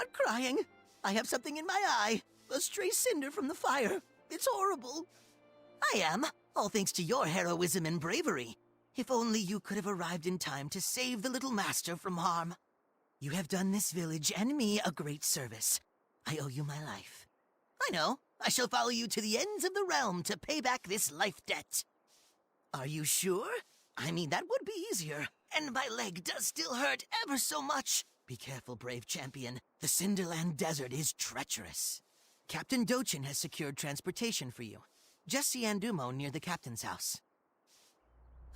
Start crying. I have something in my eye. A stray cinder from the fire. It's horrible. I am, all thanks to your heroism and bravery. If only you could have arrived in time to save the little master from harm. You have done this village and me a great service. I owe you my life. I know. I shall follow you to the ends of the realm to pay back this life debt. Are you sure? I mean, that would be easier. And my leg does still hurt ever so much. Be careful, brave champion. The Cinderland Desert is treacherous. Captain Dochin has secured transportation for you. Just see Andumo near the captain's house.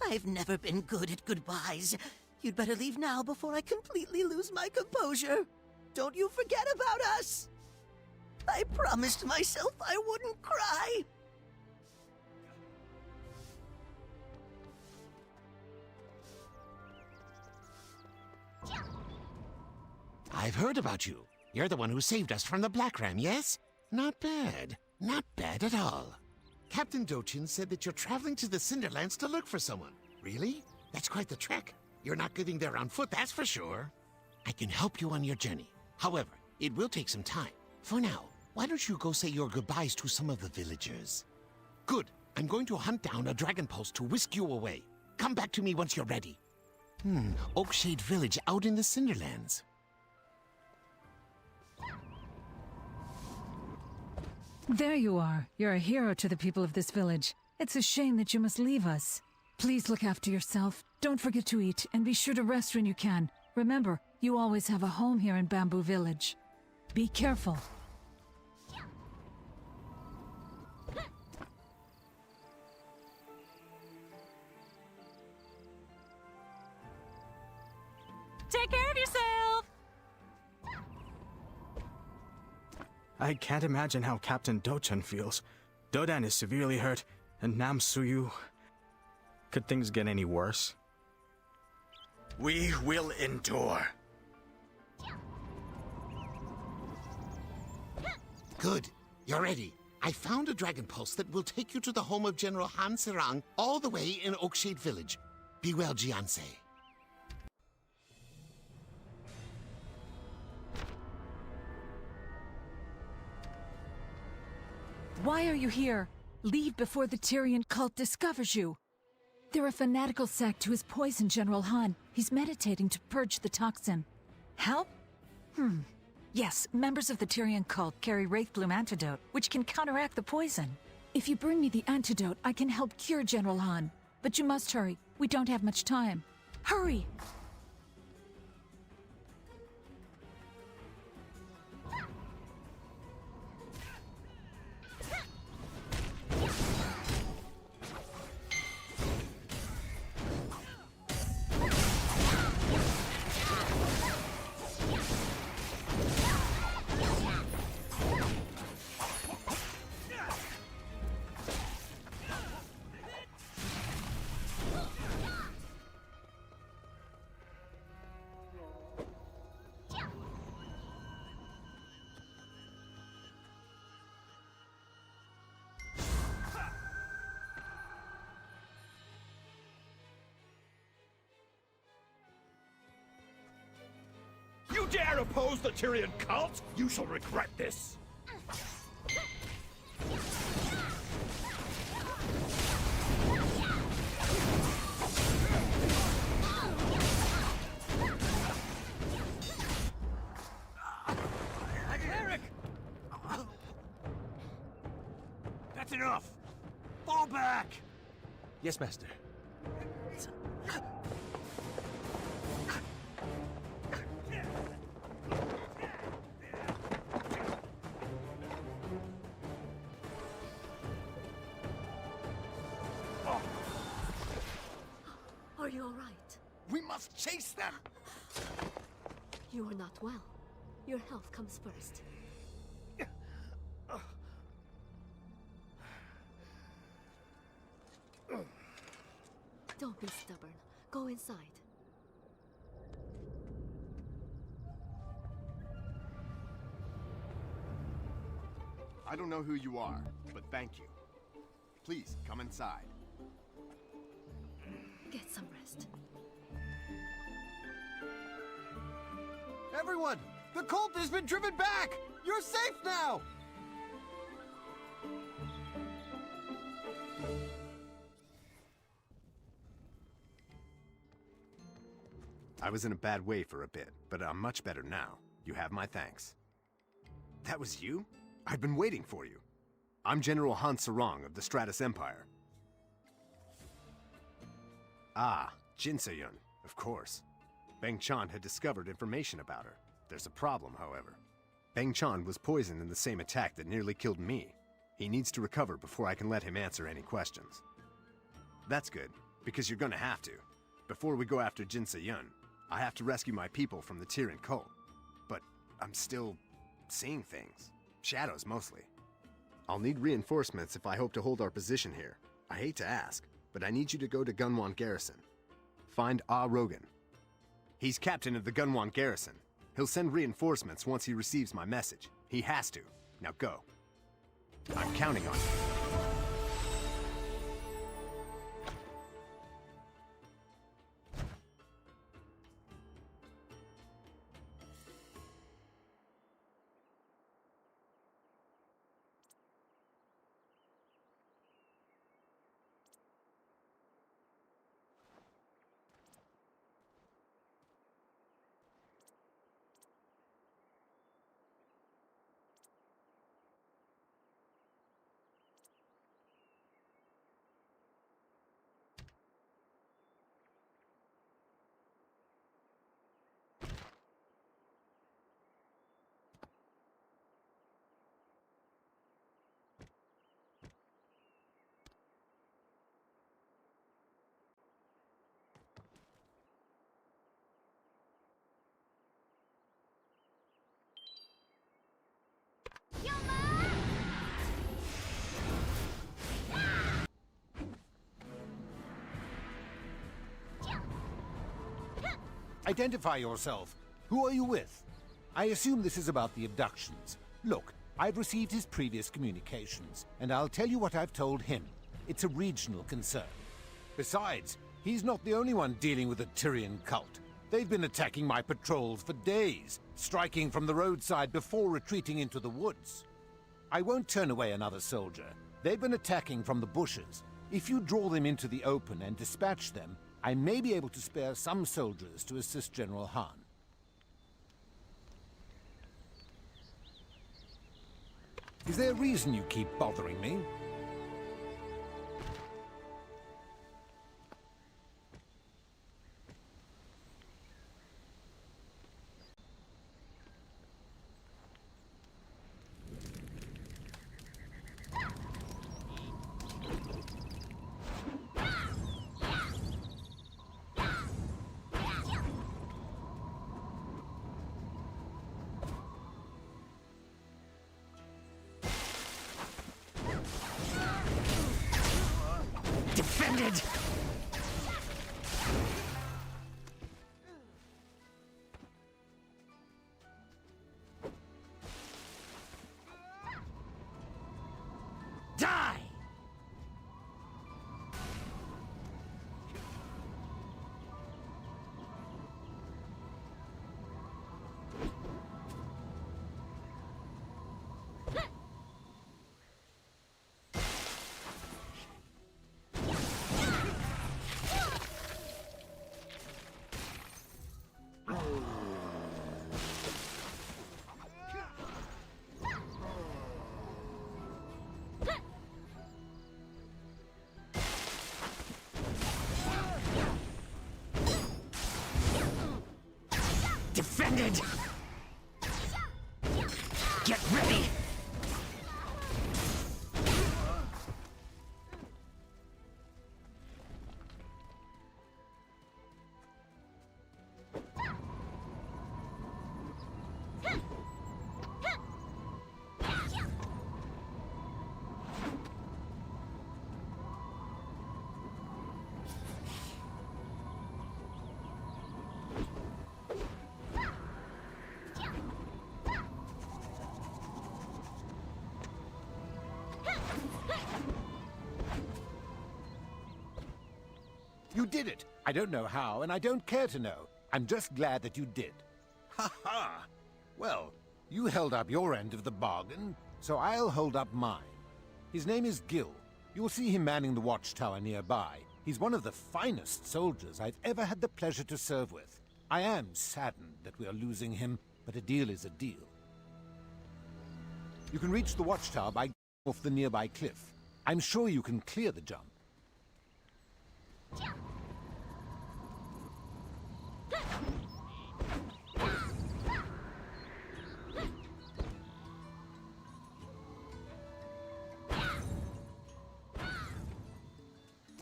I've never been good at goodbyes. You'd better leave now before I completely lose my composure. Don't you forget about us! I promised myself I wouldn't cry. I've heard about you. You're the one who saved us from the Black Ram, yes? Not bad. Not bad at all. Captain Dochin said that you're traveling to the Cinderlands to look for someone. Really? That's quite the trek. You're not getting there on foot, that's for sure. I can help you on your journey. However, it will take some time. For now, why don't you go say your goodbyes to some of the villagers? Good. I'm going to hunt down a dragon pulse to whisk you away. Come back to me once you're ready. Oakshade Village out in the Cinderlands. There you are. You're a hero to the people of this village. It's a shame that you must leave us. Please look after yourself. Don't forget to eat, and be sure to rest when you can. Remember, you always have a home here in Bamboo Village. Be careful. Take care of yourself! I can't imagine how Captain Dochin feels. Dodan is severely hurt, and Nam Suyu... Could things get any worse? We will endure. Good. You're ready. I found a dragon pulse that will take you to the home of General Han Serang all the way in Oakshade Village. Be well, Jianse. Why are you here? Leave before the Tyrian cult discovers you. They're a fanatical sect who has poisoned General Han. He's meditating to purge the toxin. Help? Yes, members of the Tyrian cult carry Wraithbloom antidote, which can counteract the poison. If you bring me the antidote, I can help cure General Han. But you must hurry. We don't have much time. Hurry! You dare oppose the Tyrian cult? You shall regret this! Eric! That's enough! Fall back! Yes, Master. Are you all right? We must chase them! You are not well. Your health comes first. Don't be stubborn. Go inside. I don't know who you are, but thank you. Please, come inside. Get some rest. Everyone, The cult has been driven back! You're safe now! I was in a bad way for a bit, but I'm much better now. You have my thanks. That was you? I've been waiting for you. I'm General Han Sarong of the Stratus Empire. Ah, Jin Se-yun, of course. Beng Chan had discovered information about her. There's a problem, however. Beng Chan was poisoned in the same attack that nearly killed me. He needs to recover before I can let him answer any questions. That's good, because you're gonna have to. Before we go after Jin Se-yun, I have to rescue my people from the Tyrian cult. But I'm still seeing things. Shadows, mostly. I'll need reinforcements if I hope to hold our position here. I hate to ask, but I need you to go to Gunwan Garrison. Find Ah Rogan. He's captain of the Gunwan Garrison. He'll send reinforcements once he receives my message. He has to. Now go. I'm counting on you. Identify yourself. Who are you with? I assume this is about the abductions. Look, I've received his previous communications, and I'll tell you what I've told him. It's a regional concern. Besides, he's not the only one dealing with the Tyrian cult. They've been attacking my patrols for days, striking from the roadside before retreating into the woods. I won't turn away another soldier. They've been attacking from the bushes. If you draw them into the open and dispatch them, I may be able to spare some soldiers to assist General Han. Is there a reason you keep bothering me? Defended! Die! Defended! Get ready! You did it! I don't know how, and I don't care to know. I'm just glad that you did. Ha ha! Well, you held up your end of the bargain, so I'll hold up mine. His name is Gil. You'll see him manning the watchtower nearby. He's one of the finest soldiers I've ever had the pleasure to serve with. I am saddened that we are losing him, but a deal is a deal. You can reach the watchtower by off the nearby cliff. I'm sure you can clear the jump.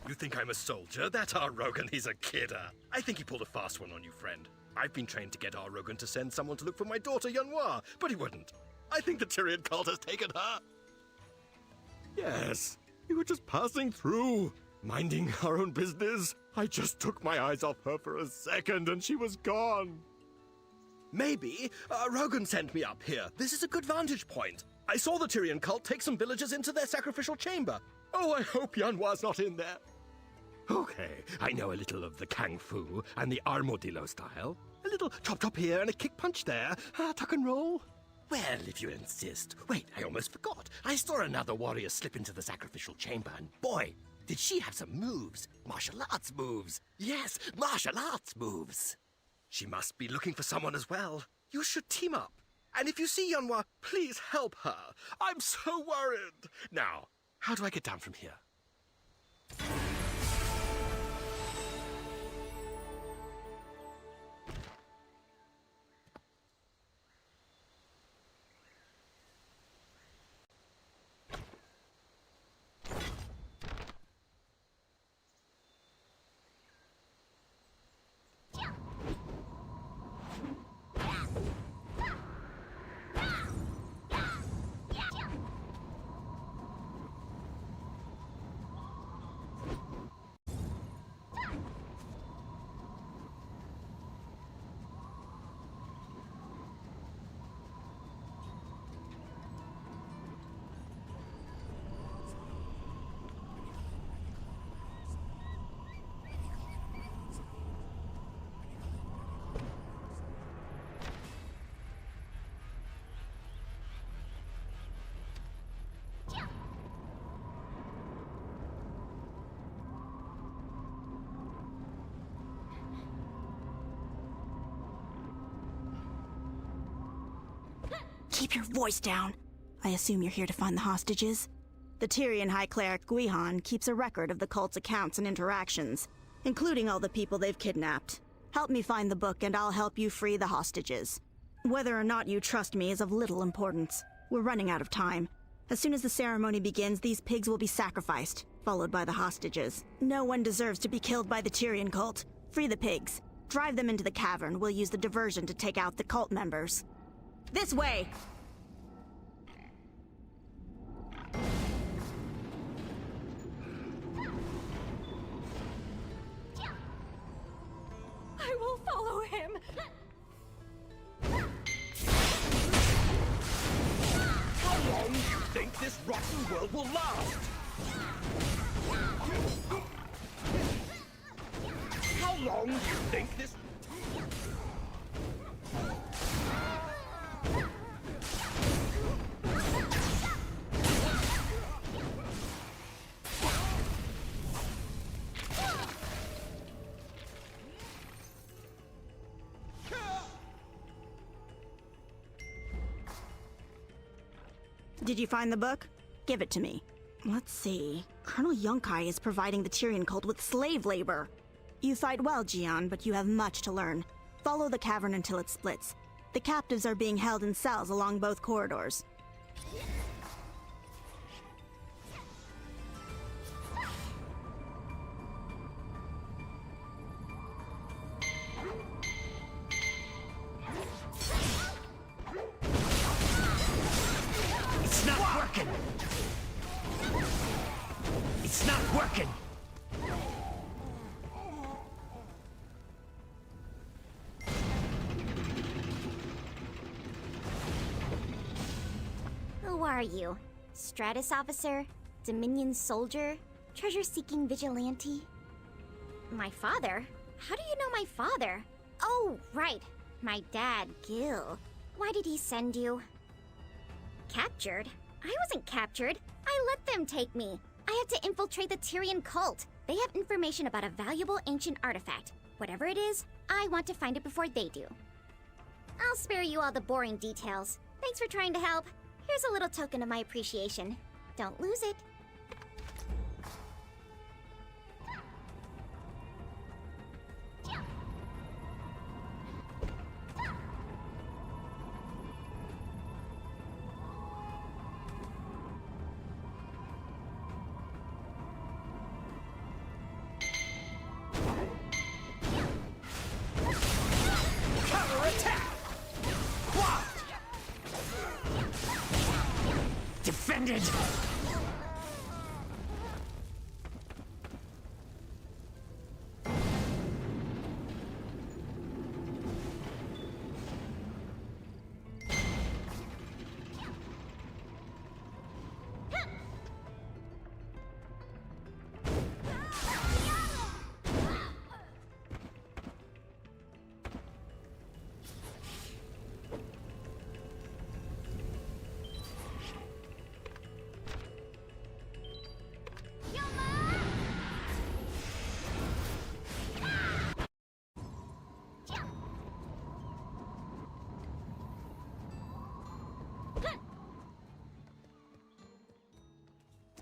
You think I'm a soldier? That our Rogan, he's a kidder. I think he pulled a fast one on you, friend. I've been trained to get our Rogan to send someone to look for my daughter, Yunhua, but he wouldn't. I think the Tyrian cult has taken her. Yes, we were just passing through, minding our own business. I just took my eyes off her for a second and she was gone. Maybe Rogan sent me up here. This is a good vantage point. I saw the Tyrian cult take some villagers into their sacrificial chamber. Oh, I hope Yunhua's not in there. Okay, I know a little of the Kung Fu and the Armadillo style. A little chop-chop here and a kick-punch there. Tuck and roll. Well, if you insist. Wait, I almost forgot. I saw another warrior slip into the sacrificial chamber, and boy, did she have some moves. Martial arts moves. Yes, martial arts moves. She must be looking for someone as well. You should team up. And if you see Yunhua, please help her. I'm so worried. Now, how do I get down from here? Keep your voice down. I assume you're here to find the hostages? The Tyrian High Cleric Guihan keeps a record of the cult's accounts and interactions, including all the people they've kidnapped. Help me find the book and I'll help you free the hostages. Whether or not you trust me is of little importance. We're running out of time. As soon as the ceremony begins, these pigs will be sacrificed, followed by the hostages. No one deserves to be killed by the Tyrian cult. Free the pigs. Drive them into the cavern. We'll use the diversion to take out the cult members. This way! I will follow him. How long do you think this rotten world will last? How long do you think this... Did you find the book? Give it to me. Let's see. Colonel Yunkai is providing the Tyrian cult with slave labor. You fight well, Jian, but you have much to learn. Follow the cavern until it splits. The captives are being held in cells along both corridors. It's not working! It's not working! Who are you? Stratus officer? Dominion soldier? Treasure-seeking vigilante? My father? How do you know my father? Oh, right. My dad, Gil. Why did he send you? Captured? I wasn't captured. I let them take me. I had to infiltrate the Tyrian cult. They have information about a valuable ancient artifact. Whatever it is, I want to find it before they do. I'll spare you all the boring details. Thanks for trying to help. Here's a little token of my appreciation. Don't lose it. Defended!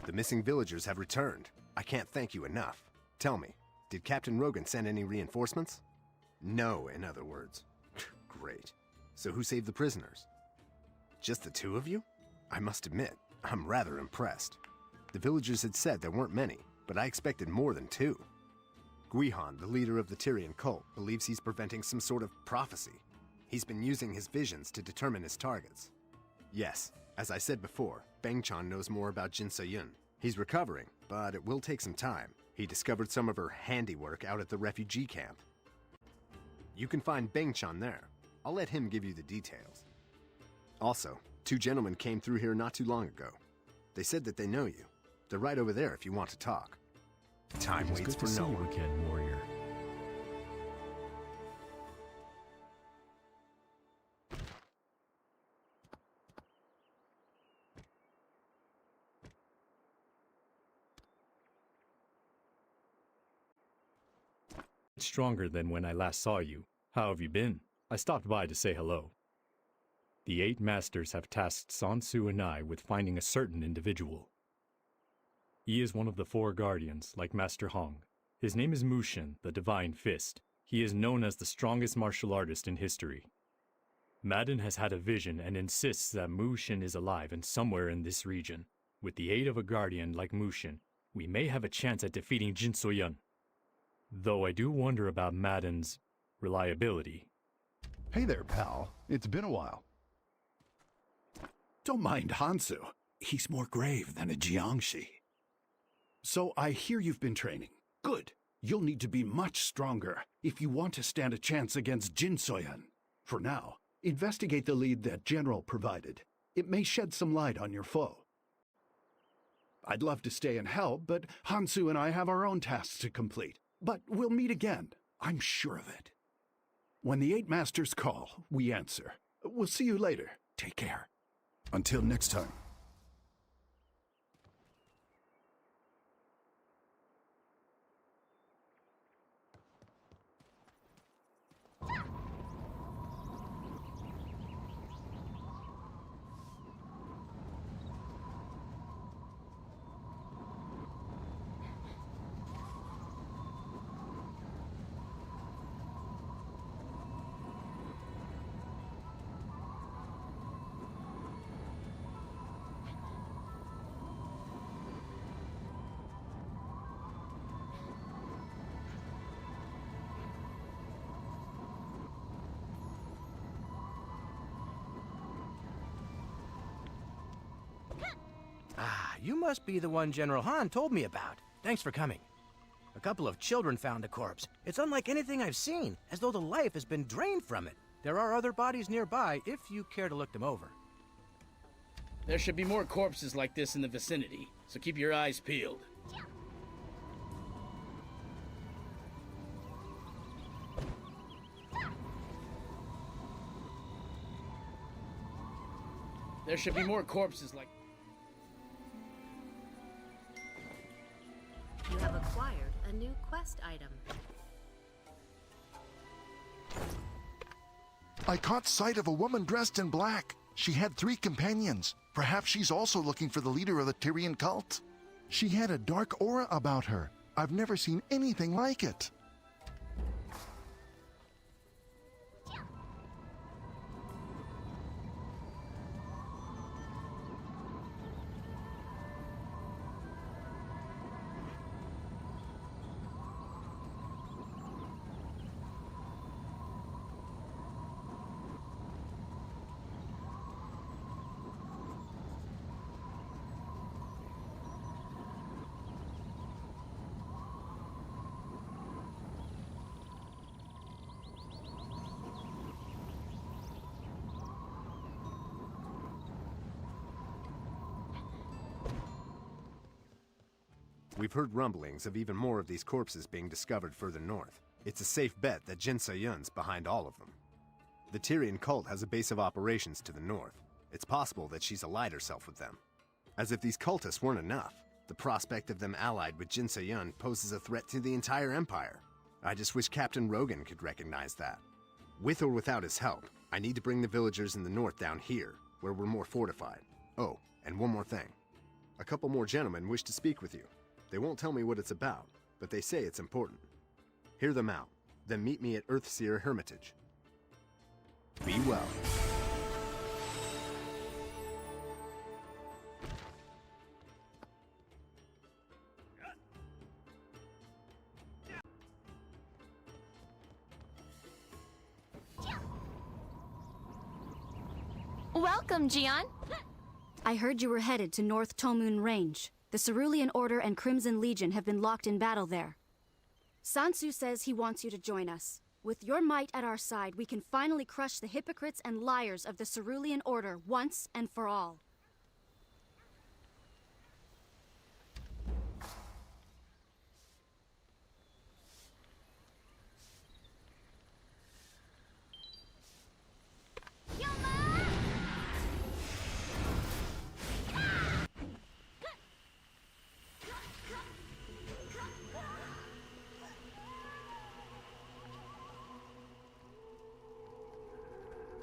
The missing villagers have returned. I can't thank you enough. Tell me, did Captain Rogan send any reinforcements? No, in other words. Great. So who saved the prisoners? Just the two of you? I must admit, I'm rather impressed. The villagers had said there weren't many, but I expected more than two. Guihan, the leader of the Tyrian cult, believes he's preventing some sort of prophecy. He's been using his visions to determine his targets. Yes, as I said before, Bang-chan knows more about Jin So-yun. He's recovering, but it will take some time. He discovered some of her handiwork out at the refugee camp. You can find Bang-chan there. I'll let him give you the details. Also, two gentlemen came through here not too long ago. They said that they know you. They're right over there if you want to talk. Time waits for no one. Again, warrior. Stronger than when I last saw you. How have you been? I stopped by to say hello. The 8 masters have tasked Sansu and I with finding a certain individual. He is one of the 4 guardians, like Master Hong. His name is Mushin, the Divine Fist. He is known as the strongest martial artist in history. Madden has had a vision and insists that Mushin is alive and somewhere in this region. With the aid of a guardian like Mushin, we may have a chance at defeating Jin So-yun. Though I do wonder about Madden's reliability. Hey there, pal. It's been a while. Don't mind Hansu. He's more grave than a Jiangshi. So I hear you've been training. Good. You'll need to be much stronger if you want to stand a chance against Jin So-yun. For now, investigate the lead that General provided. It may shed some light on your foe. I'd love to stay and help, but Hansu and I have our own tasks to complete. But we'll meet again. I'm sure of it. When the 8 masters call, we answer. We'll see you later. Take care. Until next time. Ah, you must be the one General Han told me about. Thanks for coming. A couple of children found a corpse. It's unlike anything I've seen, as though the life has been drained from it. There are other bodies nearby if you care to look them over. There should be more corpses like this in the vicinity, so keep your eyes peeled. There should be more corpses like... You have acquired a new quest item. I caught sight of a woman dressed in black. She had 3 companions. Perhaps she's also looking for the leader of the Tyrian cult. She had a dark aura about her. I've never seen anything like it. We've heard rumblings of even more of these corpses being discovered further north. It's a safe bet that Jin Se-yun's behind all of them. The Tyrian cult has a base of operations to the north. It's possible that she's allied herself with them. As if these cultists weren't enough, the prospect of them allied with Jin Se-yun poses a threat to the entire empire. I just wish Captain Rogan could recognize that. With or without his help, I need to bring the villagers in the north down here, where we're more fortified. Oh, and one more thing. A couple more gentlemen wish to speak with you. They won't tell me what it's about, but they say it's important. Hear them out, then meet me at Earthseer Hermitage. Be well. Welcome, Jian. I heard you were headed to North Tomun Range. The Cerulean Order and Crimson Legion have been locked in battle there. Sansu says he wants you to join us. With your might at our side, we can finally crush the hypocrites and liars of the Cerulean Order once and for all.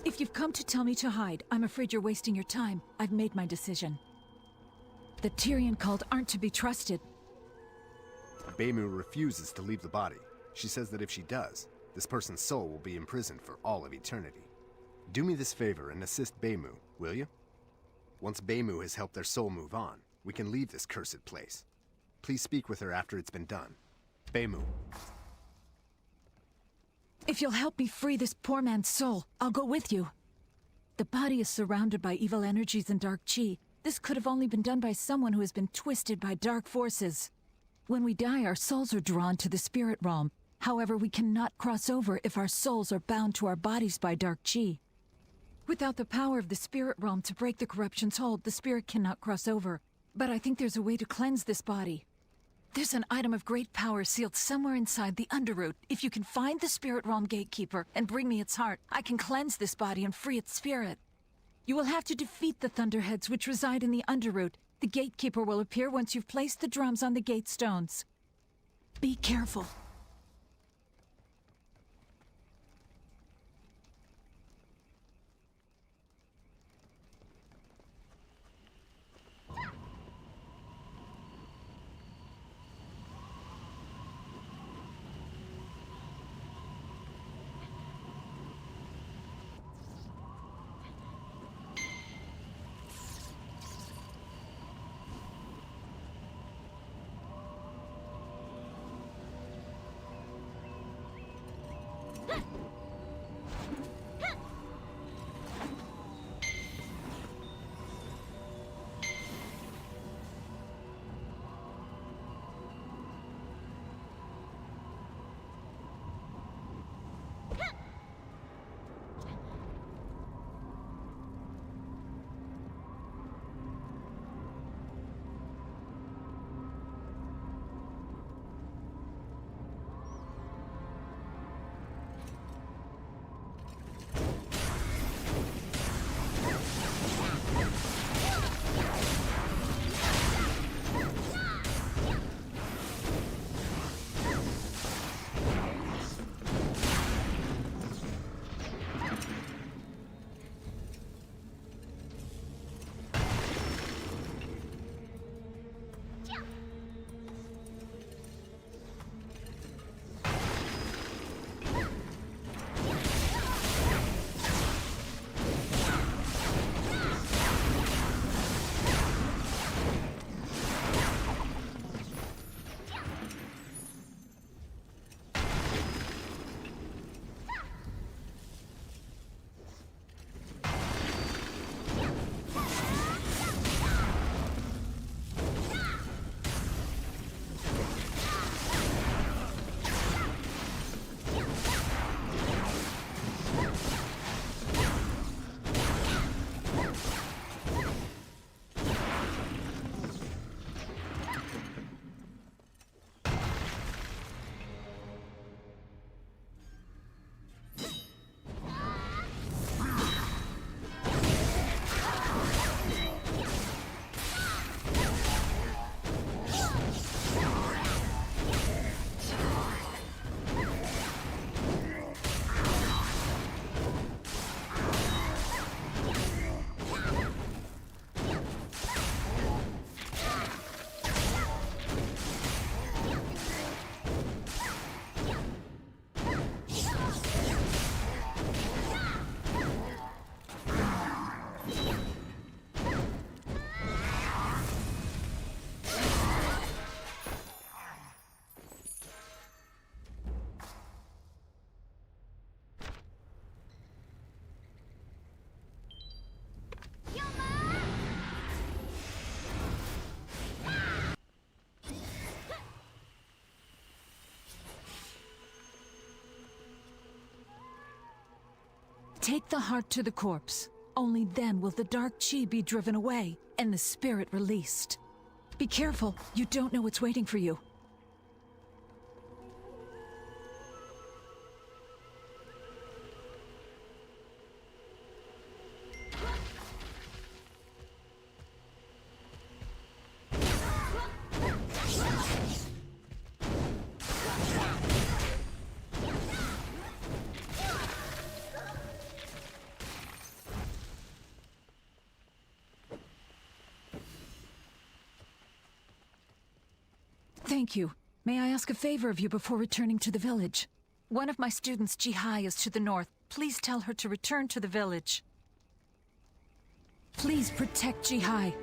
If you've come to tell me to hide, I'm afraid you're wasting your time. I've made my decision. The Tyrian cult aren't to be trusted. Beimu refuses to leave the body. She says that if she does, this person's soul will be imprisoned for all of eternity. Do me this favor and assist Beimu, will you? Once Beimu has helped their soul move on, we can leave this cursed place. Please speak with her after it's been done. Beimu. If you'll help me free this poor man's soul, I'll go with you. The body is surrounded by evil energies and dark chi. This could have only been done by someone who has been twisted by dark forces. When we die, our souls are drawn to the spirit realm. However, we cannot cross over if our souls are bound to our bodies by dark chi. Without the power of the spirit realm to break the corruption's hold, the spirit cannot cross over. But I think there's a way to cleanse this body. There's an item of great power sealed somewhere inside the Underroot. If you can find the Spirit Realm Gatekeeper and bring me its heart, I can cleanse this body and free its spirit. You will have to defeat the Thunderheads which reside in the Underroot. The Gatekeeper will appear once you've placed the drums on the gate stones. Be careful. Take the heart to the corpse. Only then will the dark chi be driven away and the spirit released. Be careful, you don't know what's waiting for you. Thank you. May I ask a favor of you before returning to the village? One of my students, Jihai, is to the north. Please tell her to return to the village. Please protect Jihai.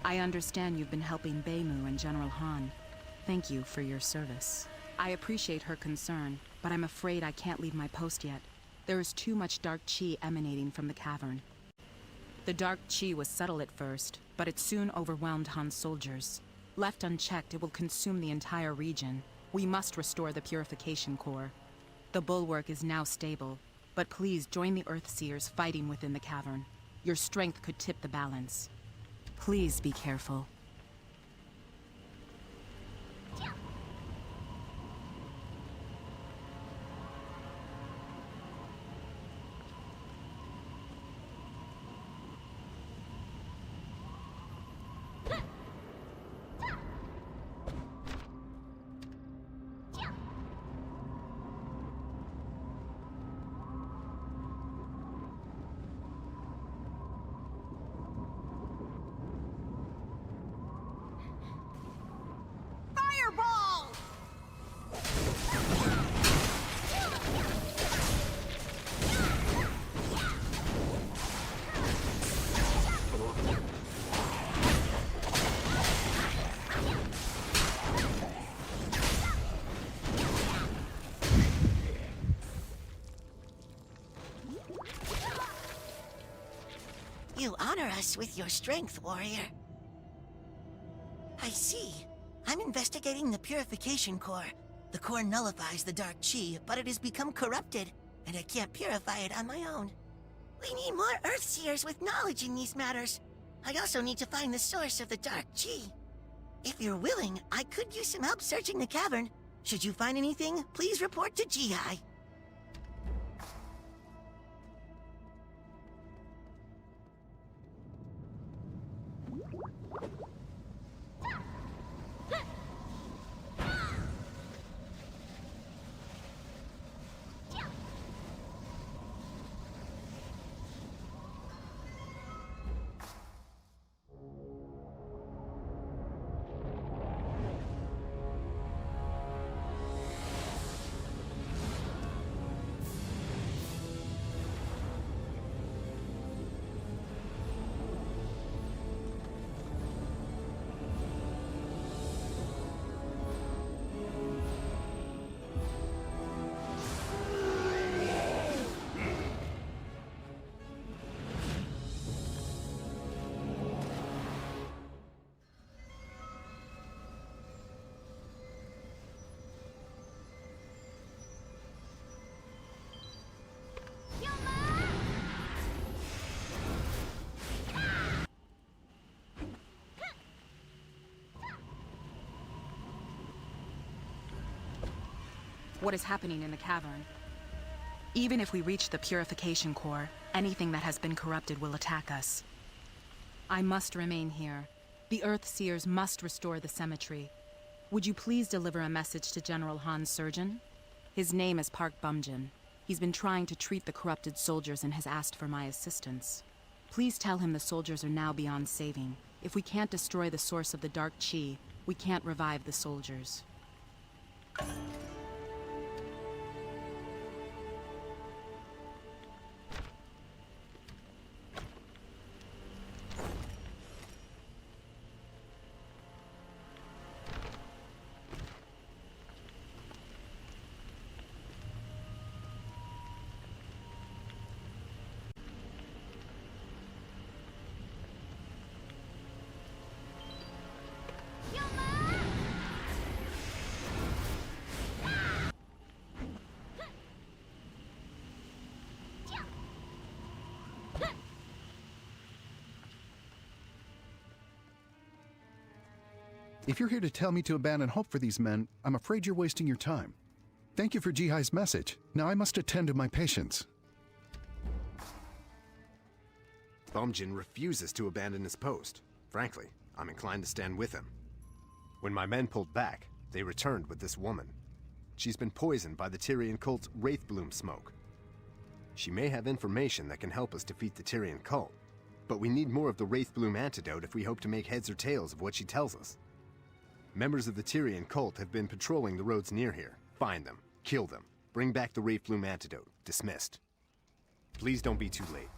I understand you've been helping Beimu and General Han. Thank you for your service. I appreciate her concern, but I'm afraid I can't leave my post yet. There is too much dark chi emanating from the cavern. The dark chi was subtle at first, but it soon overwhelmed Han's soldiers. Left unchecked, it will consume the entire region. We must restore the purification core. The bulwark is now stable, but please join the Earthseers fighting within the cavern. Your strength could tip the balance. Please be careful. You honor us with your strength, warrior. I see. I'm investigating the purification core. The core nullifies the dark chi, but it has become corrupted, and I can't purify it on my own. We need more Earthseers with knowledge in these matters. I also need to find the source of the dark chi. If you're willing, I could use some help searching the cavern. Should you find anything, please report to Jihai. what is happening in the cavern. Even if we reach the purification core, anything that has been corrupted will attack us. I must remain here. The Earthseers must restore the cemetery. Would you please deliver a message to General Han's surgeon? His name is Park Bumjin. He's been trying to treat the corrupted soldiers and has asked for my assistance. Please tell him the soldiers are now beyond saving. If we can't destroy the source of the dark chi, we can't revive the soldiers. If you're here to tell me to abandon hope for these men, I'm afraid you're wasting your time. Thank you for Jihai's message. Now I must attend to my patients. Bumjin refuses to abandon his post. Frankly, I'm inclined to stand with him. When my men pulled back, they returned with this woman. She's been poisoned by the Tyrian cult's Wraithbloom smoke. She may have information that can help us defeat the Tyrian cult, but we need more of the Wraithbloom antidote if we hope to make heads or tails of what she tells us. Members of the Tyrian cult have been patrolling the roads near here. Find them, kill them, bring back the Wraithbloom antidote. Dismissed. Please don't be too late.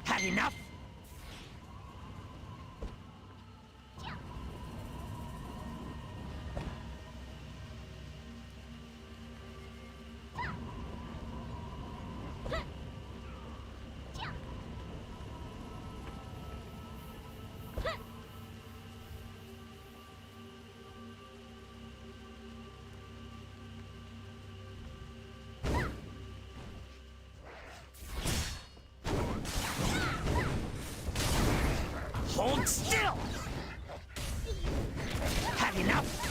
Had enough? Hold still! Had enough?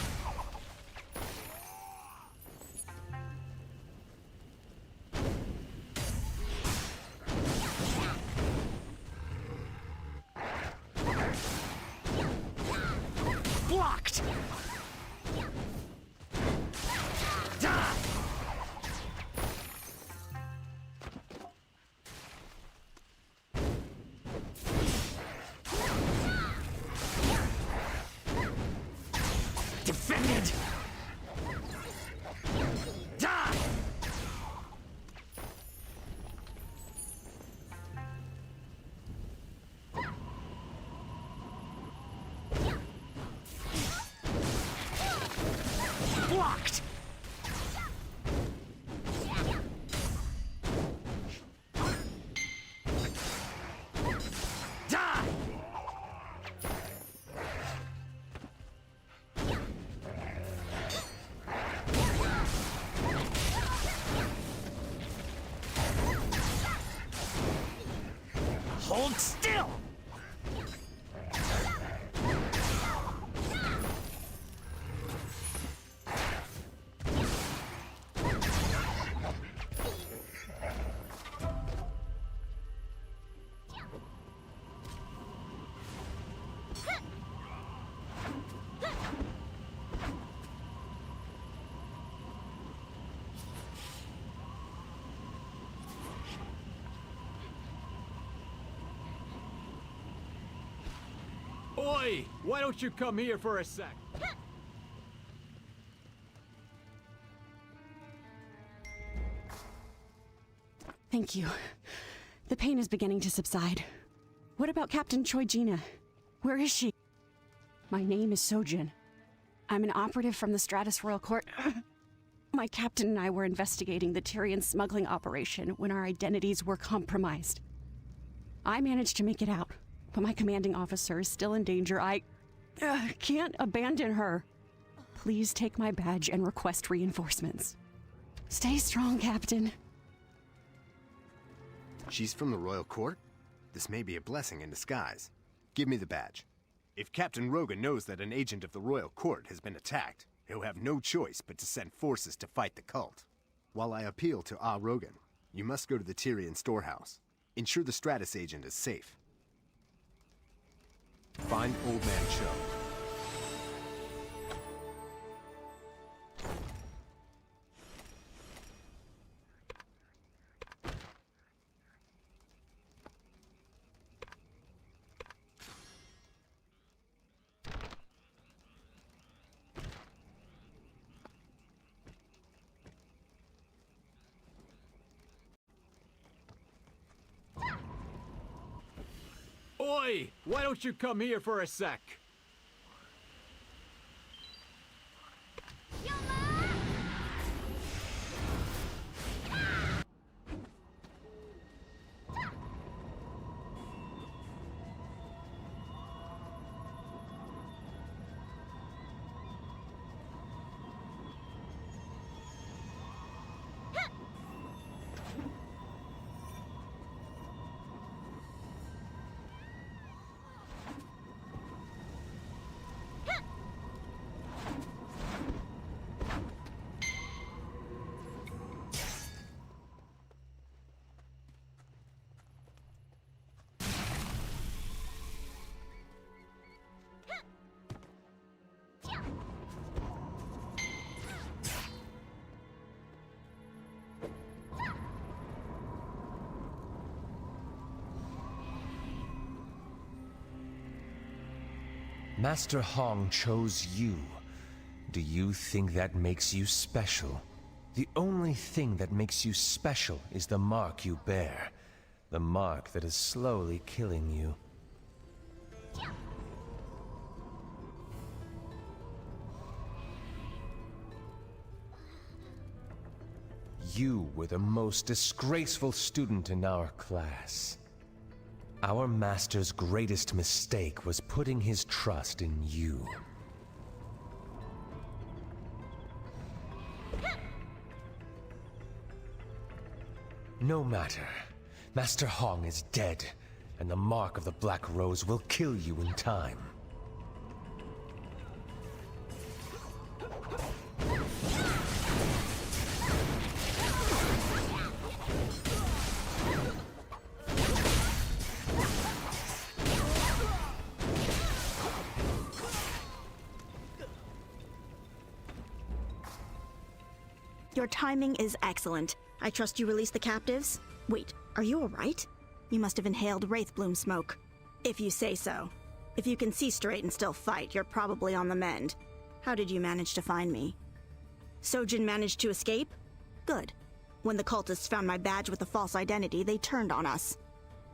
Blocked! Die! Defended! Die! Blocked! Die! Hold still! Oi! Why don't you come here for a sec? Thank you. The pain is beginning to subside. What about Captain Choi Gina? Where is she? My name is Sojin. I'm an operative from the Stratus Royal Court. My captain and I were investigating the Tyrian smuggling operation when our identities were compromised. I managed to make it out, but my commanding officer is still in danger. I can't abandon her. Please take my badge and request reinforcements. Stay strong, Captain. She's from the royal court? This may be a blessing in disguise. Give me the badge. If Captain Rogan knows that an agent of the royal court has been attacked, he'll have no choice but to send forces to fight the cult. While I appeal to Rogan, you must go to the Tyrion storehouse. Ensure the Stratus agent is safe. Find Old Man Cho. Oi! Why don't you come here for a sec? Master Hong chose you. Do you think that makes you special? The only thing that makes you special is the mark you bear. The mark that is slowly killing you. You were the most disgraceful student in our class. Our master's greatest mistake was putting his trust in you. No matter. Master Hong is dead, and the mark of the Black Rose will kill you in time. Your timing is excellent. I trust you release the captives? Wait, are you alright? You must have inhaled Wraith Bloom smoke. If you say so. If you can see straight and still fight, you're probably on the mend. How did you manage to find me? Sojin managed to escape? Good. When the cultists found my badge with a false identity, they turned on us.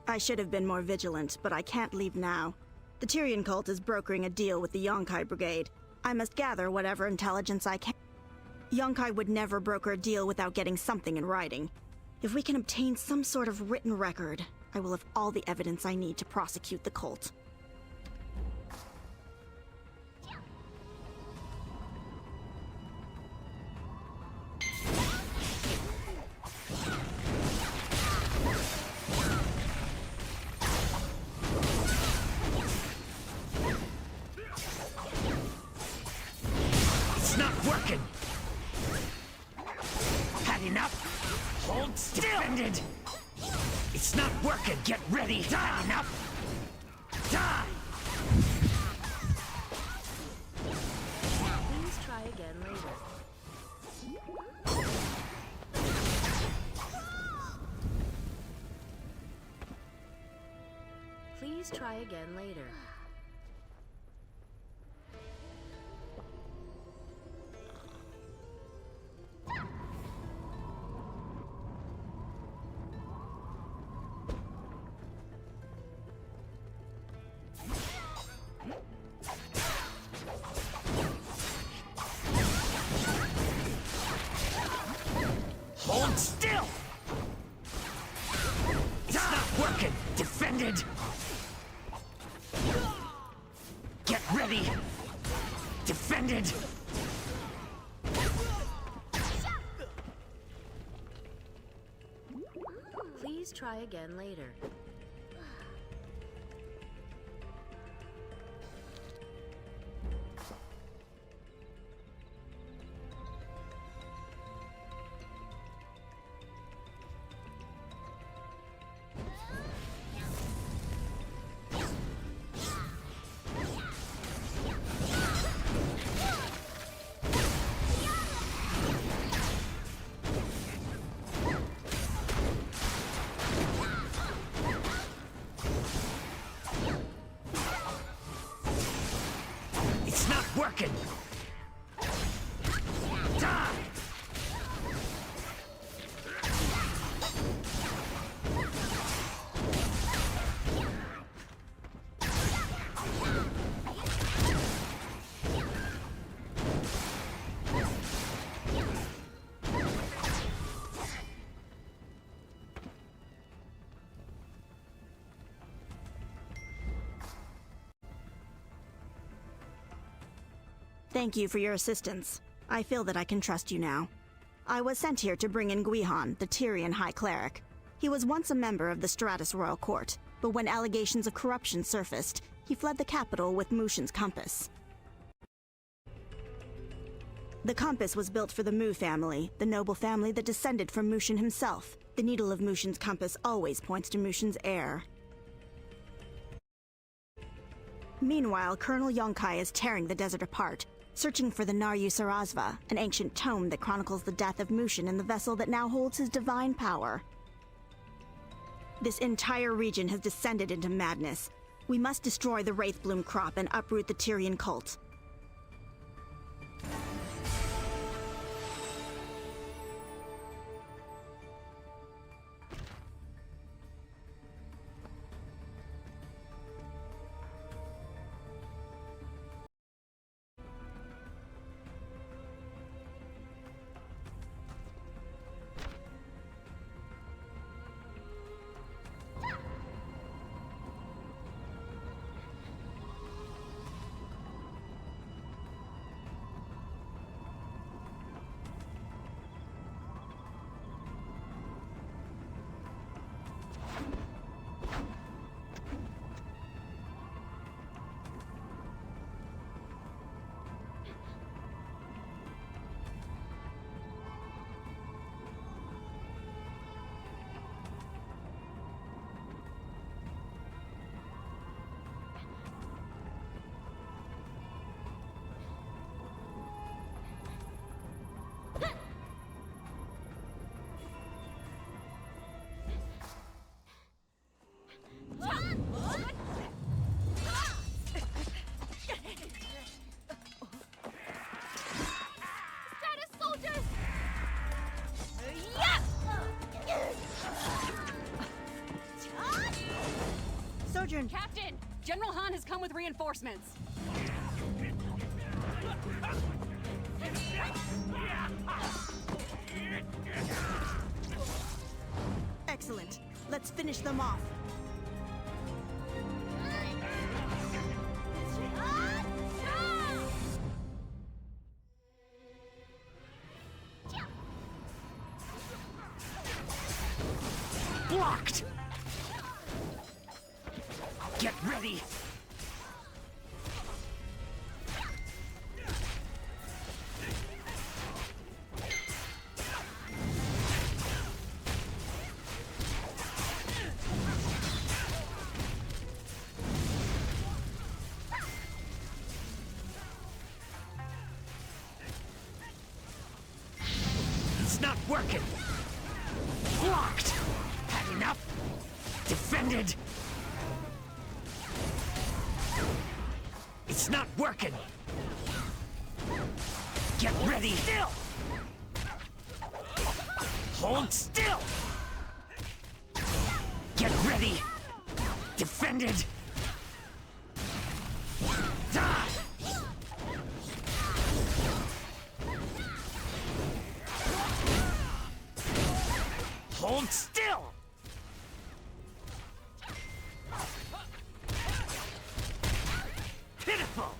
I should have been more vigilant, but I can't leave now. The Tyrion cult is brokering a deal with the Yonkai Brigade. I must gather whatever intelligence I can. Yonkai would never broker a deal without getting something in writing. If we can obtain some sort of written record, I will have all the evidence I need to prosecute the cult. It's not working! Had enough? Hold still! Defended! It's not working! Get ready! Had enough? Die! Please try again later. Please try again later. Hold still! It's not working! Defended! Please try again later. It's not working! Die! Thank you for your assistance. I feel that I can trust you now. I was sent here to bring in Guihan, the Tyrian High Cleric. He was once a member of the Stratus Royal Court, but when allegations of corruption surfaced, he fled the capital with Mushin's compass. The compass was built for the Mu family, the noble family that descended from Mushin himself. The needle of Mushin's compass always points to Mushin's heir. Meanwhile, Colonel Yonkai is tearing the desert apart, searching for the Naryu Sarazva, an ancient tome that chronicles the death of Mushin in the vessel that now holds his divine power. This entire region has descended into madness. We must destroy the Wraithbloom crop and uproot the Tyrian cult. Sojourn! Captain! General Han has come with reinforcements. Excellent. Let's finish them off. Blocked! Get ready! It's not working! Blocked! Had enough? Defended! It's not working! Get ready! Still! Hold still! Get ready! Defended! Die! Hold still! Pitiful!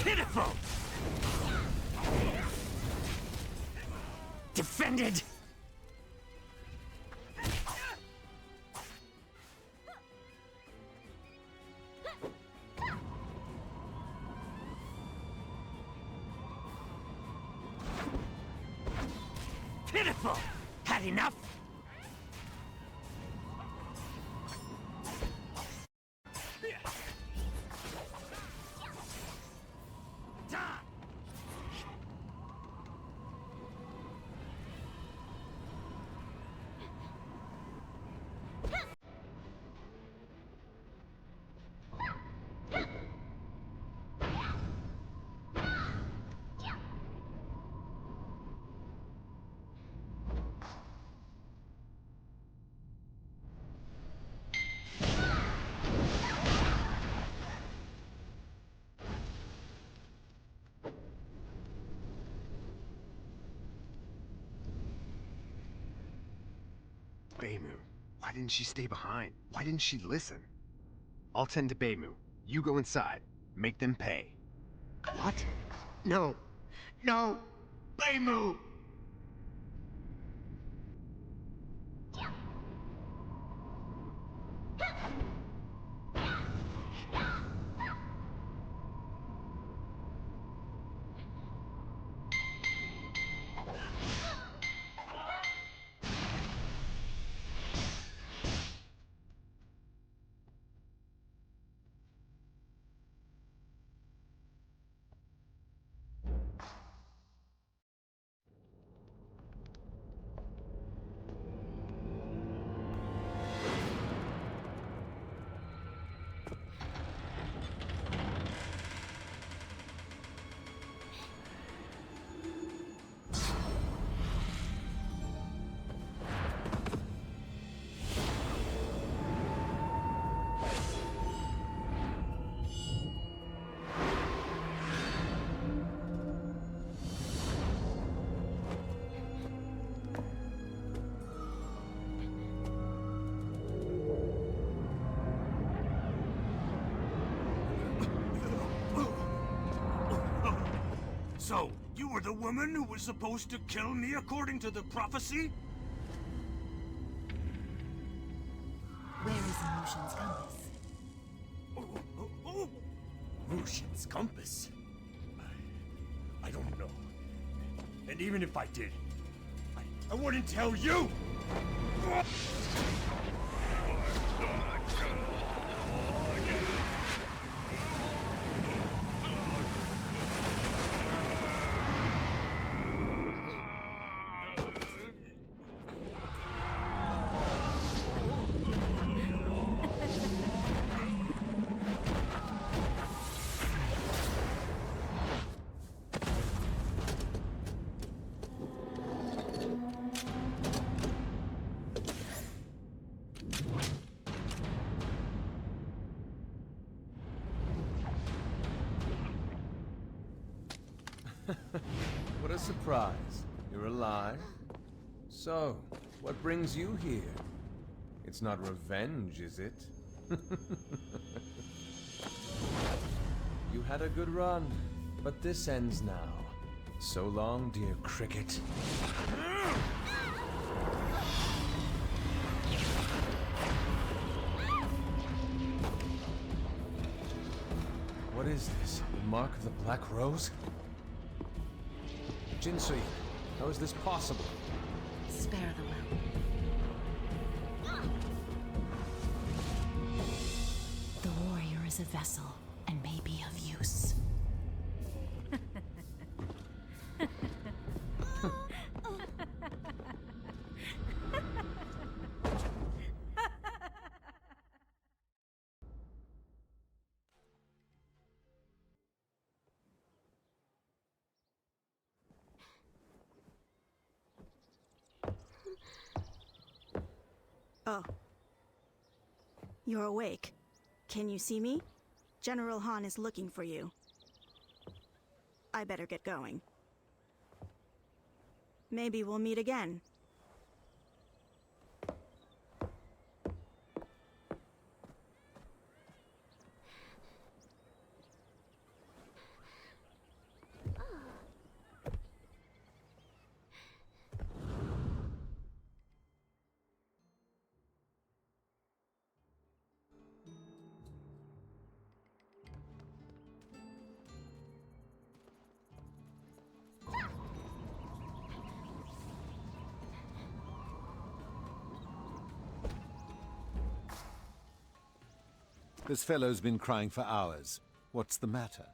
Pitiful! Defended! Pitiful! Had enough? Beimu, why didn't she stay behind? Why didn't she listen? I'll tend to Beimu. You go inside. Make them pay. What? No. No! Beimu! So, you were the woman who was supposed to kill me according to the prophecy? Where is Lucian's compass? Lucian's compass? I don't know. And even if I did, I wouldn't tell you! What a surprise. You're alive? So, what brings you here? It's not revenge, is it? You had a good run, but this ends now. So long, dear cricket. What is this? The mark of the Black Rose? Jinsui, how is this possible? Spare the will. The warrior is a vessel and may be of use. Oh. You're awake. Can you see me? General Han is looking for you. I better get going. Maybe we'll meet again. This fellow's been crying for hours. What's the matter?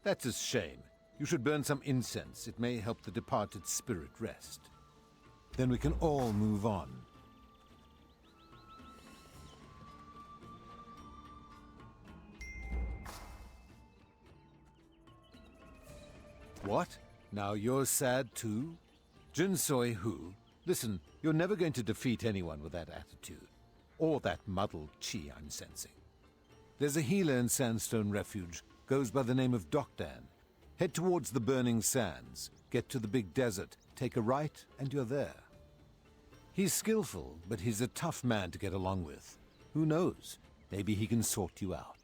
That's a shame. You should burn some incense. It may help the departed spirit rest. Then we can all move on. What? Now you're sad too? Jinsoi who? Listen, you're never going to defeat anyone with that attitude. Or that muddled chi I'm sensing. There's a healer in Sandstone Refuge. Goes by the name of Dokdan. Head towards the burning sands. Get to the big desert. Take a right, and you're there. He's skillful, but he's a tough man to get along with. Who knows? Maybe he can sort you out.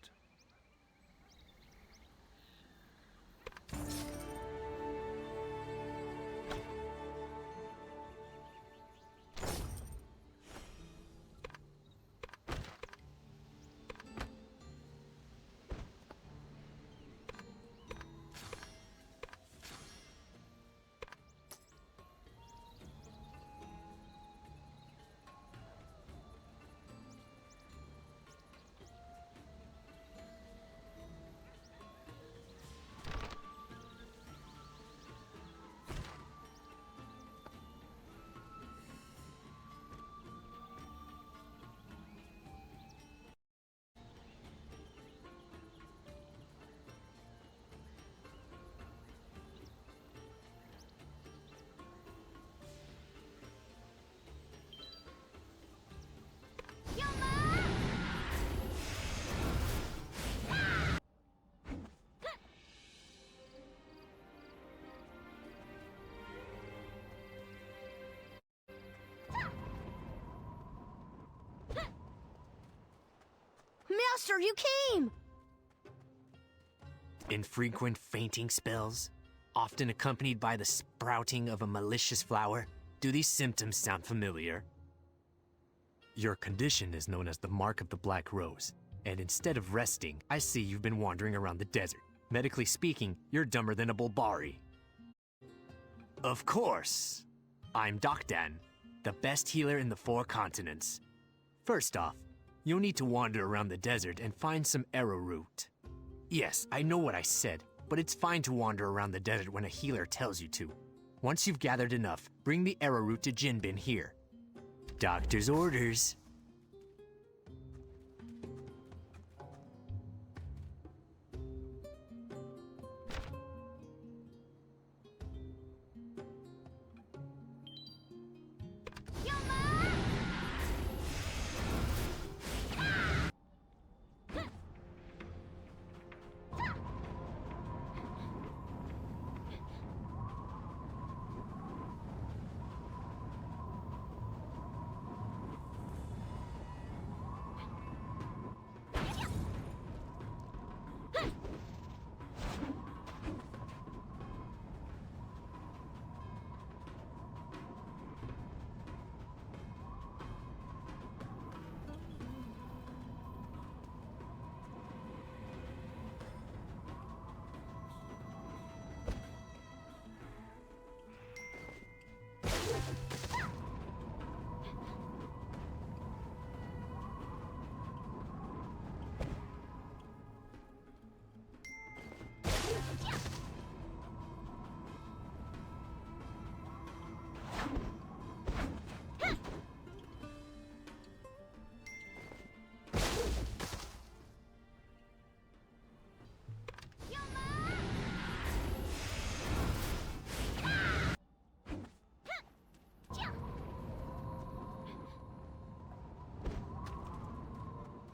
Master, you came! Infrequent fainting spells, often accompanied by the sprouting of a malicious flower. Do these symptoms sound familiar? Your condition is known as the Mark of the Black Rose, and instead of resting, I see you've been wandering around the desert. Medically speaking, you're dumber than a Bulbari. Of course! I'm Dokdan, the best healer in the 4 continents. First off, you'll need to wander around the desert and find some arrowroot. Yes, I know what I said, but it's fine to wander around the desert when a healer tells you to. Once you've gathered enough, bring the arrowroot to Jinbin here. Doctor's orders.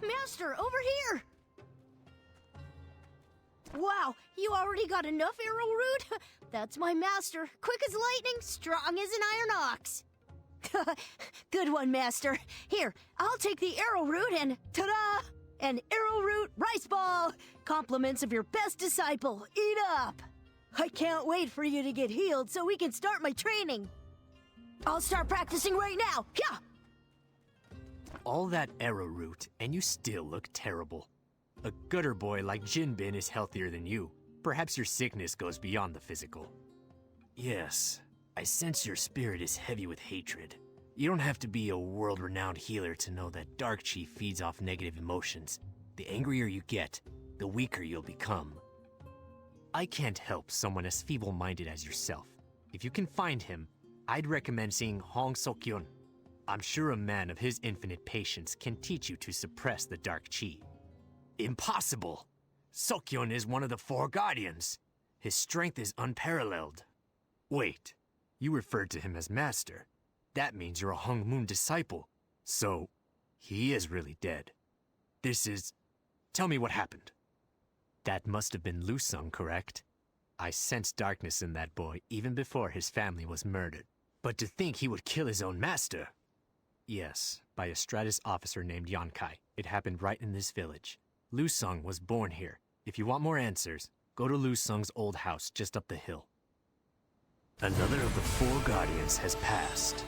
Master, over here! Wow, you already got enough arrowroot? That's my master. Quick as lightning, strong as an iron ox. Good one, Master. Here, I'll take the arrowroot and ta-da! An arrowroot rice ball! Compliments of your best disciple. Eat up! I can't wait for you to get healed so we can start my training. I'll start practicing right now. Yeah! All that arrowroot, and you still look terrible. A gutter boy like Jinbin is healthier than you. Perhaps your sickness goes beyond the physical. Yes, I sense your spirit is heavy with hatred. You don't have to be a world-renowned healer to know that dark chi feeds off negative emotions. The angrier you get, the weaker you'll become. I can't help someone as feeble-minded as yourself. If you can find him, I'd recommend seeing Hong Seok-yun. I'm sure a man of his infinite patience can teach you to suppress the dark chi. Impossible! Seok-yun is one of the 4 guardians. His strength is unparalleled. Wait, you referred to him as master. That means you're a Hong Moon disciple. So, he is really dead. Tell me what happened. That must have been Lu Sung, correct? I sensed darkness in that boy even before his family was murdered. But to think he would kill his own master! Yes, by a Stratus officer named Yonkai. It happened right in this village. Lu Sung was born here. If you want more answers, go to Lu Sung's old house just up the hill. Another of the 4 guardians has passed.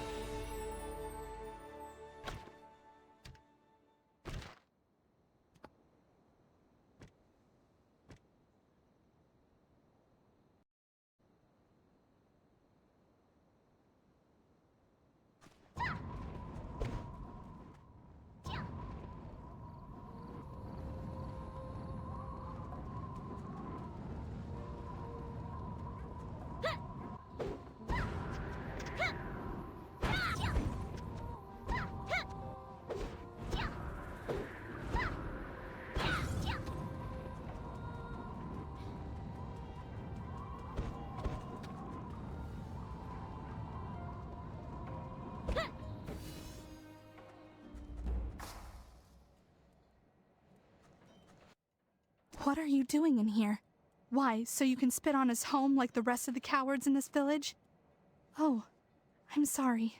What are you doing in here? Why, so you can spit on his home like the rest of the cowards in this village? Oh, I'm sorry.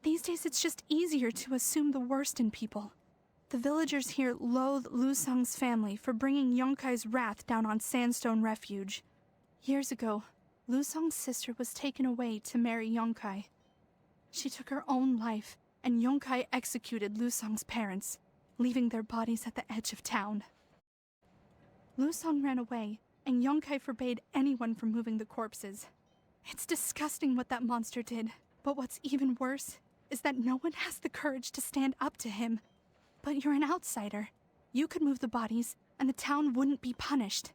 These days it's just easier to assume the worst in people. The villagers here loathe Lu Sung's family for bringing Yonkai's wrath down on Sandstone Refuge. Years ago, Lu Sung's sister was taken away to marry Yonkai. She took her own life, and Yonkai executed Lu Sung's parents, leaving their bodies at the edge of town. Lu Sung ran away, and Yonkai forbade anyone from moving the corpses. It's disgusting what that monster did, but what's even worse is that no one has the courage to stand up to him. But you're an outsider. You could move the bodies, and the town wouldn't be punished.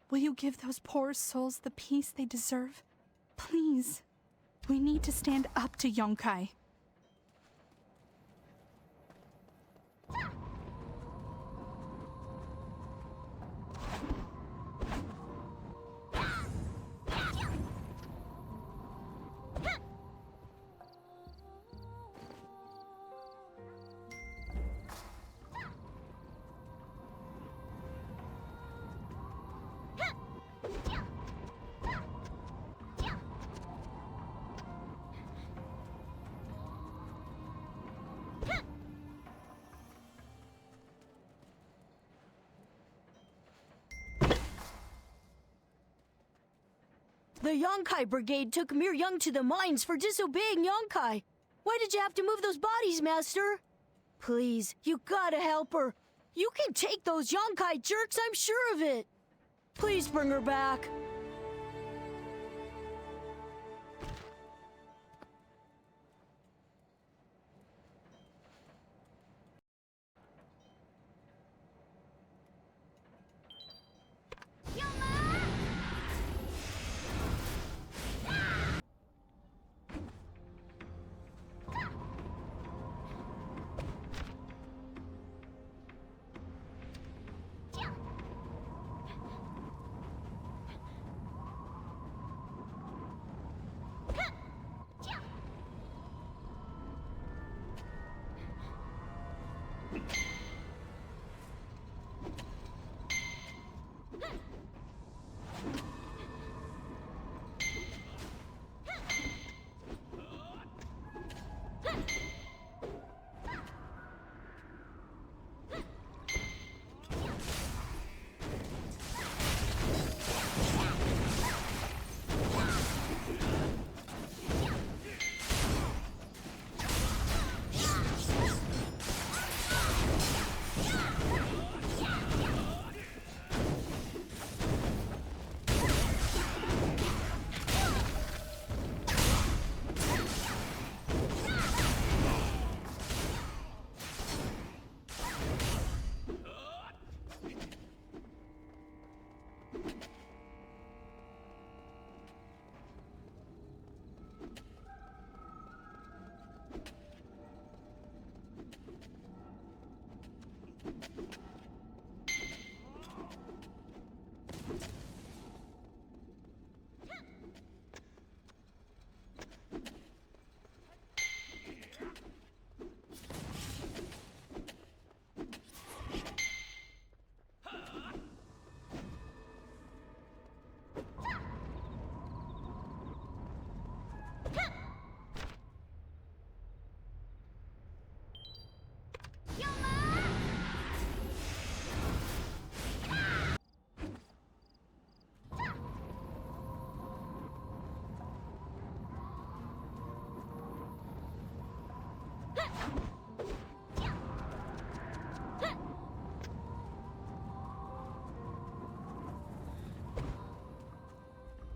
Will you give those poor souls the peace they deserve? Please. We need to stand up to Yonkai. The Yonkai Brigade took Mir Young to the mines for disobeying Yonkai. Why did you have to move those bodies, Master? Please, you gotta help her. You can take those Yonkai jerks, I'm sure of it. Please bring her back.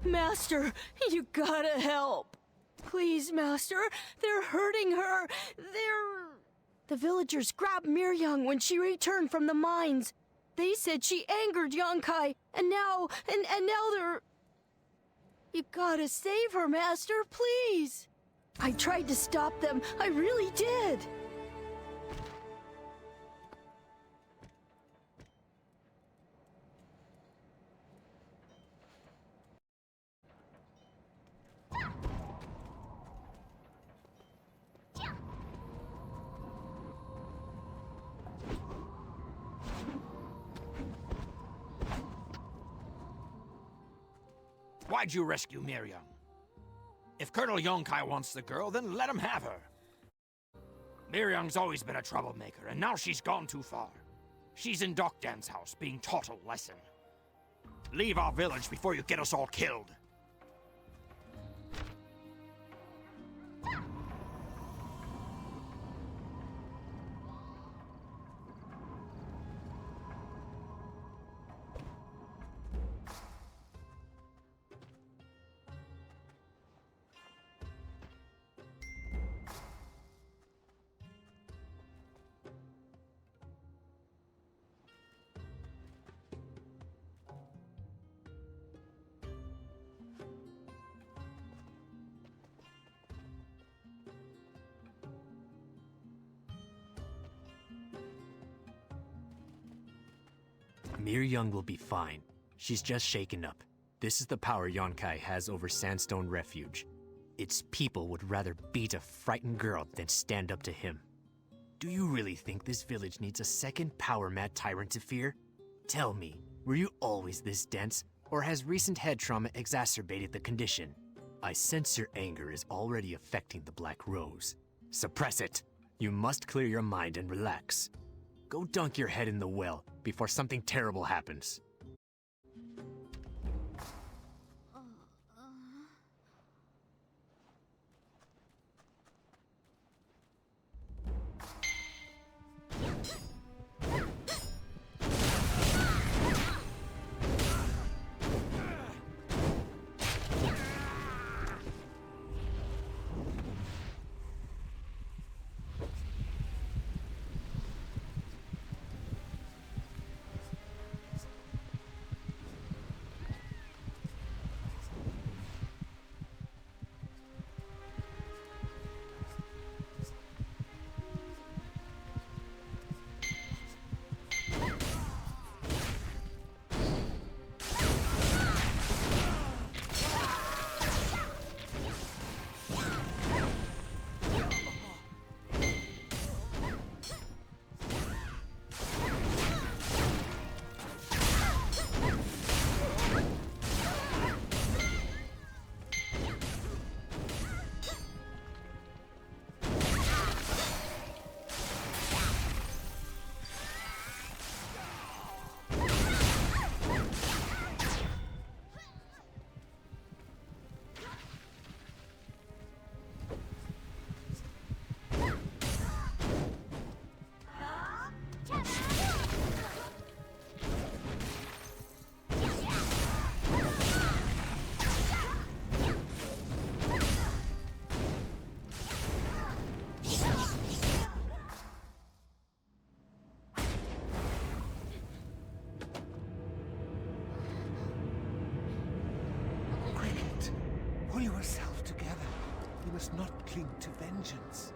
Master, you gotta help. Please, Master, they're hurting her. The villagers grabbed Miryang when she returned from the mines. They said she angered Yonkai, and now they're... You gotta save her, Master, please. I tried to stop them. I really did. Why'd you rescue Miryang? If Colonel Yonkai wants the girl, then let him have her. Miryang's always been a troublemaker, and now she's gone too far. She's in Dokdan's house, being taught a lesson. Leave our village before you get us all killed. Miryang will be fine. She's just shaken up. This is the power Yonkai has over Sandstone Refuge. Its people would rather beat a frightened girl than stand up to him. Do you really think this village needs a second power-mad tyrant to fear? Tell me, were you always this dense, or has recent head trauma exacerbated the condition? I sense your anger is already affecting the Black Rose. Suppress it! You must clear your mind and relax. Go dunk your head in the well before something terrible happens. Pull yourself together. You must not cling to vengeance.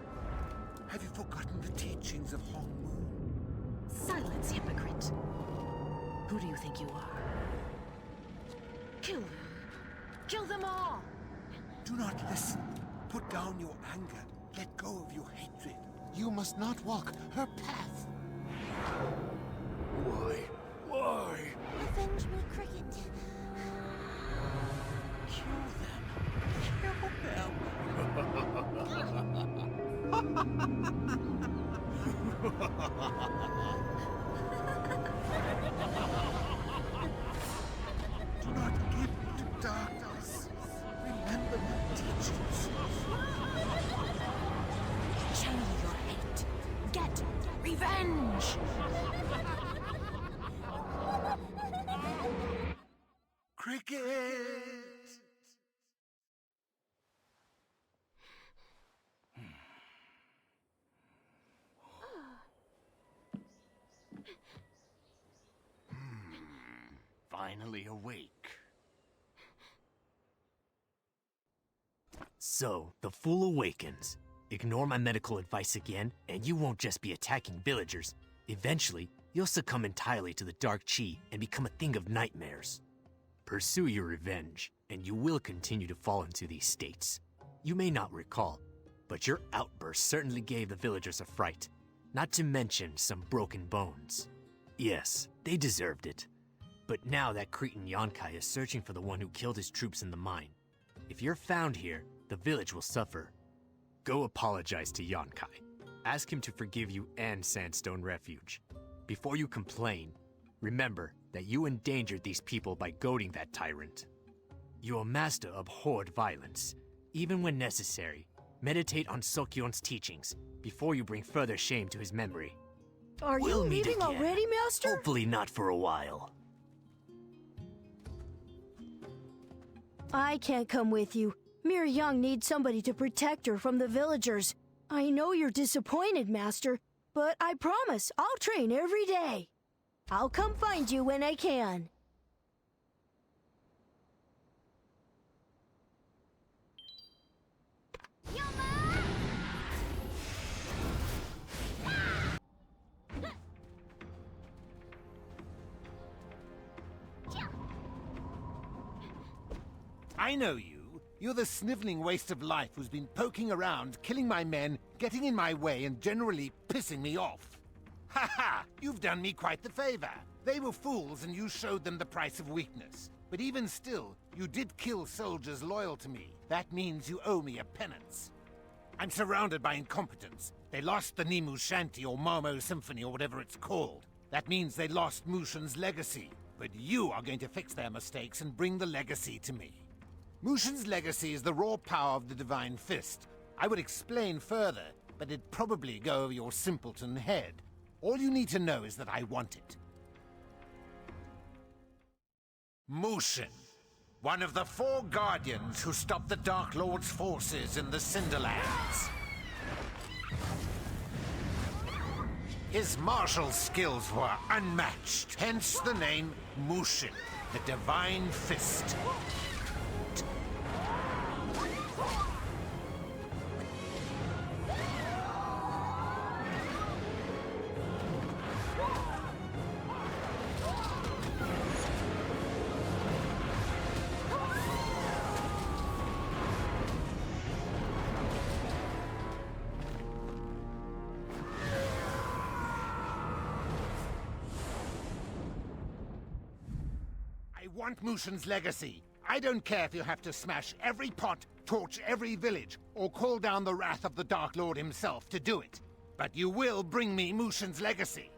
Have you forgotten the teachings of Hong Moon? Silence, hypocrite. Who do you think you are? Kill them. Kill them all! Do not listen. Put down your anger. Let go of your hatred. You must not walk her path. Why? Why? Avenge me, Cricket. Kill them. Do not give to darkness. Remember my teachings. Channel your hate revenge! Cricket! Finally awake. So, the fool awakens. Ignore my medical advice again, and you won't just be attacking villagers. Eventually, you'll succumb entirely to the dark chi and become a thing of nightmares. Pursue your revenge, and you will continue to fall into these states. You may not recall, but your outburst certainly gave the villagers a fright, not to mention some broken bones. Yes, they deserved it. But now that Cretan Yonkai is searching for the one who killed his troops in the mine. If you're found here, the village will suffer. Go apologize to Yonkai. Ask him to forgive you and Sandstone Refuge. Before you complain, remember that you endangered these people by goading that tyrant. Your master abhorred violence. Even when necessary, meditate on Sokyon's teachings before you bring further shame to his memory. Are you We'll meet leaving again. already, Master? Hopefully not for a while. I can't come with you. Mir Young needs somebody to protect her from the villagers. I know you're disappointed, Master, but I promise I'll train every day. I'll come find you when I can. I know you. You're the sniveling waste of life who's been poking around, killing my men, getting in my way, and generally pissing me off. Ha ha! You've done me quite the favor. They were fools and you showed them the price of weakness. But even still, you did kill soldiers loyal to me. That means you owe me a penance. I'm surrounded by incompetence. They lost the Nimu Shanty or Marmo Symphony or whatever it's called. That means they lost Mushin's legacy. But you are going to fix their mistakes and bring the legacy to me. Mushin's legacy is the raw power of the Divine Fist. I would explain further, but it'd probably go over your simpleton head. All you need to know is that I want it. Mushin, one of the 4 Guardians who stopped the Dark Lord's forces in the Cinderlands. His martial skills were unmatched, hence the name Mushin, the Divine Fist. I want Mushin's legacy. I don't care if you have to smash every pot, torch every village, or call down the wrath of the Dark Lord himself to do it. But you will bring me Mushin's legacy.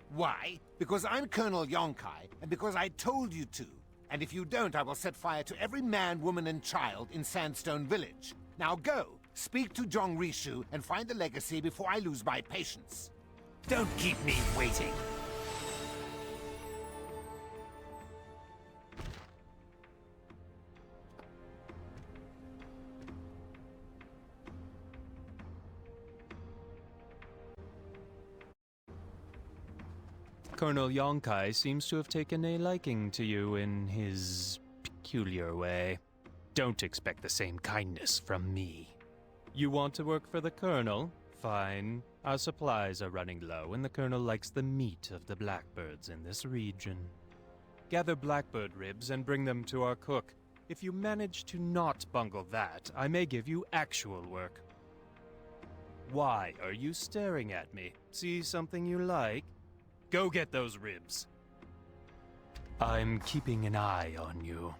Why? Because I'm Colonel Yonkai, and because I told you to. And if you don't, I will set fire to every man, woman, and child in Sandstone Village. Now go, speak to Zhong Rishu, and find the legacy before I lose my patience. Don't keep me waiting. Colonel Yonkai seems to have taken a liking to you in his peculiar way. Don't expect the same kindness from me. You want to work for the Colonel? Fine. Our supplies are running low, and the Colonel likes the meat of the blackbirds in this region. Gather blackbird ribs and bring them to our cook. If you manage to not bungle that, I may give you actual work. Why are you staring at me? See something you like? Go get those ribs. I'm keeping an eye on you.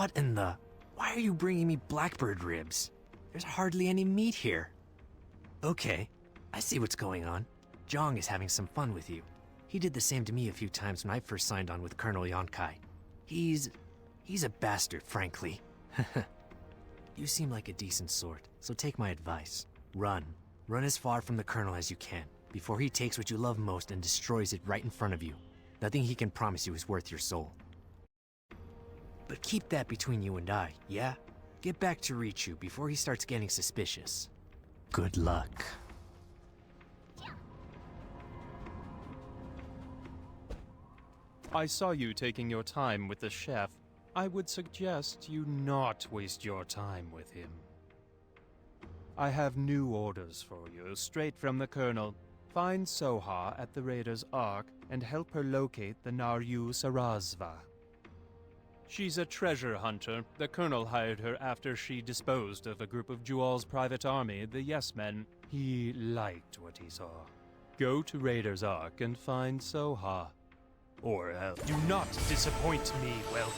What in the... Why are you bringing me blackbird ribs? There's hardly any meat here. Okay, I see what's going on. Zhang is having some fun with you. He did the same to me a few times when I first signed on with Colonel Yonkai. He's a bastard, frankly. You seem like a decent sort, so take my advice. Run. Run as far from the Colonel as you can, before he takes what you love most and destroys it right in front of you. Nothing he can promise you is worth your soul. But keep that between you and I, yeah? Get back to Richu before he starts getting suspicious. Good luck. I saw you taking your time with the chef. I would suggest you not waste your time with him. I have new orders for you, straight from the Colonel. Find Soha at the Raider's Ark and help her locate the Naryu Sarasva. She's a treasure hunter. The Colonel hired her after she disposed of a group of Jual's private army, the Yes Men. He liked what he saw. Go to Raider's Ark and find Soha. Or else do not disappoint me, well.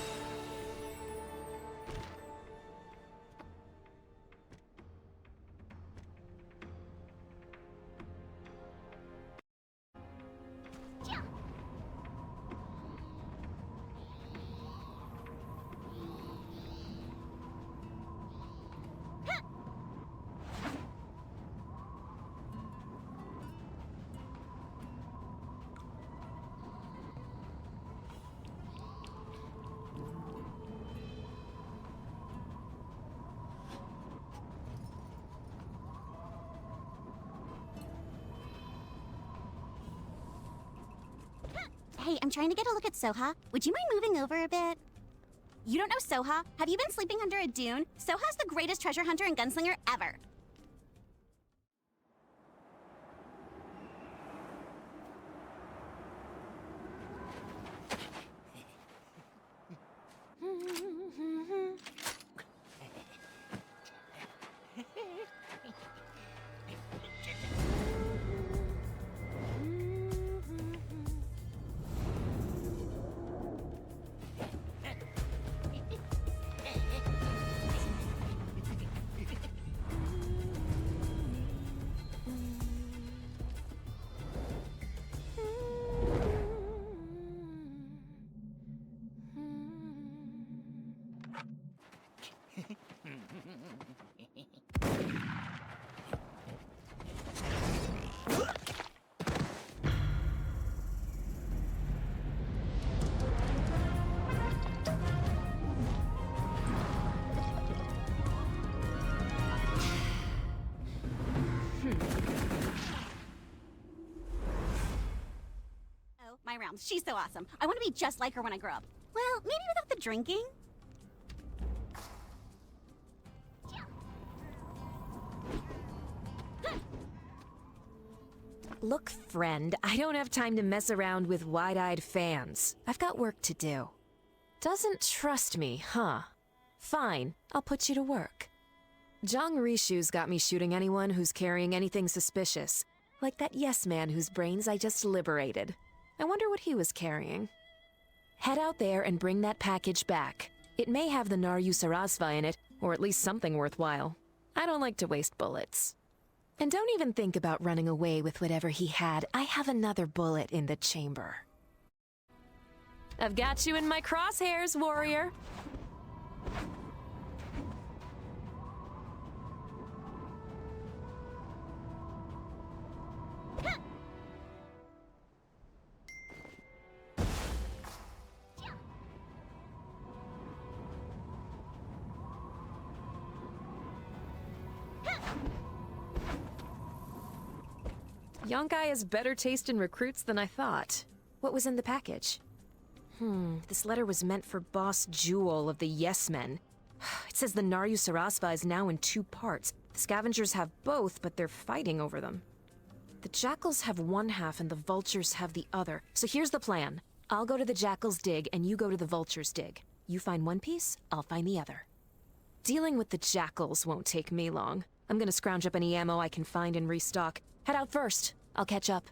Hey, I'm trying to get a look at Soha. Would you mind moving over a bit? You don't know Soha? Have you been sleeping under a dune? Soha's the greatest treasure hunter and gunslinger ever. Oh, my rounds. She's so awesome. I want to be just like her when I grow up. Well, maybe without the drinking. Look, friend, I don't have time to mess around with wide-eyed fans. I've got work to do. Doesn't trust me, huh? Fine, I'll put you to work. Zhang Rishu's got me shooting anyone who's carrying anything suspicious. Like that yes man whose brains I just liberated. I wonder what he was carrying. Head out there and bring that package back. It may have the Naryu Sarasva in it, or at least something worthwhile. I don't like to waste bullets. And don't even think about running away with whatever he had. I have another bullet in the chamber. I've got you in my crosshairs, warrior. Yonkai has better taste in recruits than I thought. What was in the package? This letter was meant for Boss Jewel of the Yes Men. It says the Naryu Sarasva is now in 2 parts. The scavengers have both, but they're fighting over them. The jackals have one half and the vultures have the other. So here's the plan. I'll go to the jackals' dig and you go to the vultures' dig. You find one piece, I'll find the other. Dealing with the jackals won't take me long. I'm gonna scrounge up any ammo I can find and restock. Head out first. I'll catch up.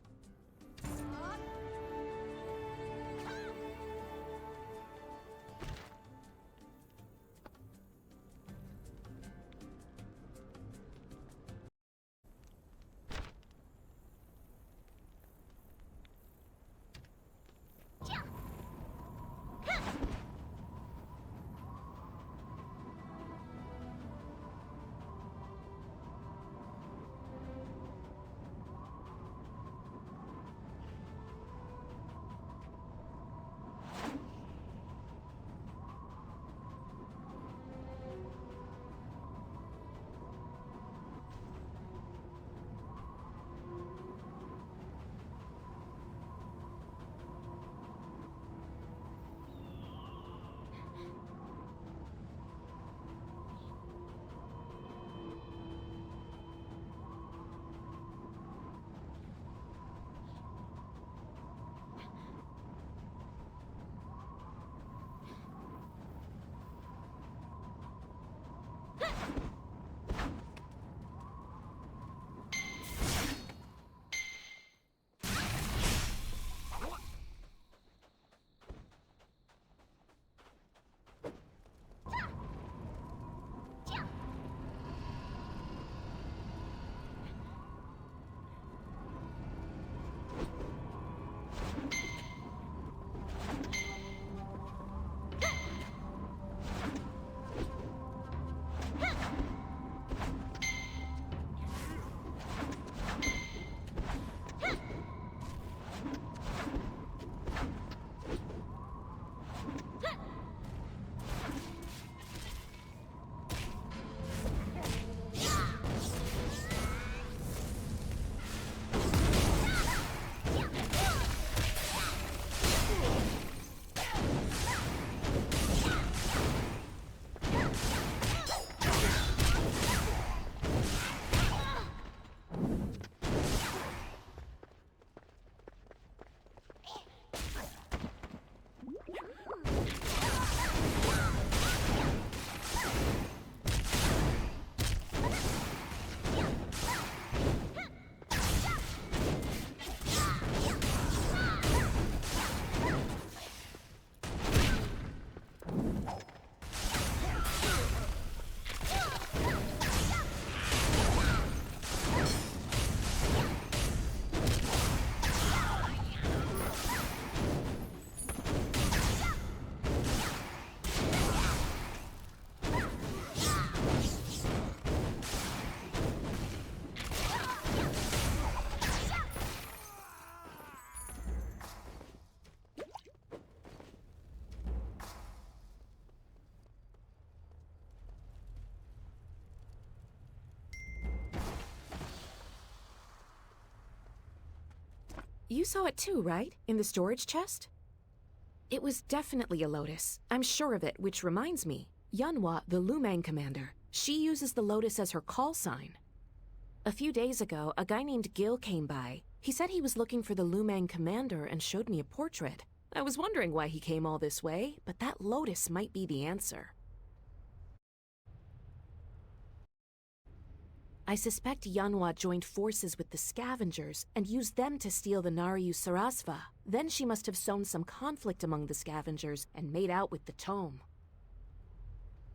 You saw it too, right? In the storage chest? It was definitely a lotus. I'm sure of it, which reminds me. Yunhua, the Lumang commander, she uses the lotus as her call sign. A few days ago, a guy named Gil came by. He said he was looking for the Lumang commander and showed me a portrait. I was wondering why he came all this way, but that lotus might be the answer. I suspect Yunhua joined forces with the scavengers and used them to steal the Naryu Sarasva. Then she must have sown some conflict among the scavengers and made out with the tome.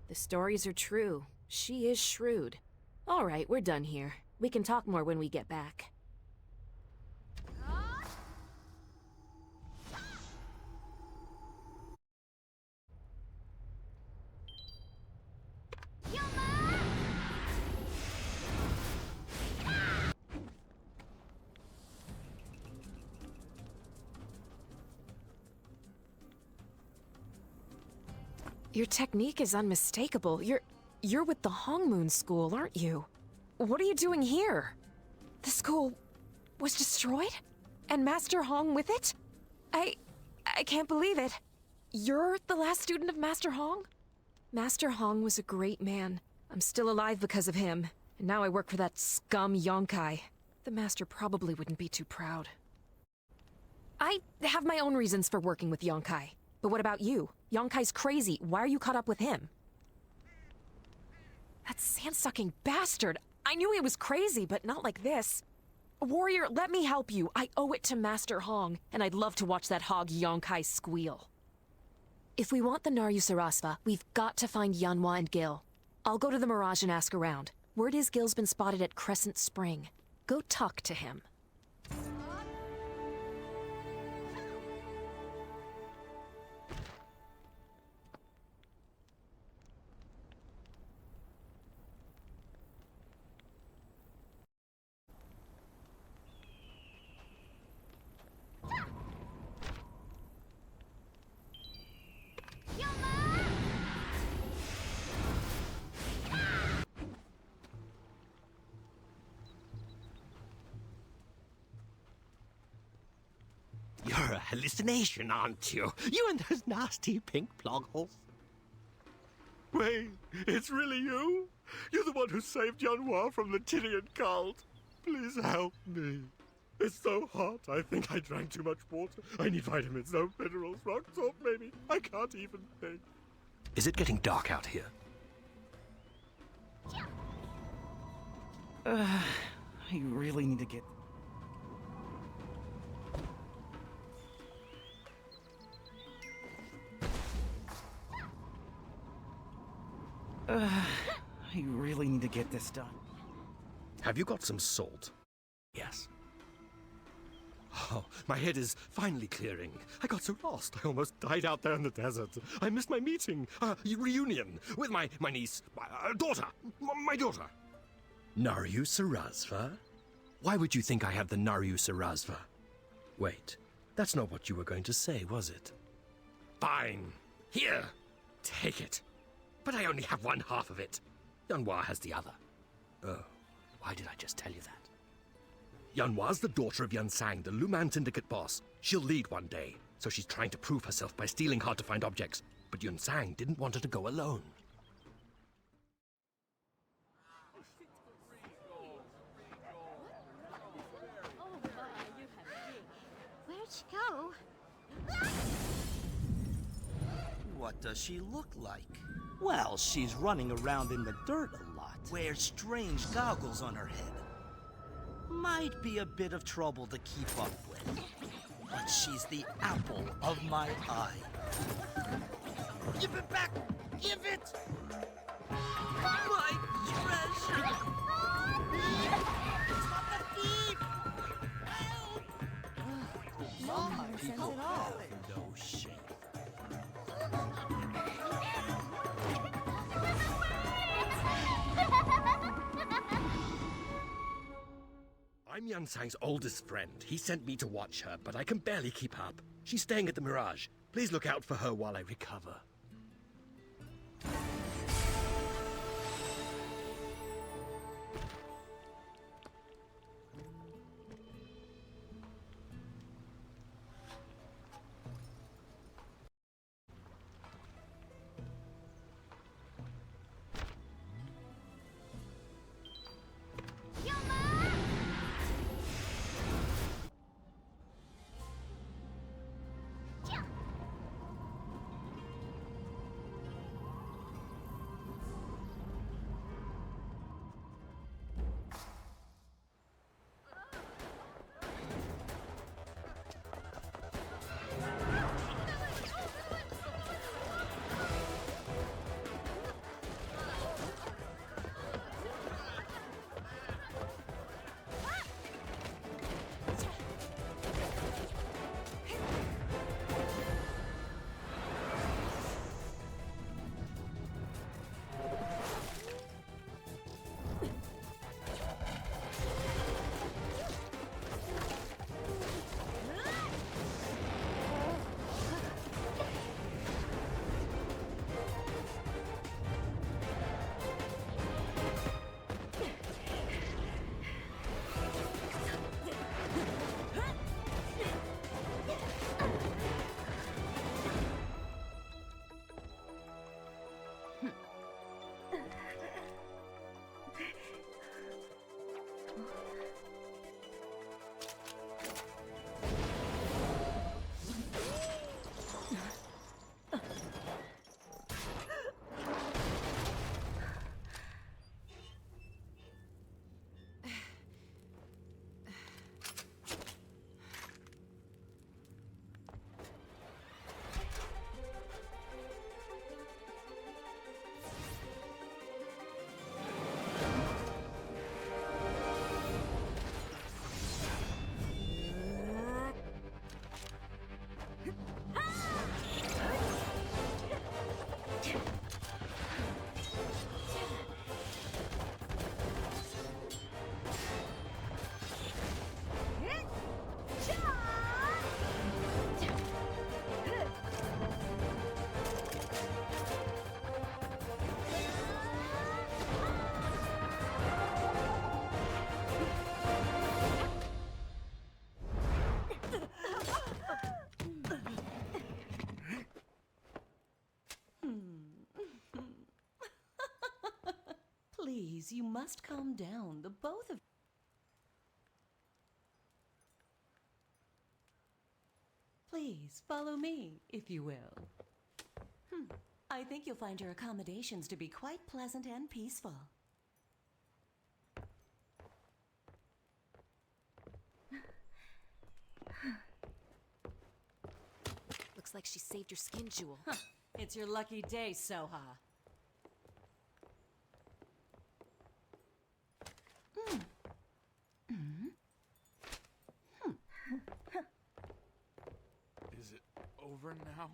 The stories are true. She is shrewd. All right, we're done here. We can talk more when we get back. Your technique is unmistakable. You're with the Hongmoon School, aren't you? What are you doing here? The school was destroyed? And Master Hong with it? I can't believe it. You're the last student of Master Hong? Master Hong was a great man. I'm still alive because of him. And now I work for that scum Yonkai. The master probably wouldn't be too proud. I have my own reasons for working with Yonkai. But what about you? Yonkai's crazy. Why are you caught up with him? That sand-sucking bastard! I knew he was crazy, but not like this. Warrior, let me help you. I owe it to Master Hong, and I'd love to watch that hog Yonkai squeal. If we want the Naryu Sarasva, we've got to find Yunhua and Gil. I'll go to the Mirage and ask around. Word is Gil's been spotted at Crescent Spring. Go talk to him. You're a hallucination, aren't you? You and those nasty pink plogholes. Wait, it's really you? You're the one who saved Yunhua from the Tyrian cult. Please help me. It's so hot, I think I drank too much water. I need vitamins, no minerals, rock salt maybe. I can't even think. Is it getting dark out here? I really need to get... I really need to get this done. Have you got some salt? Yes. Oh, my head is finally clearing. I got so lost, I almost died out there in the desert. I missed my meeting, reunion, with my niece, daughter, my daughter. Naryu Sarasva? Why would you think I have the Naryu Sarasva? Wait, that's not what you were going to say, was it? Fine. Here, take it. But I only have one half of it. Yunhua has the other. Oh, why did I just tell you that? Yunhua's the daughter of Yun Sang, the Luman Syndicate boss. She'll lead one day, so she's trying to prove herself by stealing hard-to-find objects. But Yun Sang didn't want her to go alone. Where'd she go? What does she look like? Well, she's running around in the dirt a lot. Wears strange goggles on her head. Might be a bit of trouble to keep up with. But she's the apple of my eye. Give it back! Give it! My treasure! Stop the thief! Help! Some people have no shame. I'm Yun Sang's oldest friend. He sent me to watch her, but I can barely keep up. She's staying at the Mirage. Please look out for her while I recover. Please, you must calm down. The both of... Please, follow me, if you will. I think you'll find your accommodations to be quite pleasant and peaceful. Looks like she saved your skin, Jewel. It's your lucky day, Soha. Is it over now?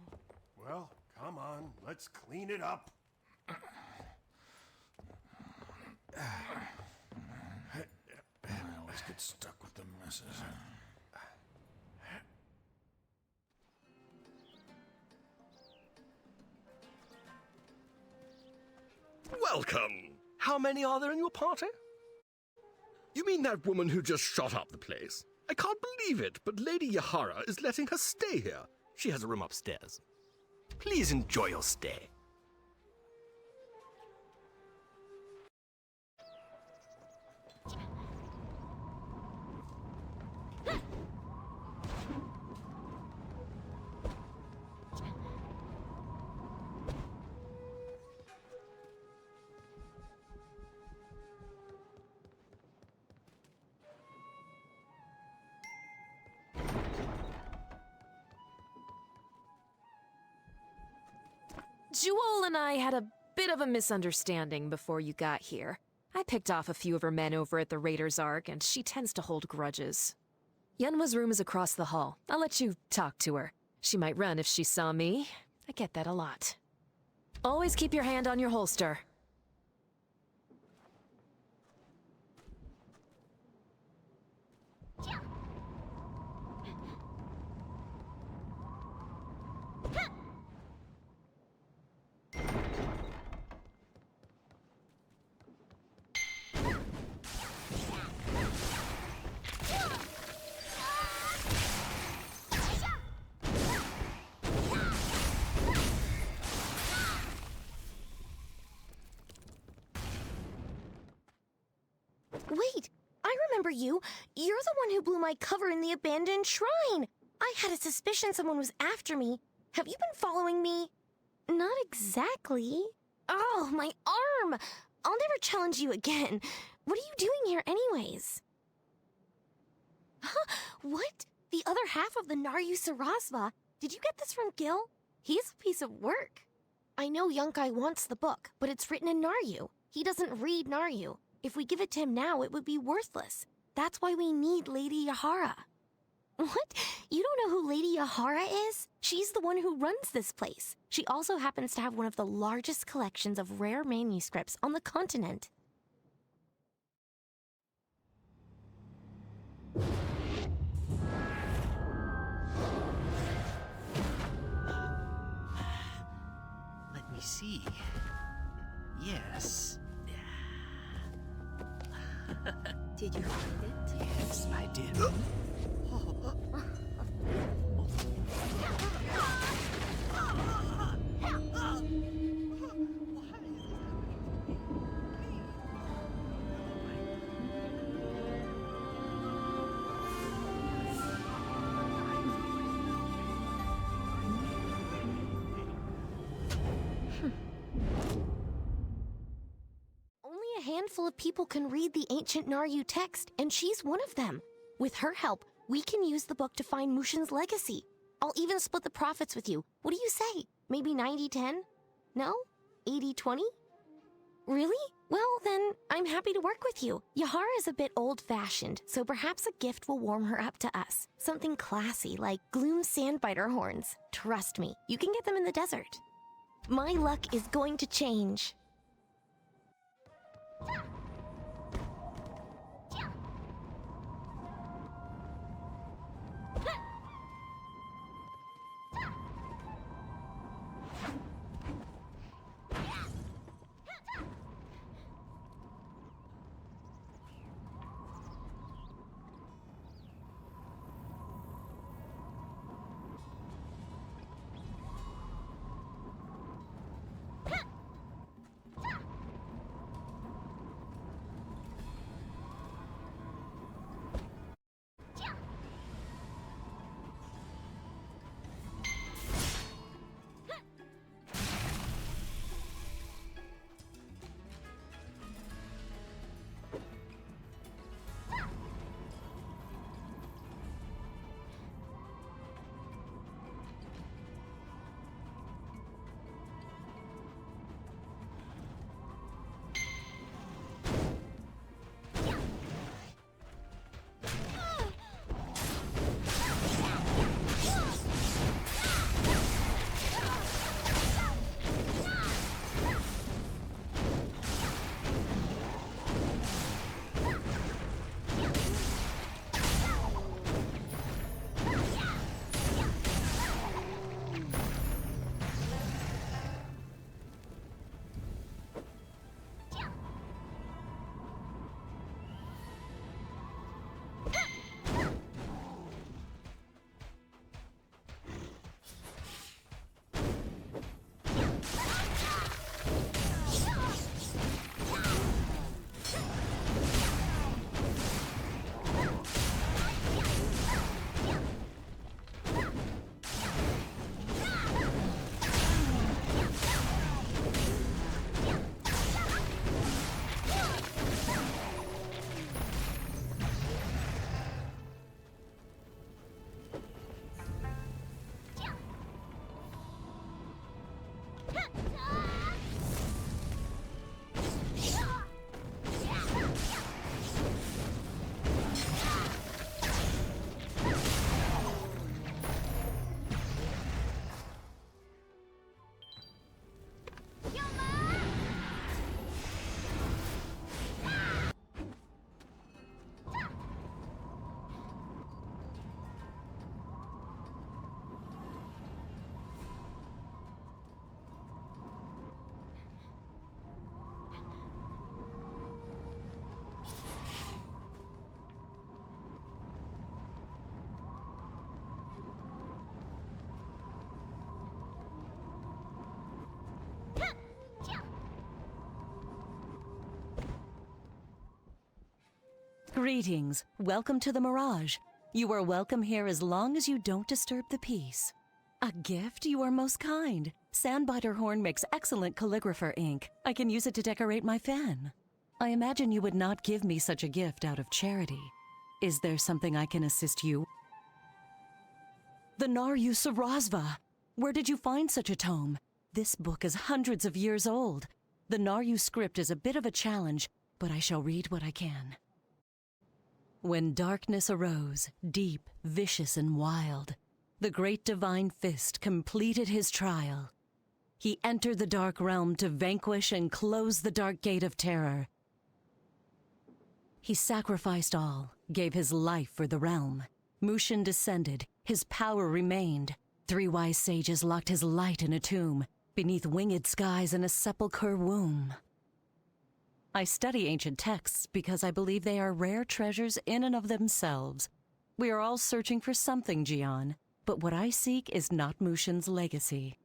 Well, come on, let's clean it up. I always get stuck with the messes. Welcome! How many are there in your party? You mean that woman who just shot up the place? I can't believe it, but Lady Yahara is letting her stay here. She has a room upstairs. Please enjoy your stay. Jewel and I had a bit of a misunderstanding before you got here. I picked off a few of her men over at the Raiders Ark, and she tends to hold grudges. Yunwa's room is across the hall. I'll let you talk to her. She might run if she saw me. I get that a lot. Always keep your hand on your holster. Wait, I remember you. You're the one who blew my cover in the abandoned shrine. I had a suspicion someone was after me. Have you been following me? Not exactly. Oh, my arm! I'll never challenge you again. What are you doing here anyways? Huh? What? The other half of the Naryu Sarasva. Did you get this from Gil? He's a piece of work. I know Yunkai wants the book, but it's written in Naryu. He doesn't read Naryu. If we give it to him now, it would be worthless. That's why we need Lady Yahara. What? You don't know who Lady Yahara is? She's the one who runs this place. She also happens to have one of the largest collections of rare manuscripts on the continent. Let me see. Yes. Did you find it? Yes, I did. Only a handful of people can read the ancient Naryu text, and she's one of them. With her help, we can use the book to find Mushin's legacy. I'll even split the profits with you. What do you say? Maybe 90-10? No? 80-20? Really? Well, then, I'm happy to work with you. Yahara is a bit old-fashioned, so perhaps a gift will warm her up to us. Something classy, like Gloom Sandbiter horns. Trust me, you can get them in the desert. My luck is going to change. Greetings. Welcome to the Mirage. You are welcome here as long as you don't disturb the peace. A gift? You are most kind. Sandbiter Horn makes excellent calligrapher ink. I can use it to decorate my fan. I imagine you would not give me such a gift out of charity. Is there something I can assist you? The Naryu Sarasva! Where did you find such a tome? This book is hundreds of years old. The Naryu script is a bit of a challenge, but I shall read what I can. When darkness arose, deep, vicious, and wild, the great divine fist completed his trial. He entered the dark realm to vanquish and close the dark gate of terror. He sacrificed all, gave his life for the realm. Mushin descended, his power remained. 3 wise sages locked his light in a tomb, beneath winged skies in a sepulchre womb. I study ancient texts because I believe they are rare treasures in and of themselves. We are all searching for something, Jian, but what I seek is not Mushin's legacy.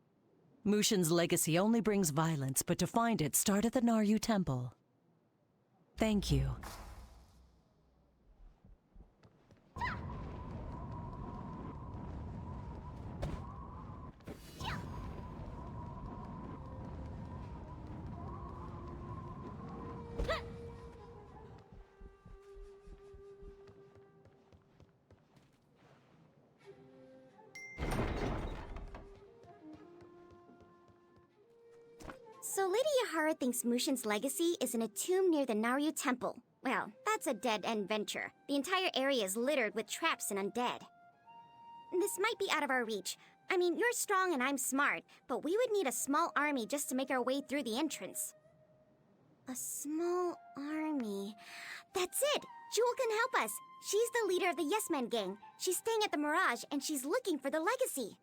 Mushin's legacy only brings violence, but to find it, start at the Naryu Temple. Thank you. So Lady Yahara thinks Mushin's legacy is in a tomb near the Naryu Temple. Well, that's a dead-end venture. The entire area is littered with traps and undead. This might be out of our reach. I mean, you're strong and I'm smart, but we would need a small army just to make our way through the entrance. A small army... That's it! Jewel can help us! She's the leader of the Yes Men gang. She's staying at the Mirage, and she's looking for the legacy.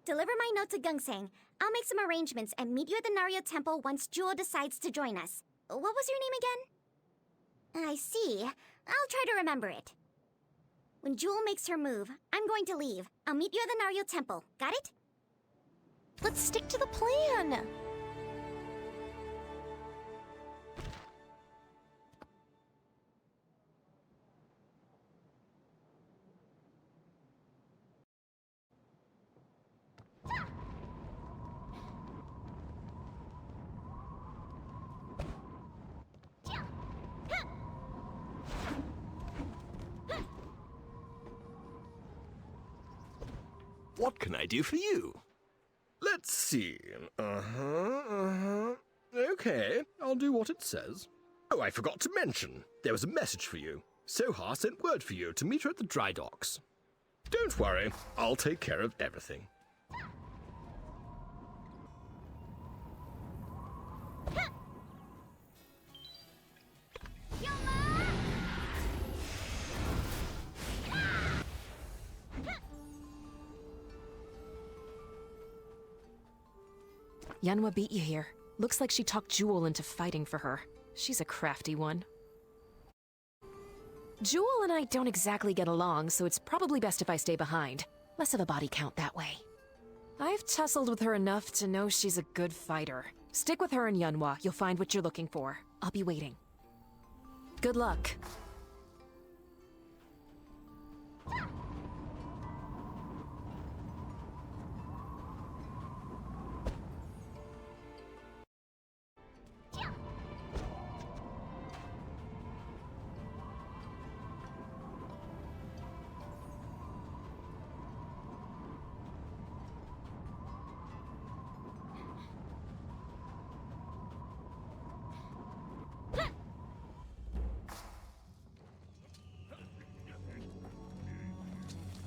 Deliver my note to Gungsang. I'll make some arrangements and meet you at the Naryu Temple once Jewel decides to join us. What was your name again? I see. I'll try to remember it. When Jewel makes her move, I'm going to leave. I'll meet you at the Naryu Temple. Got it? Let's stick to the plan! What can I do for you? Let's see. Okay, I'll do what it says. Oh, I forgot to mention. There was a message for you. Soha sent word for you to meet her at the dry docks. Don't worry, I'll take care of everything. Yanhua beat you here. Looks like she talked Jewel into fighting for her. She's a crafty one. Jewel and I don't exactly get along, so it's probably best if I stay behind. Less of a body count that way. I've tussled with her enough to know she's a good fighter. Stick with her and Yanhua. You'll find what you're looking for. I'll be waiting. Good luck.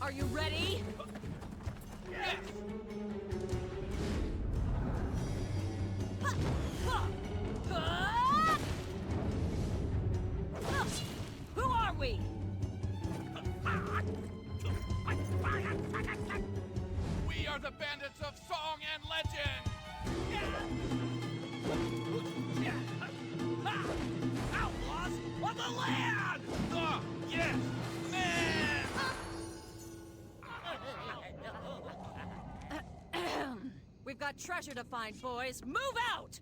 Are you ready? Yes! Who are we? We are the bandits of song and legend! Outlaws of the land! Yes, man! We've got treasure to find, boys. Move out!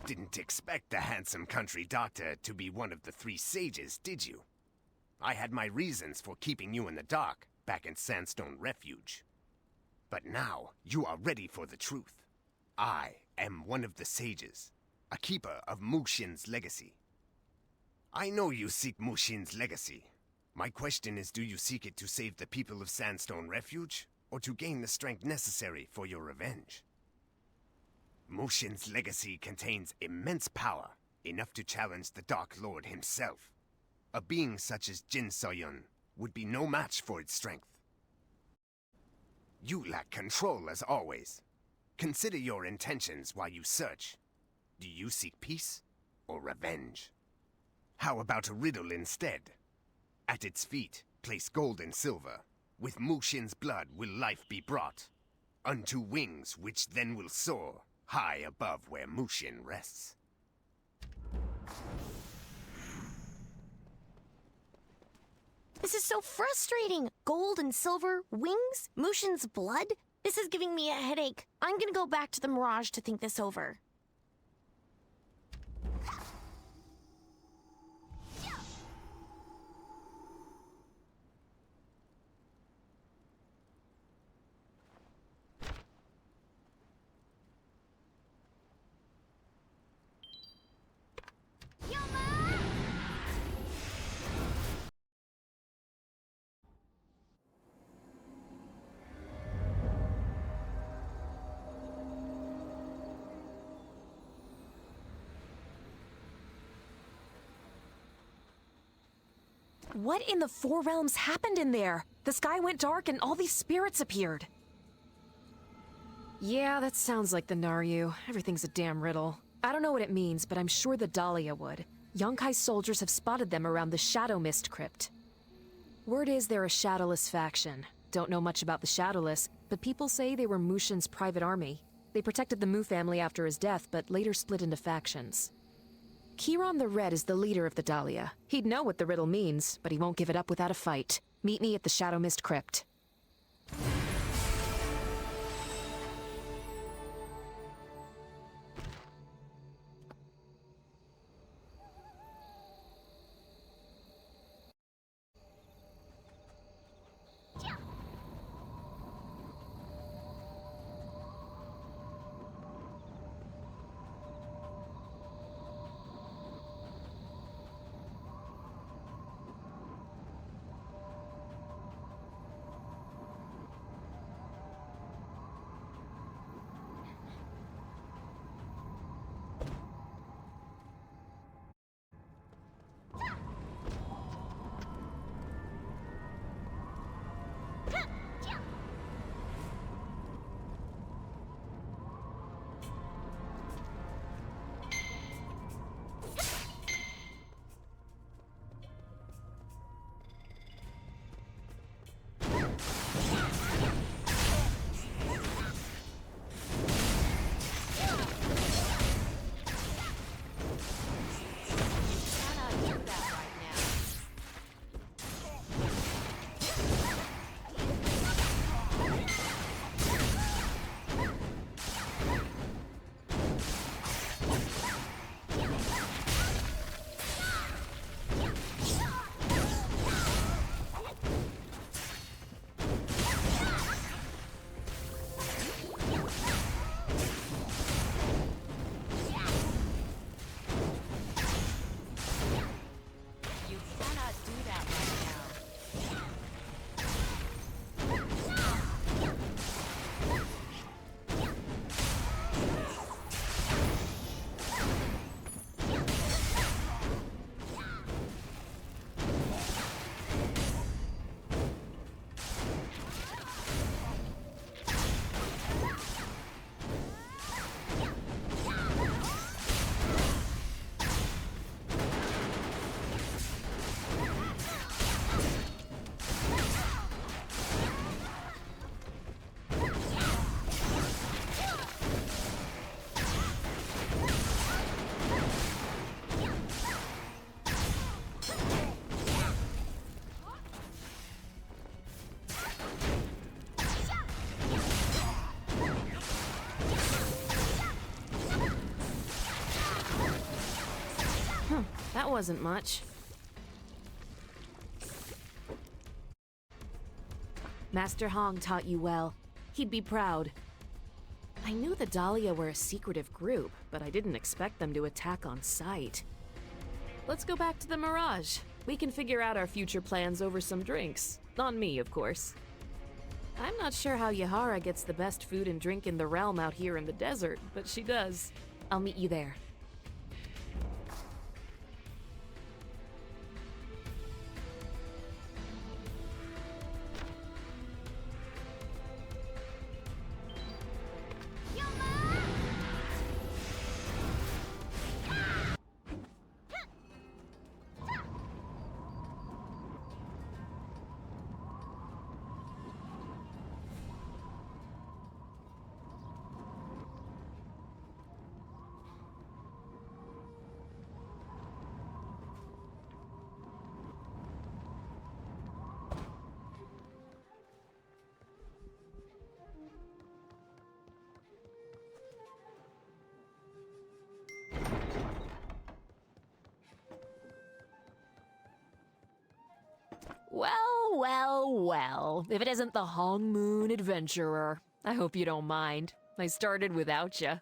didn't expect the handsome country doctor to be one of the three sages, did you? I had my reasons for keeping you in the dark back in Sandstone Refuge. But now you are ready for the truth. I am one of the sages, a keeper of Mushin's legacy. I know you seek Mushin's legacy. My question is, do you seek it to save the people of Sandstone Refuge, or to gain the strength necessary for your revenge? Mushin's legacy contains immense power, enough to challenge the Dark Lord himself. A being such as Jin So-yun would be no match for its strength. You lack control as always. Consider your intentions while you search. Do you seek peace or revenge? How about a riddle instead? At its feet, place gold and silver. With Mushin's blood will life be brought. Unto wings which then will soar, high above where Mushin rests. This is so frustrating. Gold and silver, wings, Mushin's blood. This is giving me a headache. I'm gonna go back to the Mirage to think this over. What in the Four Realms happened in there? The sky went dark and all these spirits appeared. Yeah, that sounds like the Naryu. Everything's a damn riddle. I don't know what it means, but I'm sure the Dahlia would. Yonkai's soldiers have spotted them around the Shadow Mist Crypt. Word is they're a Shadowless faction. Don't know much about the Shadowless, but people say they were Mushin's private army. They protected the Mu family after his death, but later split into factions. Kiron the Red is the leader of the Dahlia. He'd know what the riddle means, but he won't give it up without a fight. Meet me at the Shadow Mist Crypt. That wasn't much. Master Hong taught you well. He'd be proud. I knew the Dahlia were a secretive group, but I didn't expect them to attack on sight. Let's go back to the Mirage. We can figure out our future plans over some drinks. On me, of course. I'm not sure how Yahara gets the best food and drink in the realm out here in the desert, but she does. I'll meet you there. Well, well, well. If it isn't the Hong Moon Adventurer. I hope you don't mind. I started without you.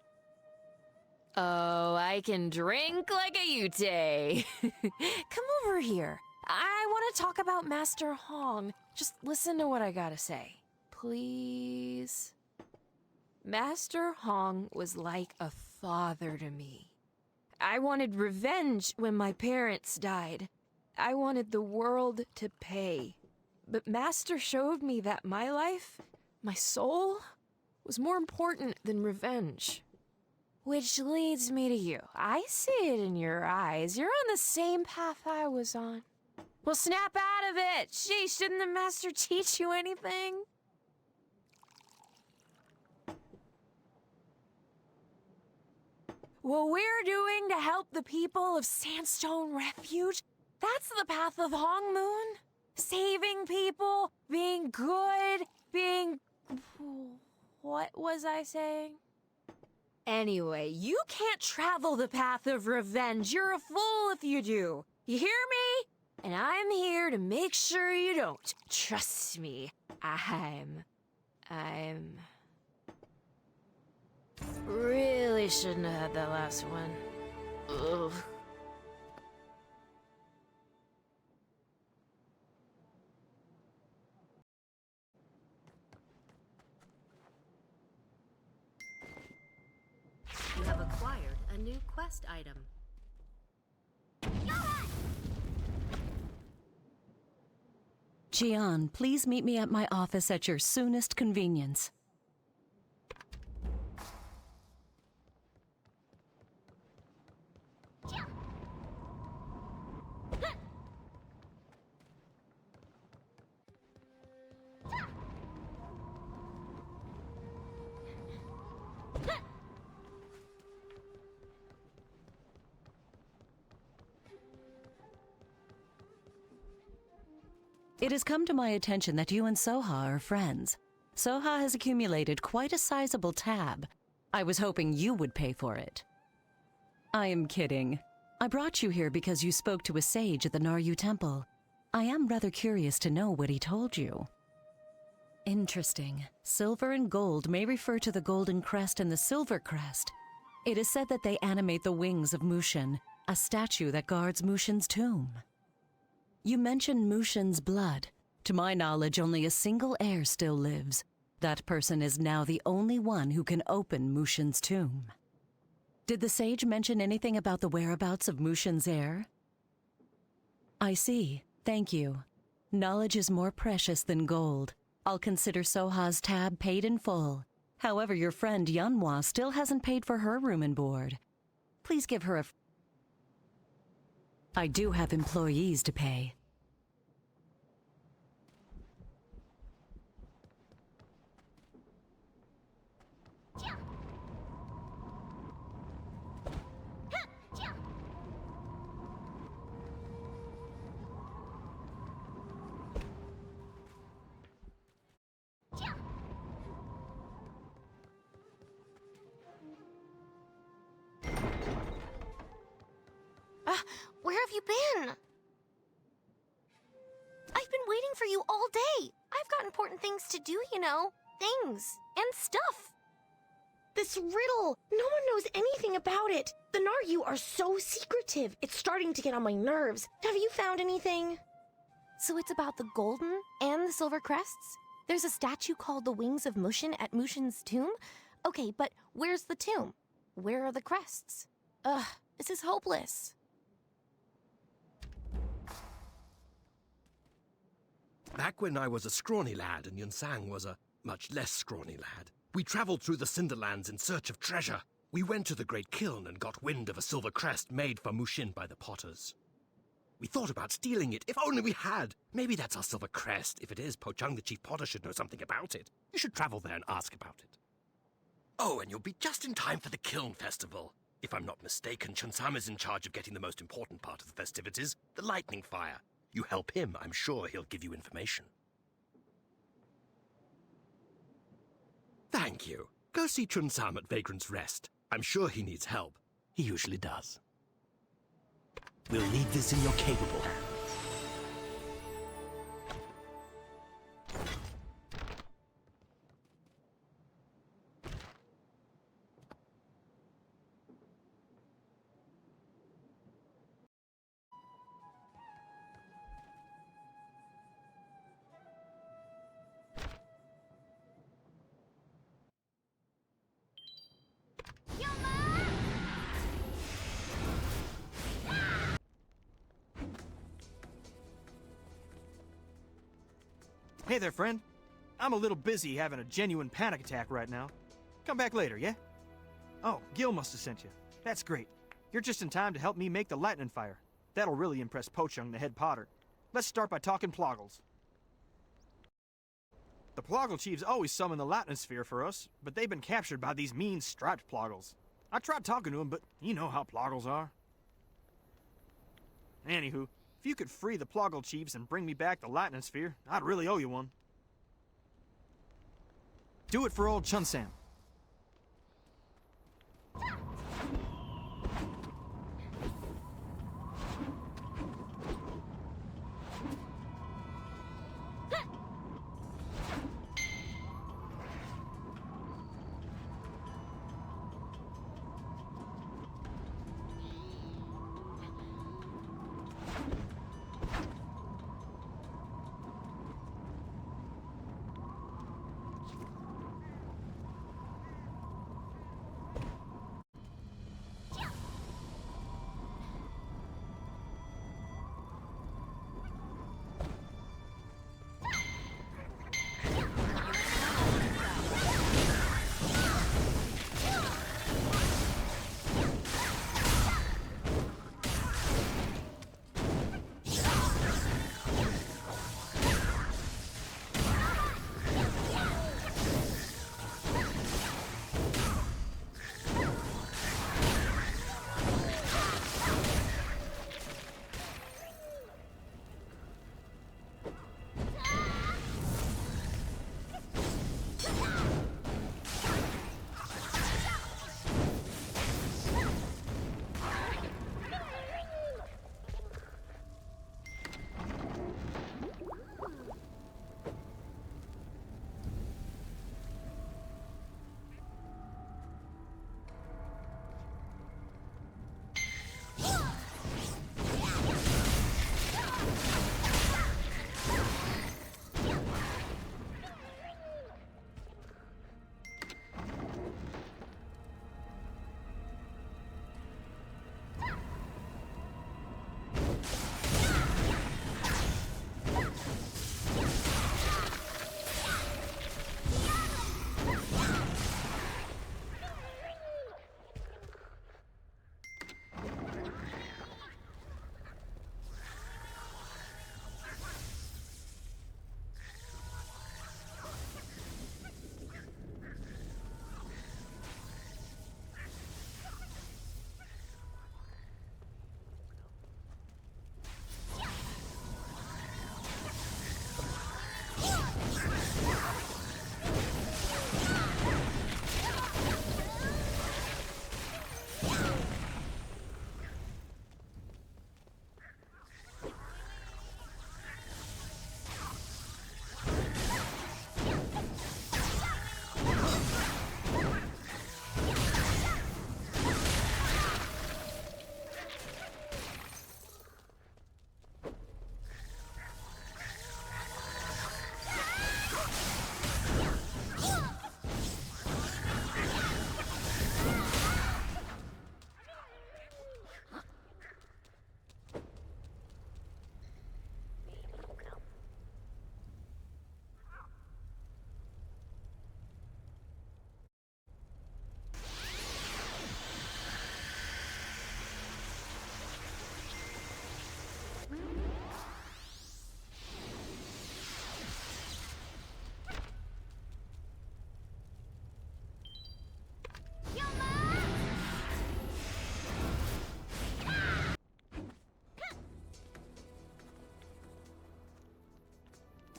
Oh, I can drink like a Yute. Come over here. I want to talk about Master Hong. Just listen to what I gotta say. Please? Master Hong was like a father to me. I wanted revenge when my parents died. I wanted the world to pay. But Master showed me that my life, my soul, was more important than revenge. Which leads me to you. I see it in your eyes. You're on the same path I was on. Well, snap out of it! Sheesh, didn't the Master teach you anything? What we're doing to help the people of Sandstone Refuge, that's the path of Hong Moon. Saving people, being good, being... What was I saying? Anyway, you can't travel the path of revenge. You're a fool if you do. You hear me? And I'm here to make sure you don't. Trust me. I'm... Really shouldn't have had that last one. Ugh. You have acquired a new quest item. Jian, please meet me at my office at your soonest convenience. It has come to my attention that you and Soha are friends. Soha has accumulated quite a sizable tab. I was hoping you would pay for it. I am kidding. I brought you here because you spoke to a sage at the Naryu Temple. I am rather curious to know what he told you. Interesting. Silver and gold may refer to the Golden Crest and the Silver Crest. It is said that they animate the wings of Mushin, a statue that guards Mushin's tomb. You mentioned Mushin's blood. To my knowledge, only a single heir still lives. That person is now the only one who can open Mushin's tomb. Did the sage mention anything about the whereabouts of Mushin's heir? I see. Thank you. Knowledge is more precious than gold. I'll consider Soha's tab paid in full. However, your friend Yanhua still hasn't paid for her room and board. Please give her a... I do have employees to pay. Where have you been? I've been waiting for you all day. I've got important things to do, you know. Things and stuff. This riddle, no one knows anything about it. The Naryu are so secretive. It's starting to get on my nerves. Have you found anything? So it's about the golden and the silver crests? There's a statue called the Wings of Mushin at Mushin's tomb? Okay, but where's the tomb? Where are the crests? Ugh, this is hopeless. Back when I was a scrawny lad and Yunsang was a much less scrawny lad, we traveled through the Cinderlands in search of treasure. We went to the Great Kiln and got wind of a silver crest made for Mushin by the potters. We thought about stealing it, if only we had. Maybe that's our silver crest. If it is, Po-chung, the chief potter, should know something about it. You should travel there and ask about it. Oh, and you'll be just in time for the Kiln Festival. If I'm not mistaken, Chunsam is in charge of getting the most important part of the festivities, the lightning fire. You help him, I'm sure he'll give you information. Thank you. Go see Chunsam at Vagrant's Rest. I'm sure he needs help. He usually does. We'll leave this in your capable hands. Hey there, friend. I'm a little busy having a genuine panic attack right now. Come back later, yeah? Oh, Gil must have sent you. That's great. You're just in time to help me make the lightning fire. That'll really impress Po-chung, the head potter. Let's start by talking Ploggles. The Ploggle Chiefs always summon the lightning sphere for us, but they've been captured by these mean striped Ploggles. I tried talking to them, but you know how Ploggles are. Anywho, if you could free the Ploggle Chiefs and bring me back the lightning sphere, I'd really owe you one. Do it for old Chunsam.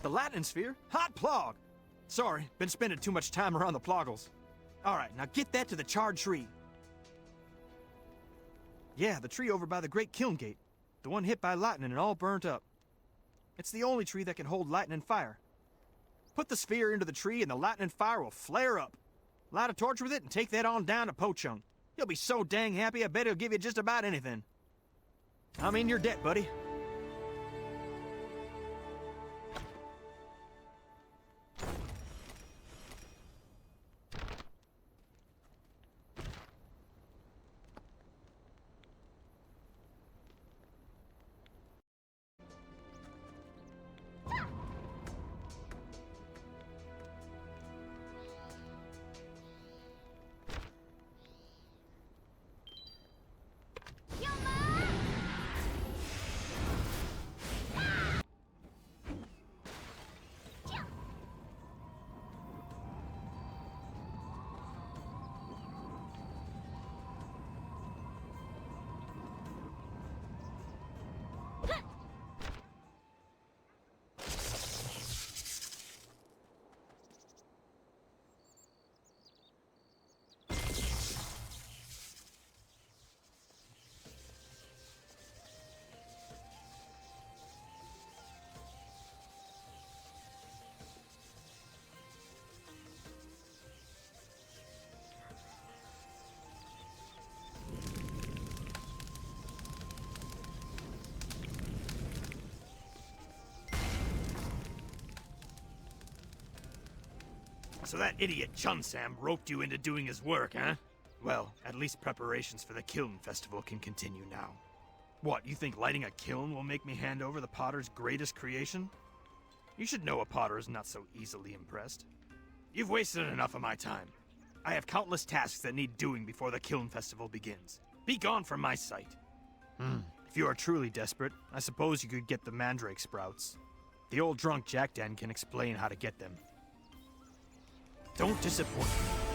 the lightning sphere? Hot plog! Sorry, been spending too much time around the ploggles. Alright, now get that to the charred tree. Yeah, the tree over by the Great Kiln Gate. The one hit by lightning and all burnt up. It's the only tree that can hold lightning fire. Put the sphere into the tree and the lightning fire will flare up. Light a torch with it and take that on down to Pochung. He'll be so dang happy, I bet he'll give you just about anything. I'm in your debt, buddy. So that idiot Chun-Sam roped you into doing his work, huh? Well, at least preparations for the Kiln Festival can continue now. What, you think lighting a kiln will make me hand over the potter's greatest creation? You should know a potter is not so easily impressed. You've wasted enough of my time. I have countless tasks that need doing before the Kiln Festival begins. Be gone from my sight. If you are truly desperate, I suppose you could get the mandrake sprouts. The old drunk Jackdan can explain how to get them. Don't disappoint me.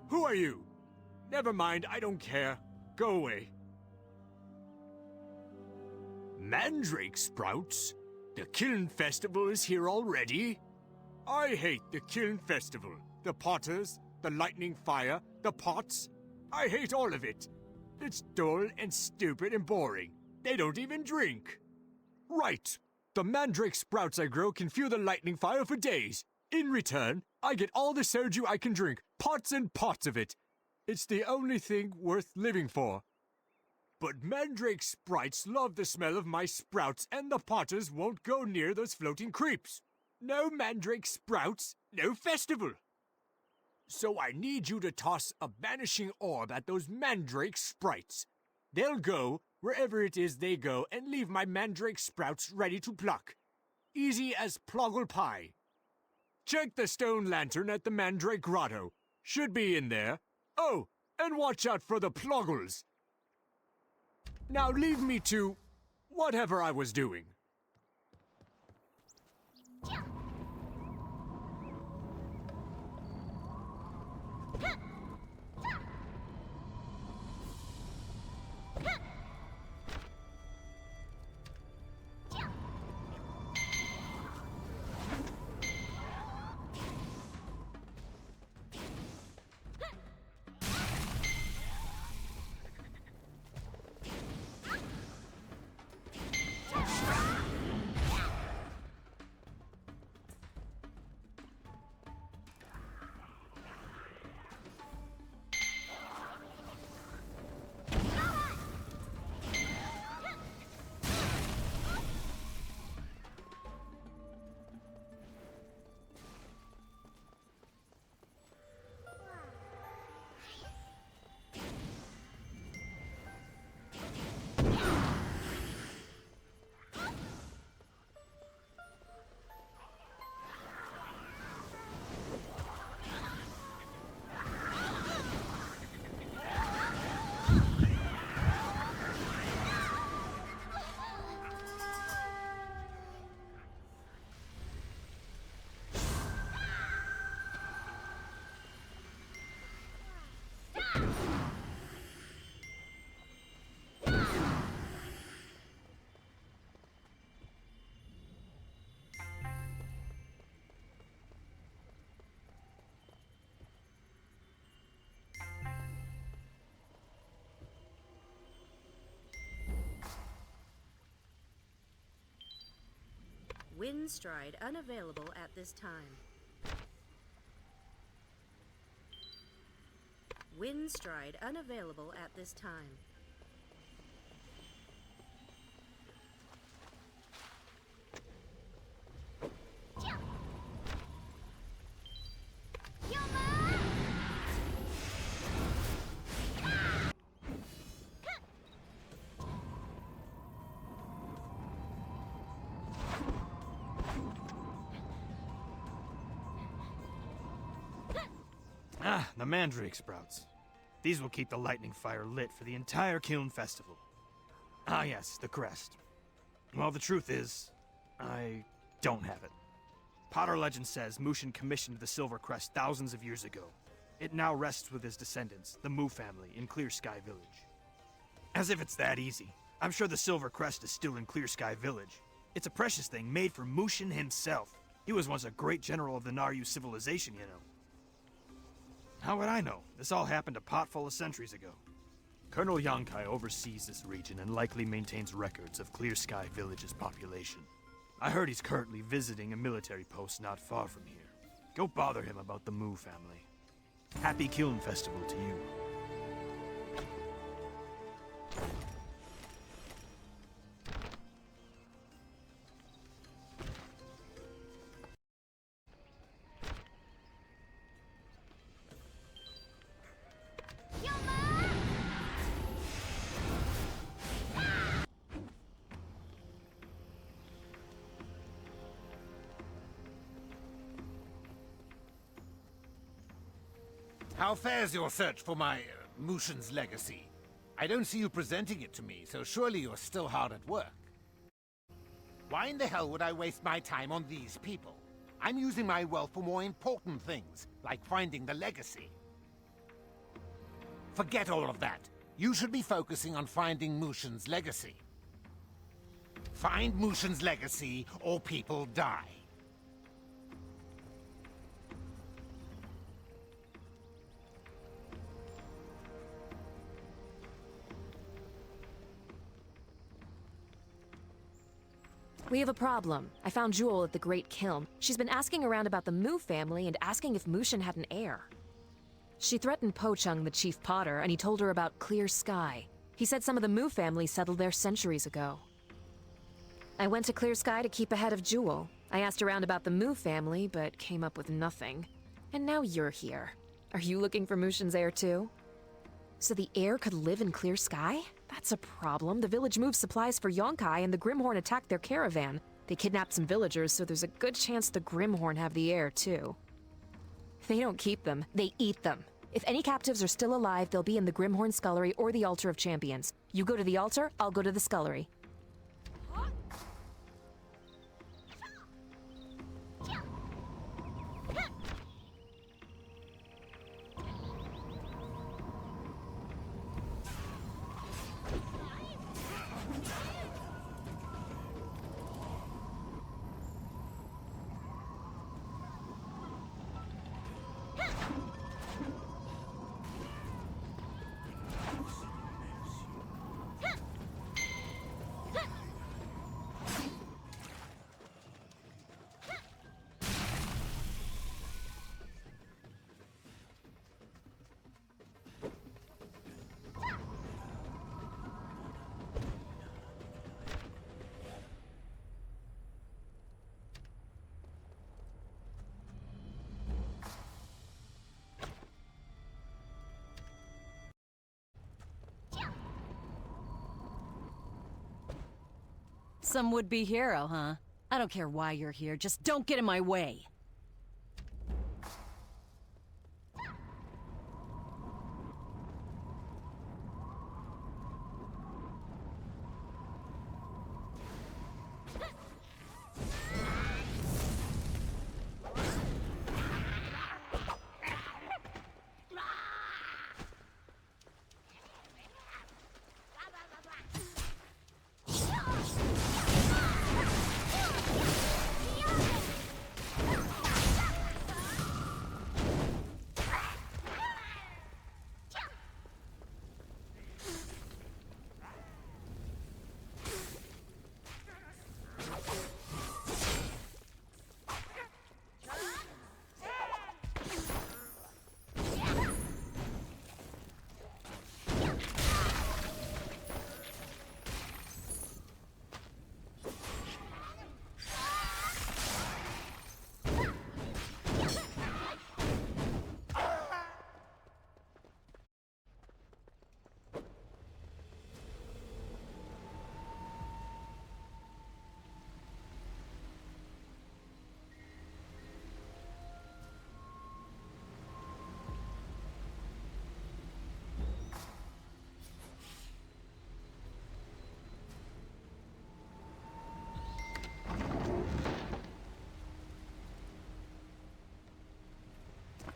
Who are you? Never mind, I don't care. Go away. Mandrake sprouts? The Kiln Festival is here already? I hate the Kiln Festival. The potters, the lightning fire, the pots. I hate all of it. It's dull and stupid and boring. They don't even drink. Right. The mandrake sprouts I grow can fuel the lightning fire for days. In return, I get all the soju I can drink. Pots and pots of it. It's the only thing worth living for. But mandrake sprites love the smell of my sprouts, and the potters won't go near those floating creeps. No mandrake sprouts, no festival. So I need you to toss a vanishing orb at those mandrake sprites. They'll go wherever it is they go and leave my mandrake sprouts ready to pluck. Easy as ploggle pie. Check the stone lantern at the Mandrake Grotto. Should be in there. Oh, and watch out for the ploggles. Now leave me to whatever I was doing. Windstride unavailable at this time. Windstride unavailable at this time. Ah, the mandrake sprouts. These will keep the lightning fire lit for the entire Kiln Festival. Ah yes, the crest. Well, the truth is, I don't have it. Potter legend says Mushin commissioned the Silver Crest thousands of years ago. It now rests with his descendants, the Mu family, in Clear Sky Village. As if it's that easy. I'm sure the Silver Crest is still in Clear Sky Village. It's a precious thing made for Mushin himself. He was once a great general of the Naryu civilization, you know. How would I know? This all happened a potful of centuries ago. Colonel Yonkai oversees this region and likely maintains records of Clear Sky Village's population. I heard he's currently visiting a military post not far from here. Go bother him about the Mu family. Happy Kiln Festival to you. How fares your search for my Mushin's legacy? I don't see you presenting it to me, so surely you're still hard at work. Why in the hell would I waste my time on these people? I'm using my wealth for more important things, like finding the legacy. Forget all of that. You should be focusing on finding Mushin's legacy. Find Mushin's legacy, or people die. We have a problem. I found Jewel at the Great Kiln. She's been asking around about the Mu family and asking if Mushin had an heir. She threatened Pochung, the chief potter, and he told her about Clear Sky. He said some of the Mu family settled there centuries ago. I went to Clear Sky to keep ahead of Jewel. I asked around about the Mu family, but came up with nothing. And now you're here. Are you looking for Mushin's heir too? So the heir could live in Clear Sky? That's a problem. The village moved supplies for Yonkai and the Grimhorn attacked their caravan. They kidnapped some villagers, so there's a good chance the Grimhorn have the heir too. They don't keep them, they eat them. If any captives are still alive, they'll be in the Grimhorn Scullery or the Altar of Champions. You go to the altar, I'll go to the Scullery. Some would-be hero, huh? I don't care why you're here, just don't get in my way.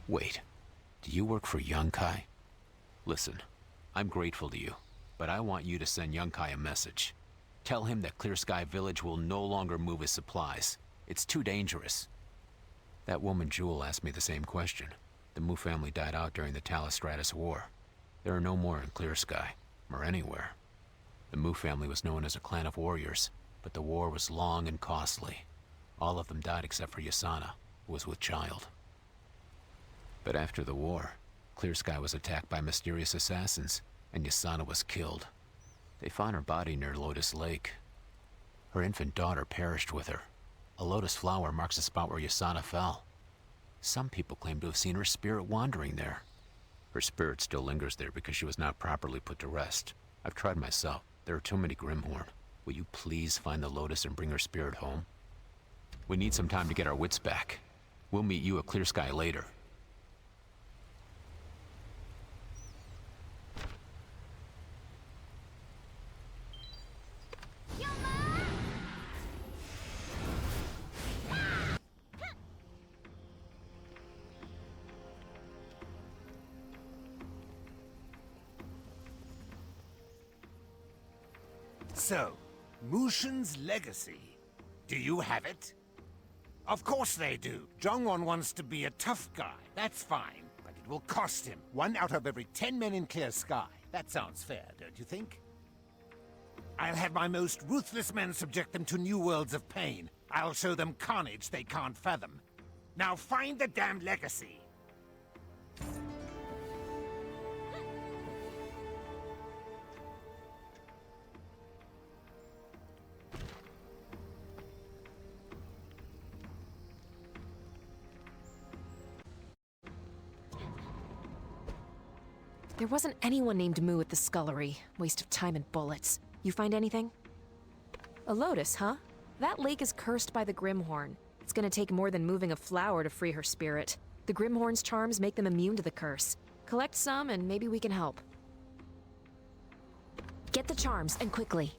Wait, do you work for Young Kai? Listen, I'm grateful to you, but I want you to send Young Kai a message. Tell him that Clear Sky Village will no longer move his supplies. It's too dangerous. That woman Jewel asked me the same question. The Mu family died out during the Talistratus War. There are no more in Clear Sky, or anywhere. The Mu family was known as a clan of warriors, but the war was long and costly. All of them died except for Yasana, who was with child. But after the war, Clear Sky was attacked by mysterious assassins, and Yasana was killed. They found her body near Lotus Lake. Her infant daughter perished with her. A lotus flower marks the spot where Yasana fell. Some people claim to have seen her spirit wandering there. Her spirit still lingers there because she was not properly put to rest. I've tried myself. There are too many Grimhorn. Will you please find the lotus and bring her spirit home? We need some time to get our wits back. We'll meet you at Clear Sky later. So, Mushin's legacy. Do you have it? Of course they do. Jongwon wants to be a tough guy. That's fine. But it will cost him. 1 out of every 10 men in Clear Sky. That sounds fair, don't you think? I'll have my most ruthless men subject them to new worlds of pain. I'll show them carnage they can't fathom. Now find the damn legacy. There wasn't anyone named Mu at the scullery. Waste of time and bullets. You find anything? A lotus, huh? That lake is cursed by the Grimhorn. It's gonna take more than moving a flower to free her spirit. The Grimhorn's charms make them immune to the curse. Collect some and maybe we can help. Get the charms, and quickly.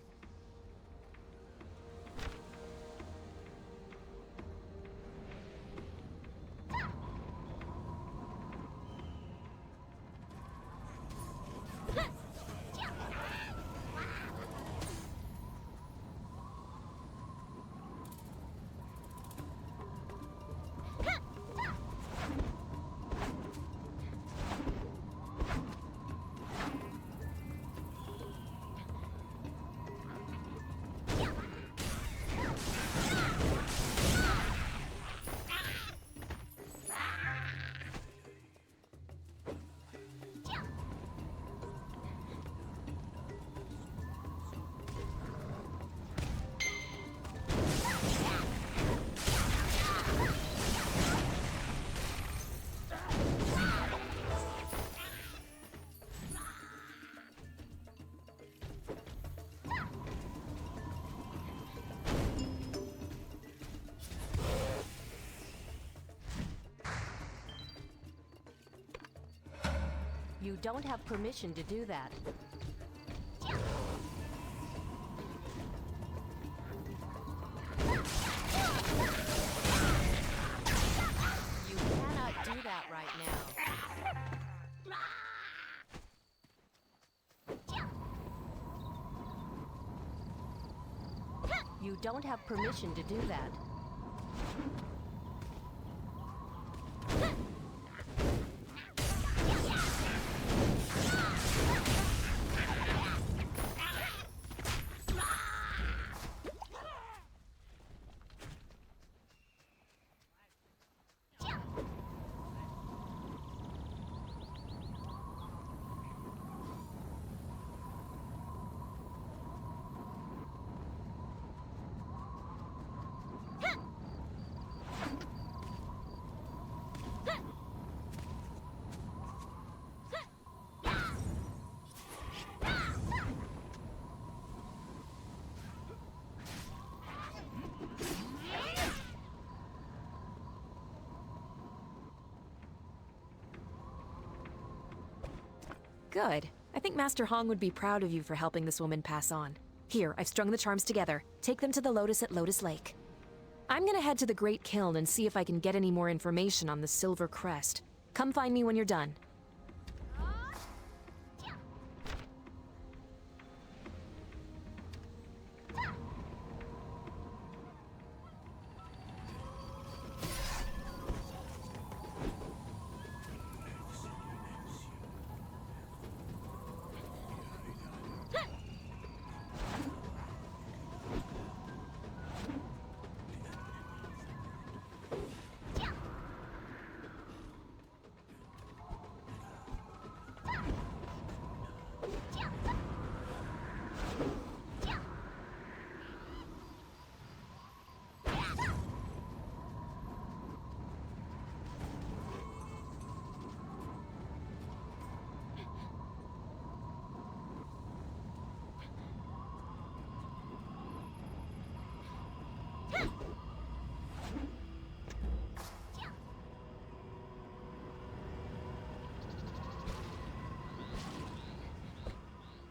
You don't have permission to do that. You cannot do that right now. You don't have permission to do that. Good. I think Master Hong would be proud of you for helping this woman pass on. Here, I've strung the charms together. Take them to the Lotus at Lotus Lake. I'm gonna head to the Great Kiln and see if I can get any more information on the Silver Crest. Come find me when you're done.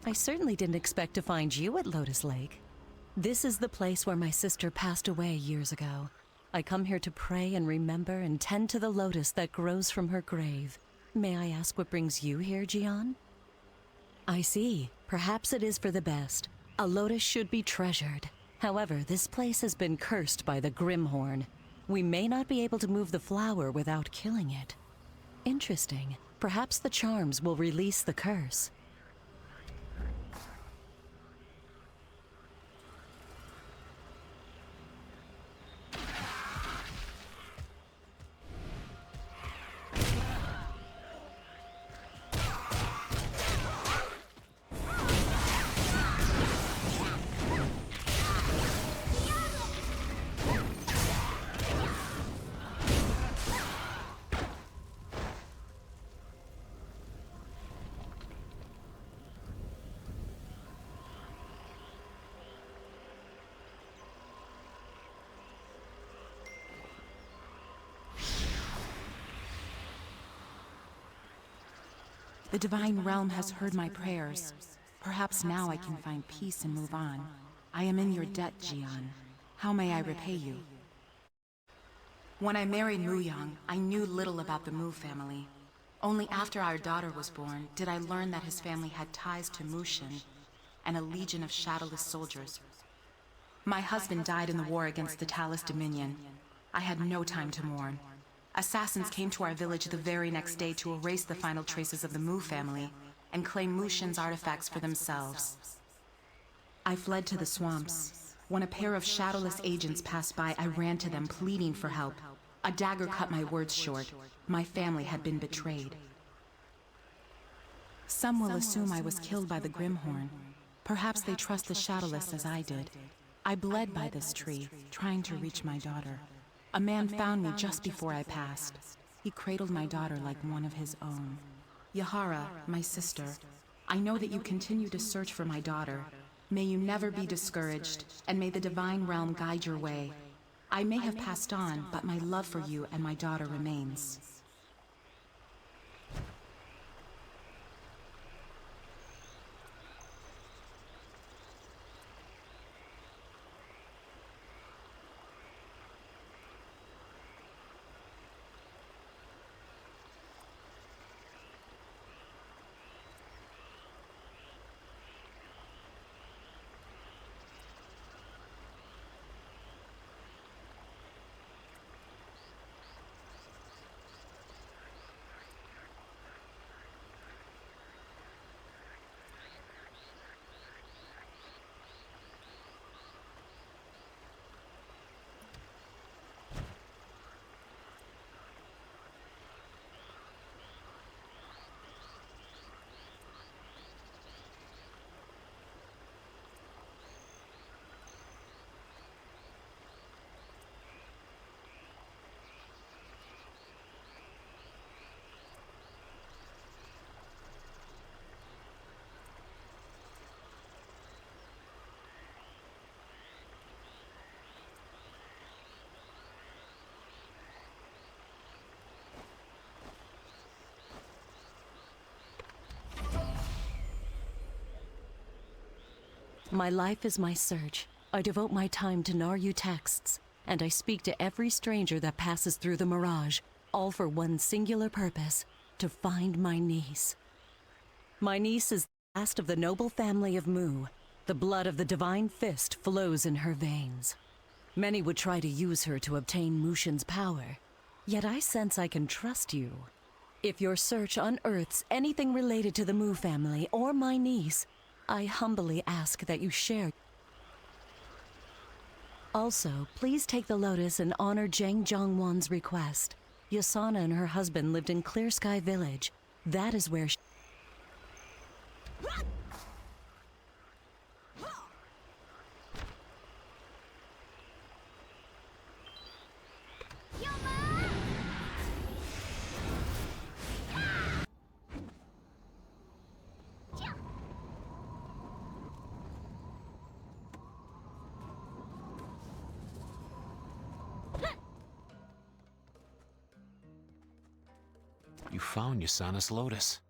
I certainly didn't expect to find you at Lotus Lake. This is the place where my sister passed away years ago. I come here to pray and remember and tend to the lotus that grows from her grave. May I ask what brings you here, Jian? I see. Perhaps it is for the best. A lotus should be treasured. However, this place has been cursed by the Grimhorn. We may not be able to move the flower without killing it. Interesting. Perhaps the charms will release the curse. The Divine Realm has heard my prayers. Perhaps now I can find peace and move on. I am in your debt, Jian. How may I repay you? When I married Mu Yang, I knew little about the Mu family. Only after our daughter was born did I learn that his family had ties to Mushin and a legion of shadowless soldiers. My husband died in the war against the Talus Dominion. I had no time to mourn. Assassins came to our village the very next day to erase the final traces of the Mu family and claim Mushin's artifacts for themselves. I fled to the swamps. When a pair of shadowless agents passed by, I ran to them, pleading for help. A dagger cut my words short. My family had been betrayed. Some will assume I was killed by the Grimhorn. Perhaps they trust the shadowless as I did. I bled by this tree, trying to reach my daughter. A man found me just before I passed. He cradled my daughter like one of his own. Yahara, my sister, I know that you continue to search for my daughter. May you never be discouraged, and may the Divine Realm guide your way. I may have passed on, but my love for you and my daughter remains. My life is my search. I devote my time to Naryu texts, and I speak to every stranger that passes through the Mirage. all for one singular purpose, to find my niece. My niece is the last of the noble family of Mu. The blood of the divine fist flows in her veins. Many would try to use her to obtain Mushin's power, yet I sense I can trust you. If your search unearths anything related to the Mu family or my niece, I humbly ask that you share. Also, please take the lotus and honor Zhang Zhongwan's request. Yasana and her husband lived in Clear Sky Village. That is where she... You found Yasana's lotus.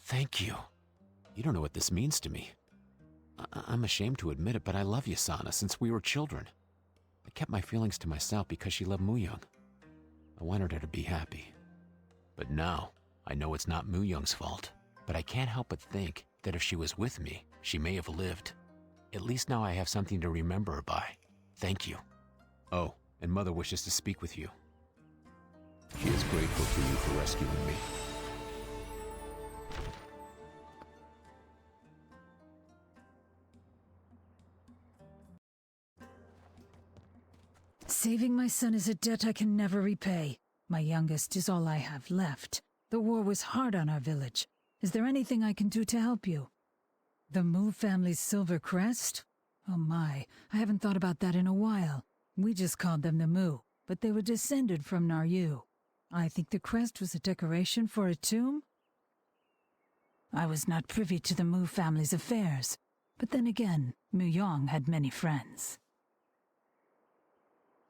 Thank you. You don't know what this means to me. I'm ashamed to admit it, but I love Yasana since we were children. I kept my feelings to myself because she loved Muyang. I wanted her to be happy. But now, I know it's not Muyang's fault. But I can't help but think that if she was with me, she may have lived. At least now I have something to remember her by. Thank you. Oh, and Mother wishes to speak with you. She is grateful to you for rescuing me. Saving my son is a debt I can never repay. My youngest is all I have left. The war was hard on our village. Is there anything I can do to help you? The Mu family's silver crest? Oh my, I haven't thought about that in a while. We just called them the Mu, but they were descended from Naryu. I think the crest was a decoration for a tomb? I was not privy to the Mu family's affairs, but then again, Muyang had many friends.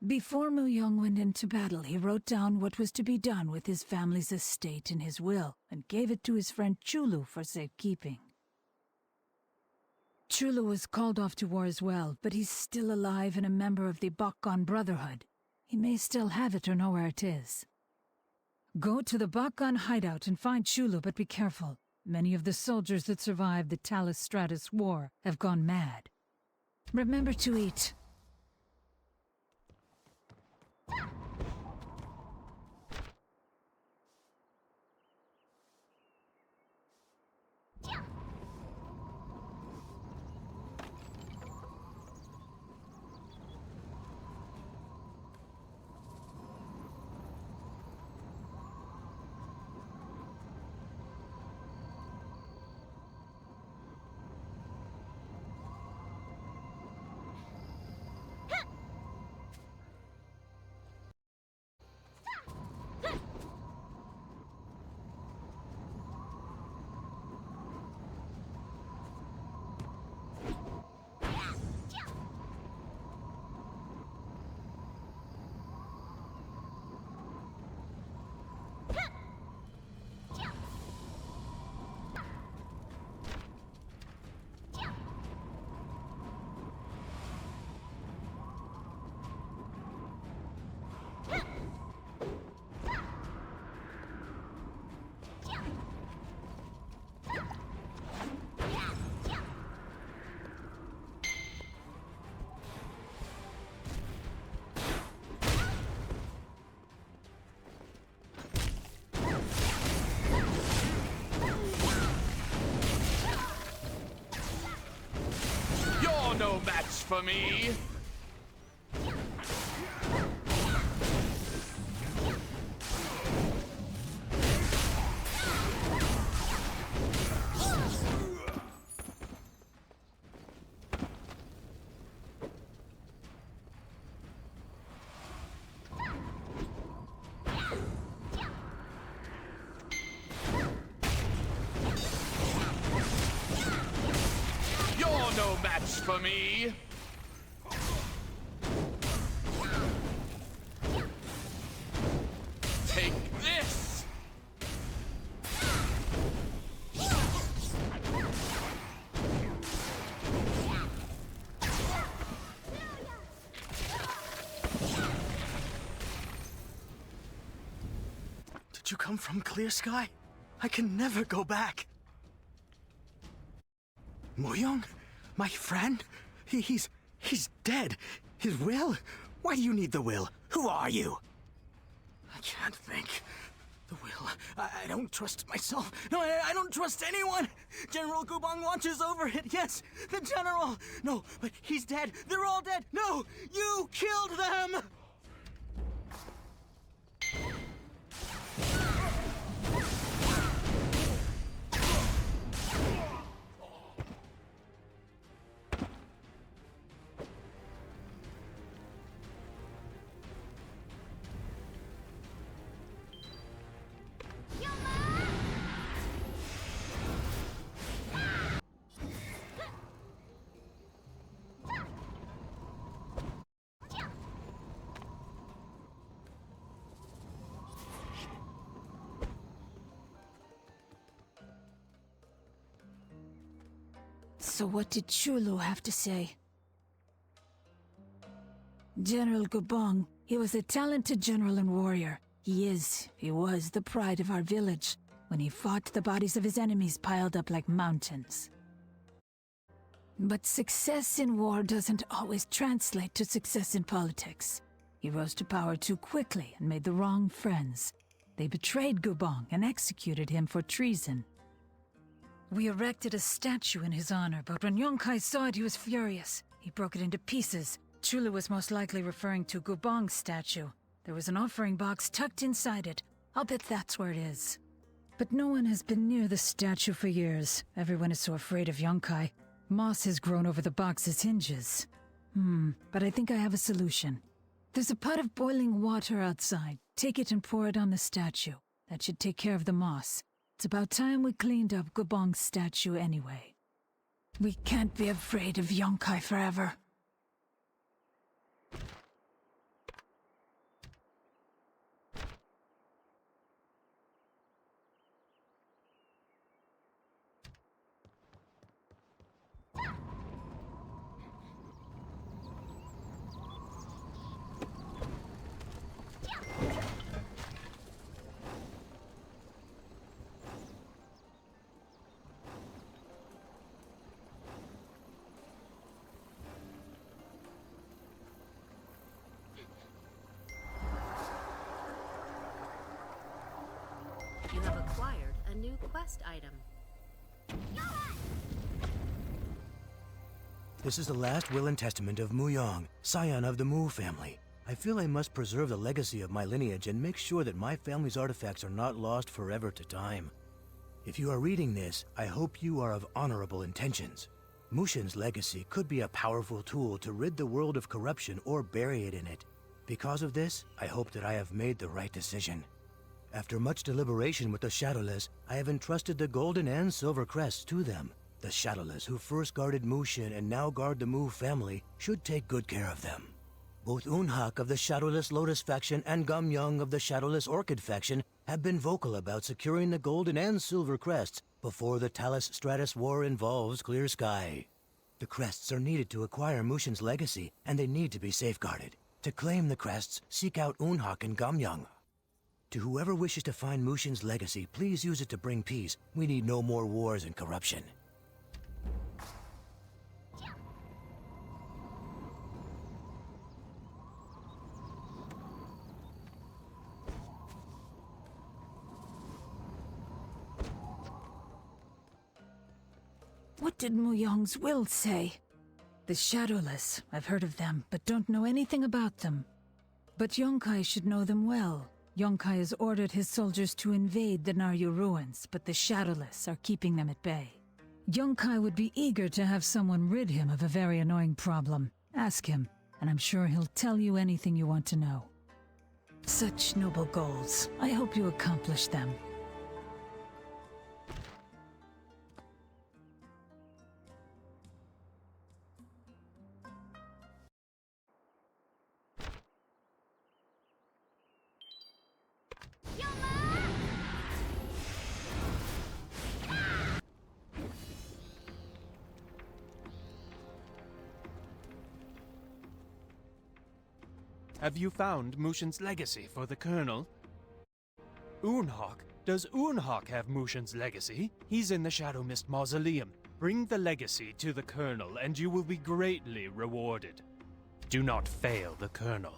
Before Muyang went into battle, he wrote down what was to be done with his family's estate in his will and gave it to his friend Chulu for safekeeping. Chulu was called off to war as well, but he's still alive and a member of the Bakgon Brotherhood. He may still have it or know where it is. Go to the Bakgon hideout and find Chulu, but be careful. Many of the soldiers that survived the Talus Stratus War have gone mad. Remember to eat. No match for me. No match for me. Take this. Did you come from Clear Sky? I can never go back. Moyoung? My friend? He's dead. His will? Why do you need the will? Who are you? I can't think. The will. I don't trust myself. No, I don't trust anyone. General Gubong watches over it. Yes, the general. No, but he's dead. They're all dead. No, you killed them. So what did Chulu have to say? General Gubong, he was a talented general and warrior. He was the pride of our village. When he fought, the bodies of his enemies piled up like mountains. But success in war doesn't always translate to success in politics. He rose to power too quickly and made the wrong friends. They betrayed Gubong and executed him for treason. We erected a statue in his honor, but when Yonkai saw it, he was furious. He broke it into pieces. Chulu was most likely referring to Gubong's statue. There was an offering box tucked inside it. I'll bet that's where it is. But no one has been near the statue for years. Everyone is so afraid of Yonkai. Moss has grown over the box's hinges. But I think I have a solution. There's a pot of boiling water outside. Take it and pour it on the statue. That should take care of the moss. It's about time we cleaned up Gubong's statue anyway. We can't be afraid of Yonkai forever. You have acquired a new quest item. This is the last will and testament of Muyong, scion of the Mu family. I feel I must preserve the legacy of my lineage and make sure that my family's artifacts are not lost forever to time. If you are reading this, I hope you are of honorable intentions. Mushin's legacy could be a powerful tool to rid the world of corruption or bury it in it. Because of this, I hope that I have made the right decision. After much deliberation with the Shadowless, I have entrusted the golden and silver crests to them. The Shadowless, who first guarded Mushin and now guard the Mu family, should take good care of them. Both Unhak of the Shadowless Lotus faction and Gamyang of the Shadowless Orchid faction have been vocal about securing the golden and silver crests before the Talus Stratus War involves Clear Sky. The crests are needed to acquire Mushin's legacy, and they need to be safeguarded. To claim the crests, seek out Unhak and Gamyang. To whoever wishes to find Mushin's legacy, please use it to bring peace. We need no more wars and corruption. What did Muyong's will say? The Shadowless. I've heard of them, but don't know anything about them. But Yonkai should know them well. Yonkai has ordered his soldiers to invade the Naryu ruins, but the Shadowless are keeping them at bay. Yonkai would be eager to have someone rid him of a very annoying problem. Ask him, and I'm sure he'll tell you anything you want to know. Such noble goals. I hope you accomplish them. Have you found Mushin's legacy for the Colonel? Unhawk? Does Unhawk have Mushin's legacy? He's in the Shadow Mist Mausoleum. Bring the legacy to the Colonel, and you will be greatly rewarded. Do not fail the Colonel.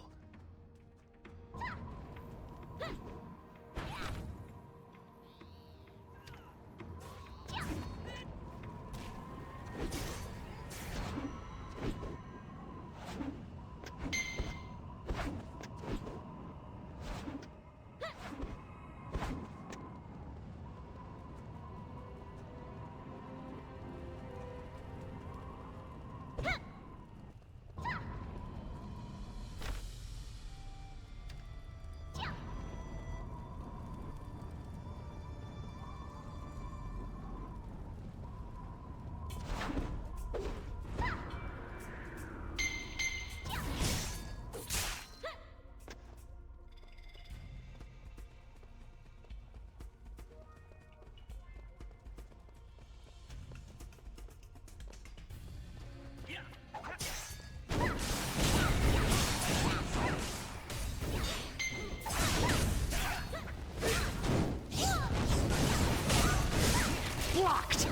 Blocked!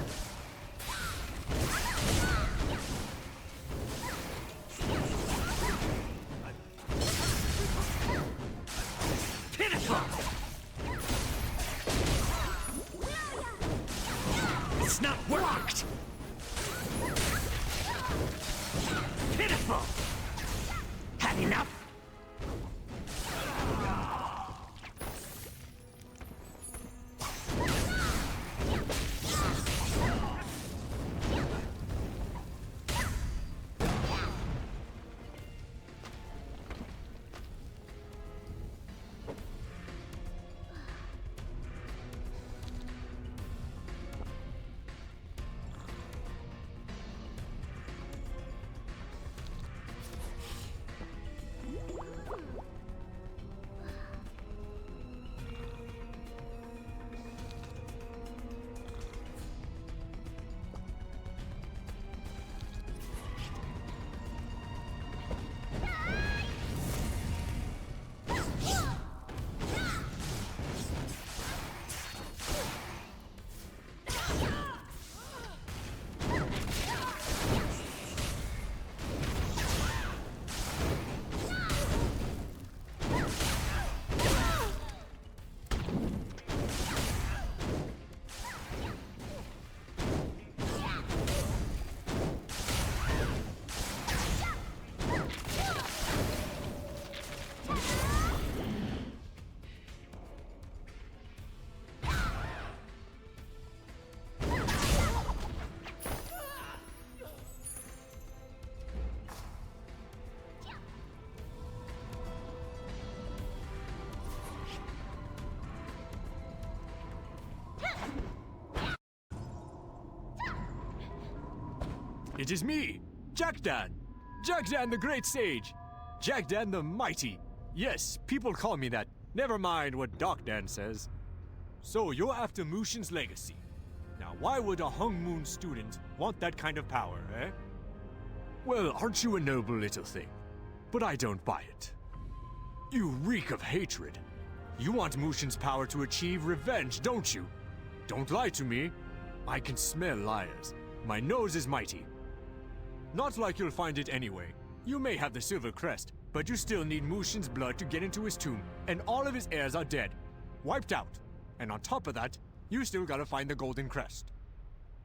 Pitiful! It's not worked! Pitiful! Had enough? It is me, Jackdan! Jackdan the Great Sage! Jackdan the Mighty! Yes, people call me that. Never mind what Docdan says. So, you're after Mushin's legacy. Now, why would a Hung Moon student want that kind of power, eh? Well, aren't you a noble little thing? But I don't buy it. You reek of hatred. You want Mushin's power to achieve revenge, don't you? Don't lie to me. I can smell liars. My nose is mighty. Not like you'll find it anyway. You may have the Silver Crest, but you still need Mushin's blood to get into his tomb, and all of his heirs are dead. Wiped out. And on top of that, you still gotta find the Golden Crest.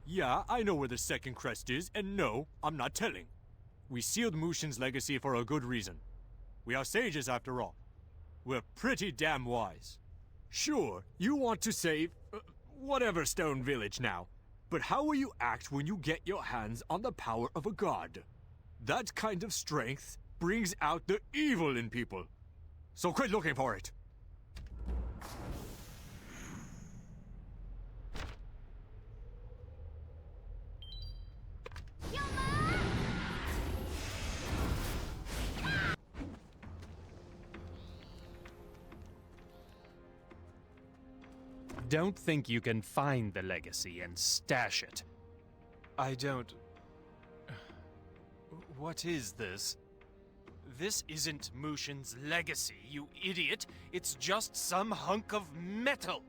Yeah, I know where the second crest is, and no, I'm not telling. We sealed Mushin's legacy for a good reason. We are sages after all. We're pretty damn wise. Sure, you want to save, whatever Stone Village now. But how will you act when you get your hands on the power of a god? That kind of strength brings out the evil in people. So quit looking for it. Don't think you can find the legacy and stash it. I don't... What is this? This isn't Mushin's legacy, you idiot. It's just some hunk of metal.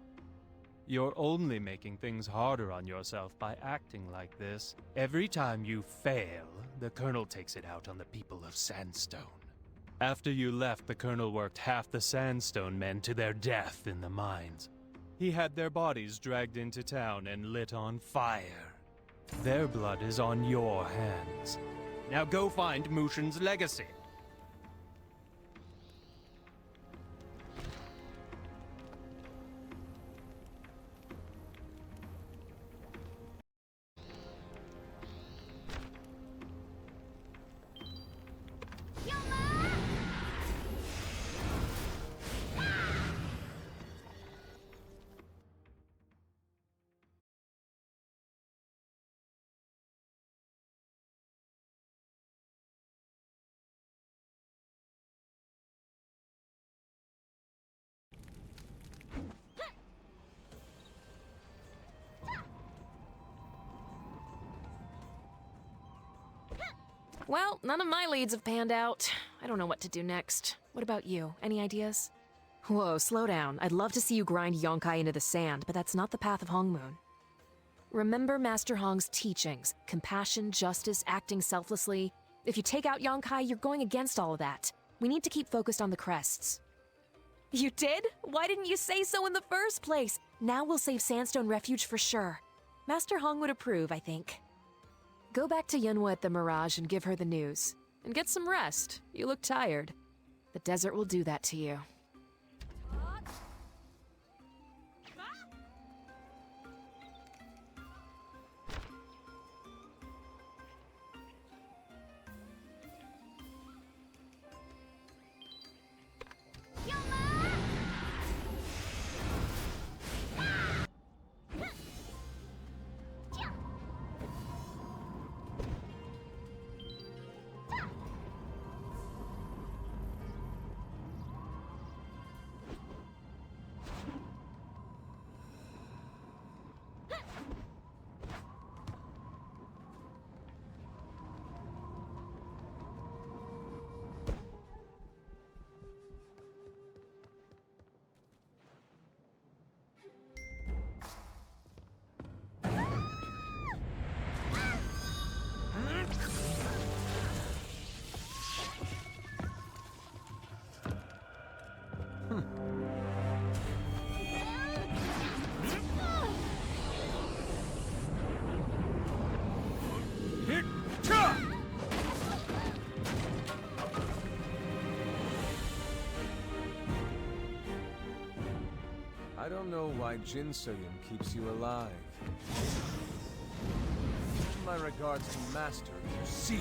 You're only making things harder on yourself by acting like this. Every time you fail, the Colonel takes it out on the people of Sandstone. After you left, the Colonel worked half the Sandstone men to their death in the mines. He had their bodies dragged into town and lit on fire. Their blood is on your hands. Now go find Mushin's legacy. Well, none of my leads have panned out. I don't know what to do next. What about you? Any ideas? Whoa, slow down. I'd love to see you grind Yonkai into the sand, but that's not the path of Hongmoon. Remember Master Hong's teachings. Compassion, justice, acting selflessly. If you take out Yonkai, you're going against all of that. We need to keep focused on the crests. You did? Why didn't you say so in the first place? Now we'll save Sandstone Refuge for sure. Master Hong would approve, I think. Go back to Yunhua at the Mirage and give her the news. And get some rest. You look tired. The desert will do that to you. I don't know why Jin Soyun keeps you alive. My regards to Master Seer.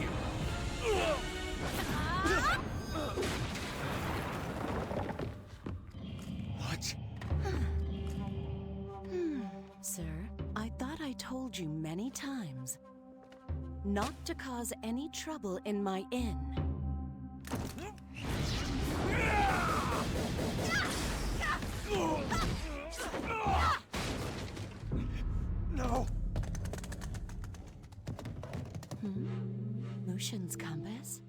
What? Sir, I thought I told you many times not to cause any trouble in my inn. No! Mushin's compass?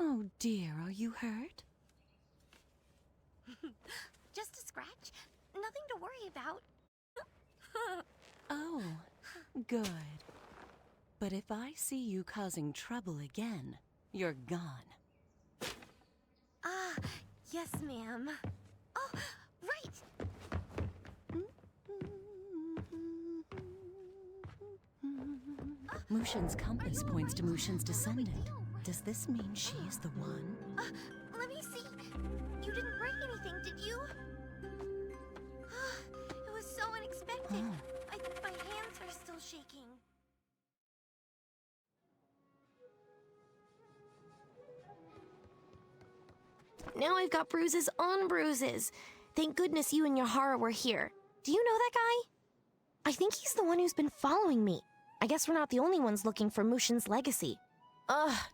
Oh dear, are you hurt? Just a scratch. Nothing to worry about. Oh, good. But if I see you causing trouble again, you're gone. Ah, yes, ma'am. Oh, right! Mushin's compass points to Mushin's descendant. Does this mean she is the one? Let me see. You didn't break anything, did you? It was so unexpected. My hands are still shaking. Now I've got bruises on bruises. Thank goodness you and Yahara were here. Do you know that guy? I think he's the one who's been following me. I guess we're not the only ones looking for Mushin's legacy.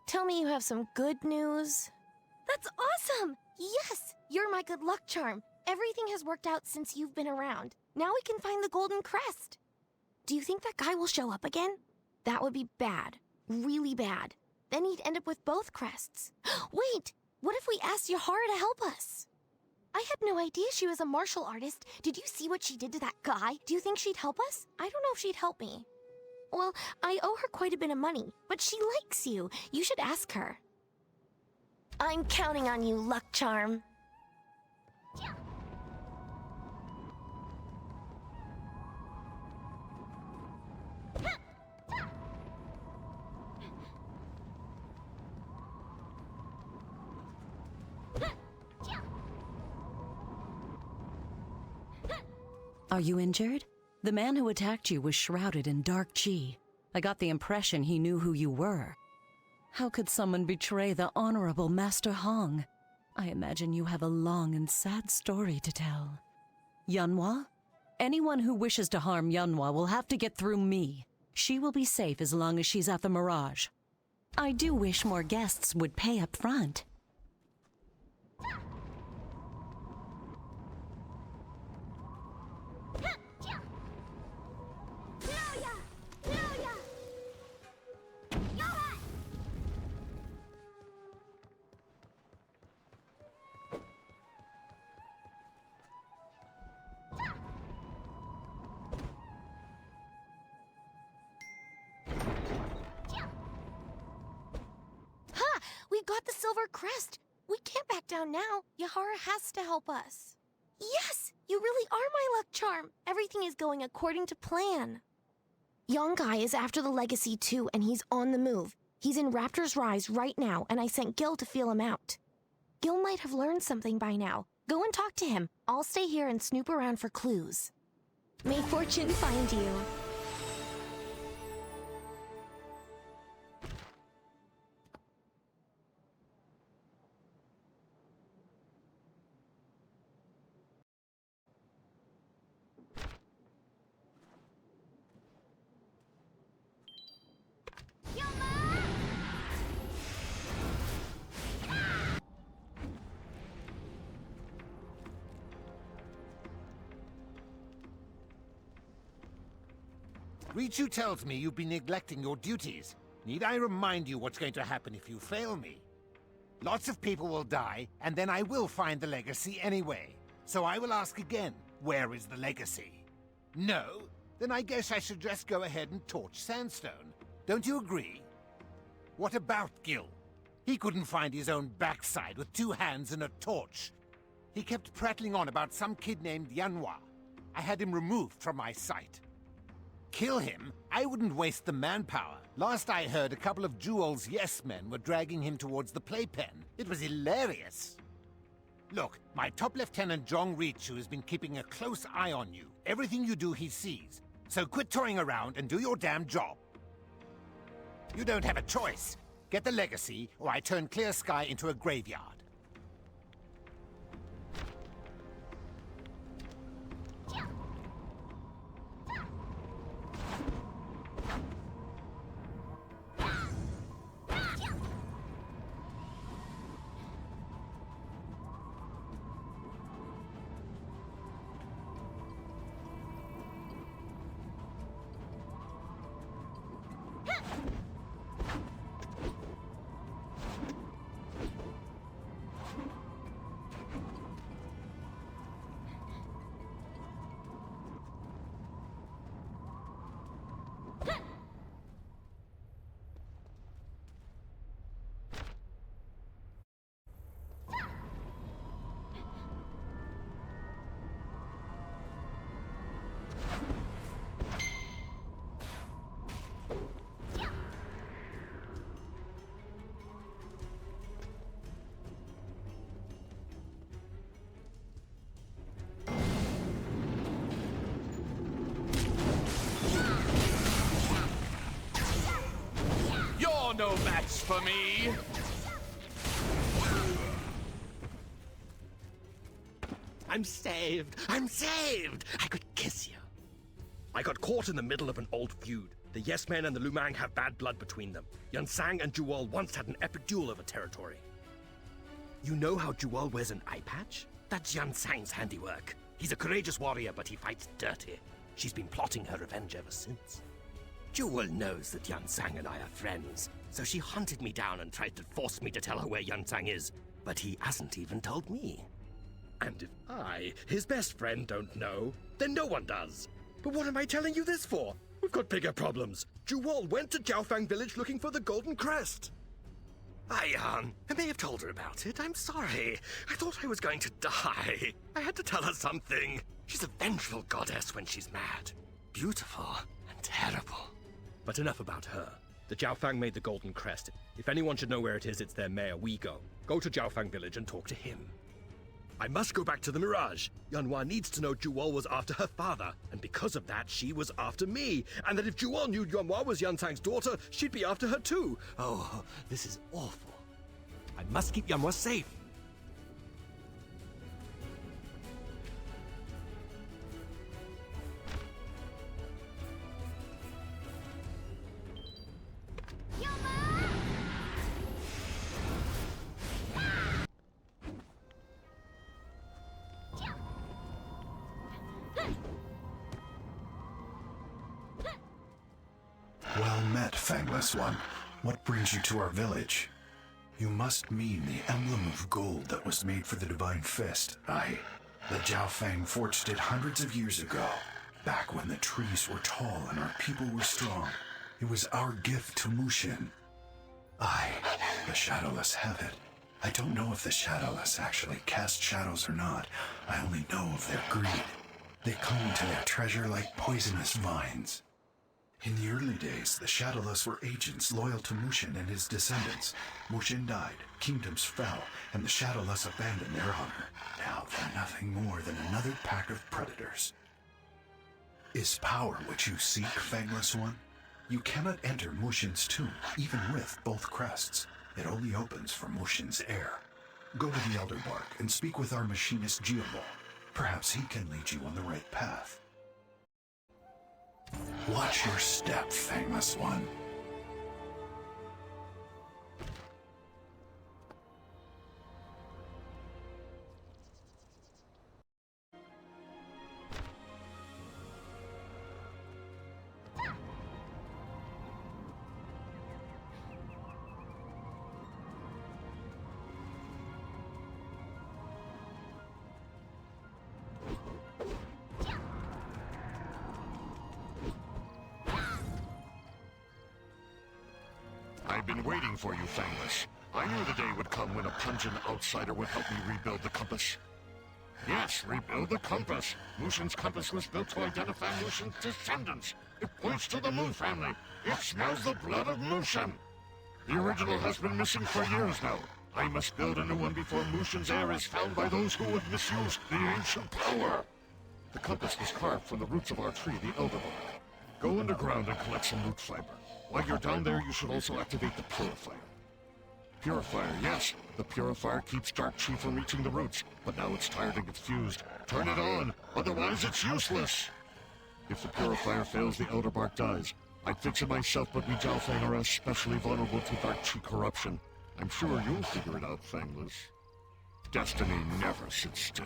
Tell me you have some good news. That's awesome! Yes! You're my good luck charm. Everything has worked out since you've been around. Now we can find the golden crest. Do you think that guy will show up again? That would be bad. Really bad. Then he'd end up with both crests. Wait! What if we asked Yahara to help us? I had no idea she was a martial artist. Did you see what she did to that guy? Do you think she'd help us? I don't know if she'd help me. Well, I owe her quite a bit of money, but she likes you. You should ask her. I'm counting on you, luck charm. Are you injured? The man who attacked you was shrouded in dark chi. I got the impression he knew who you were. How could someone betray the honorable Master Hong? I imagine you have a long and sad story to tell. Yunhua? Anyone who wishes to harm Yunhua will have to get through me. She will be safe as long as she's at the Mirage. I do wish more guests would pay up front. We got the silver crest. We can't back down now. Yahara has to help us. Yes, you really are my luck charm. Everything is going according to plan. Yonkai is after the legacy too, and he's on the move. He's in Raptor's Rise right now, and I sent Gil to feel him out. Gil might have learned something by now. Go and talk to him. I'll stay here and snoop around for clues. May fortune find you. Richu tells me you've been neglecting your duties. Need I remind you what's going to happen if you fail me? Lots of people will die, and then I will find the legacy anyway. So I will ask again, where is the legacy? No? Then I guess I should just go ahead and torch Sandstone. Don't you agree? What about Gil? He couldn't find his own backside with 2 hands and a torch. He kept prattling on about some kid named Yunhua. I had him removed from my sight. Kill him? I wouldn't waste the manpower. Last I heard, a couple of Jewel's yes-men were dragging him towards the playpen. It was hilarious. Look, my top lieutenant Zhong Richu has been keeping a close eye on you. Everything you do he sees. So quit toying around and do your damn job. You don't have a choice. Get the legacy, or I turn Clear Sky into a graveyard. No match for me. I'm saved! I'm saved! I could kiss you. I got caught in the middle of an old feud. The Yes Men and the Lumang have bad blood between them. Yunsang and Juwal once had an epic duel over territory. You know how Juwal wears an eye patch? That's Yunsang's handiwork. He's a courageous warrior, but he fights dirty. She's been plotting her revenge ever since. Jewel knows that Yunsang and I are friends, so she hunted me down and tried to force me to tell her where Yunsang is, but he hasn't even told me. And if I, his best friend, don't know, then no one does. But what am I telling you this for? We've got bigger problems. Juwal went to Jiaofang village looking for the Golden Crest. I may have told her about it. I'm sorry. I thought I was going to die. I had to tell her something. She's a vengeful goddess when she's mad. Beautiful and terrible. But enough about her. The Jiaofang made the Golden Crest. If anyone should know where it is, it's their mayor, Wigo. Go to Jiaofang village and talk to him. I must go back to the Mirage. Yanhua needs to know Juwal was after her father, and because of that, she was after me. And that if Juwal knew Yanhua was Yunsang's daughter, she'd be after her too. Oh, this is awful. I must keep Yanhua safe. Well met, Fangless One. What brings you to our village? You must mean the emblem of gold that was made for the Divine Fist. Aye. The Jiaofang forged it hundreds of years ago, back when the trees were tall and our people were strong. It was our gift to Mushin. Aye, the Shadowless have it. I don't know if the Shadowless actually cast shadows or not. I only know of their greed. They cling to their treasure like poisonous vines. In the early days, the Shadowless were agents loyal to Mushin and his descendants. Mushin died, kingdoms fell, and the Shadowless abandoned their honor. Now they're nothing more than another pack of predators. Is power what you seek, Fangless One? You cannot enter Mushin's tomb, even with both crests. It only opens for Mushin's heir. Go to the Elder Bark and speak with our machinist Geoball. Perhaps he can lead you on the right path. Watch your step, Fangless One. I've been waiting for you, Fangless. I knew the day would come when a pungent outsider would help me rebuild the compass. Yes, rebuild the compass. Mushin's compass was built to identify Mushin's descendants. It points to the Mu family. It smells the blood of Mushin. The original has been missing for years now. I must build a new one before Mushin's heir is found by those who would misuse the ancient power. The compass was carved from the roots of our tree, the Elder Bark. Go underground and collect some root fiber. While you're down there, you should also activate the Purifier. Purifier, yes. The Purifier keeps Dark Chi from reaching the roots, but now it's tired and gets fused. Turn it on, otherwise it's useless. If the Purifier fails, the Elder Bark dies. I'd fix it myself, but we Jiaofang are especially vulnerable to Dark Chi corruption. I'm sure you'll figure it out, Fangless. Destiny never sits still.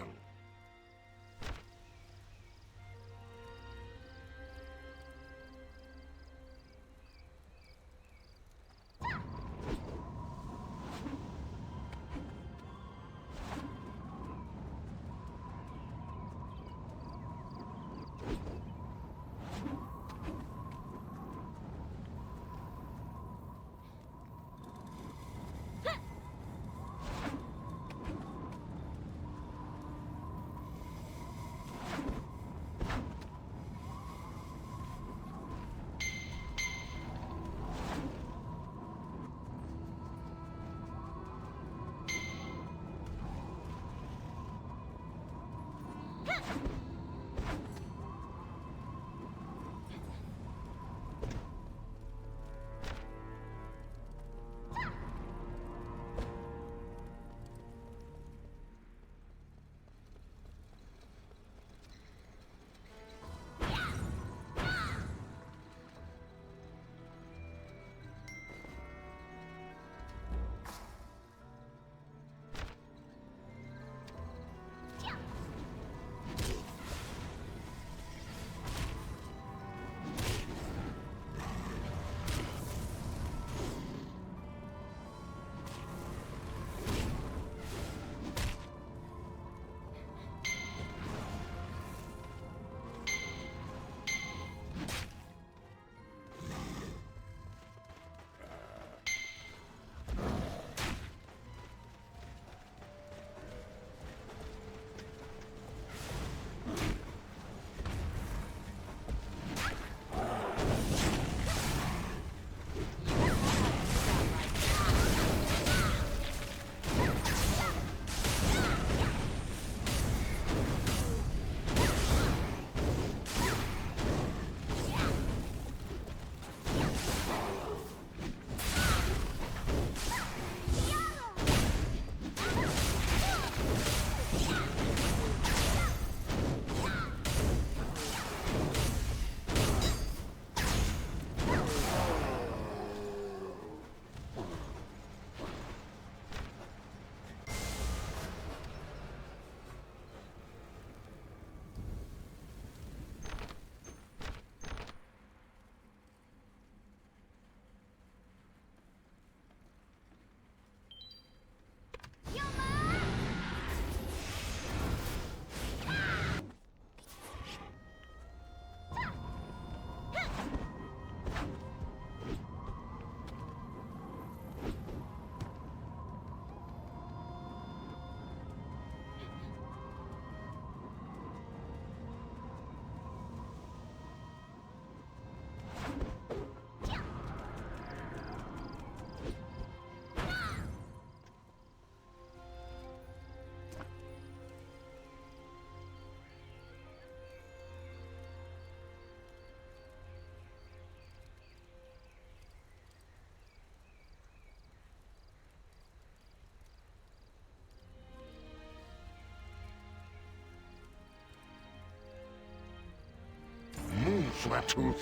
Sweartooth.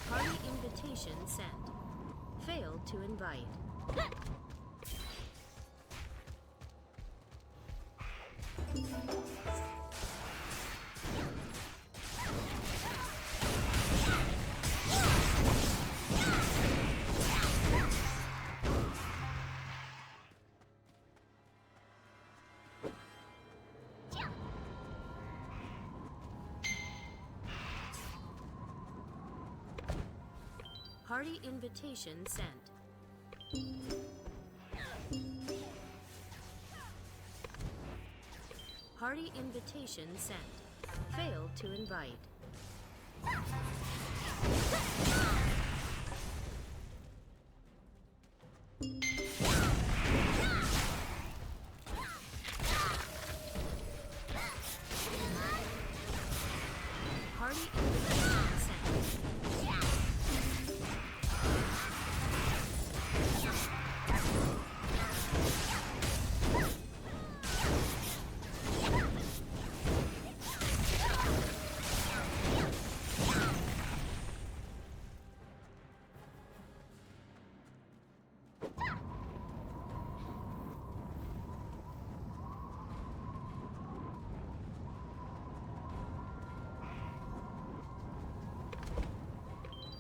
Party invitation sent. Failed to invite. Party invitation sent. Party invitation sent. Failed to invite. Party invitation sent.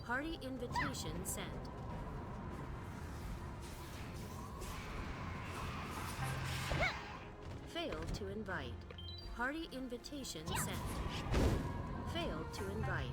Party invitation sent. Failed to invite. Party invitation sent. Failed to invite.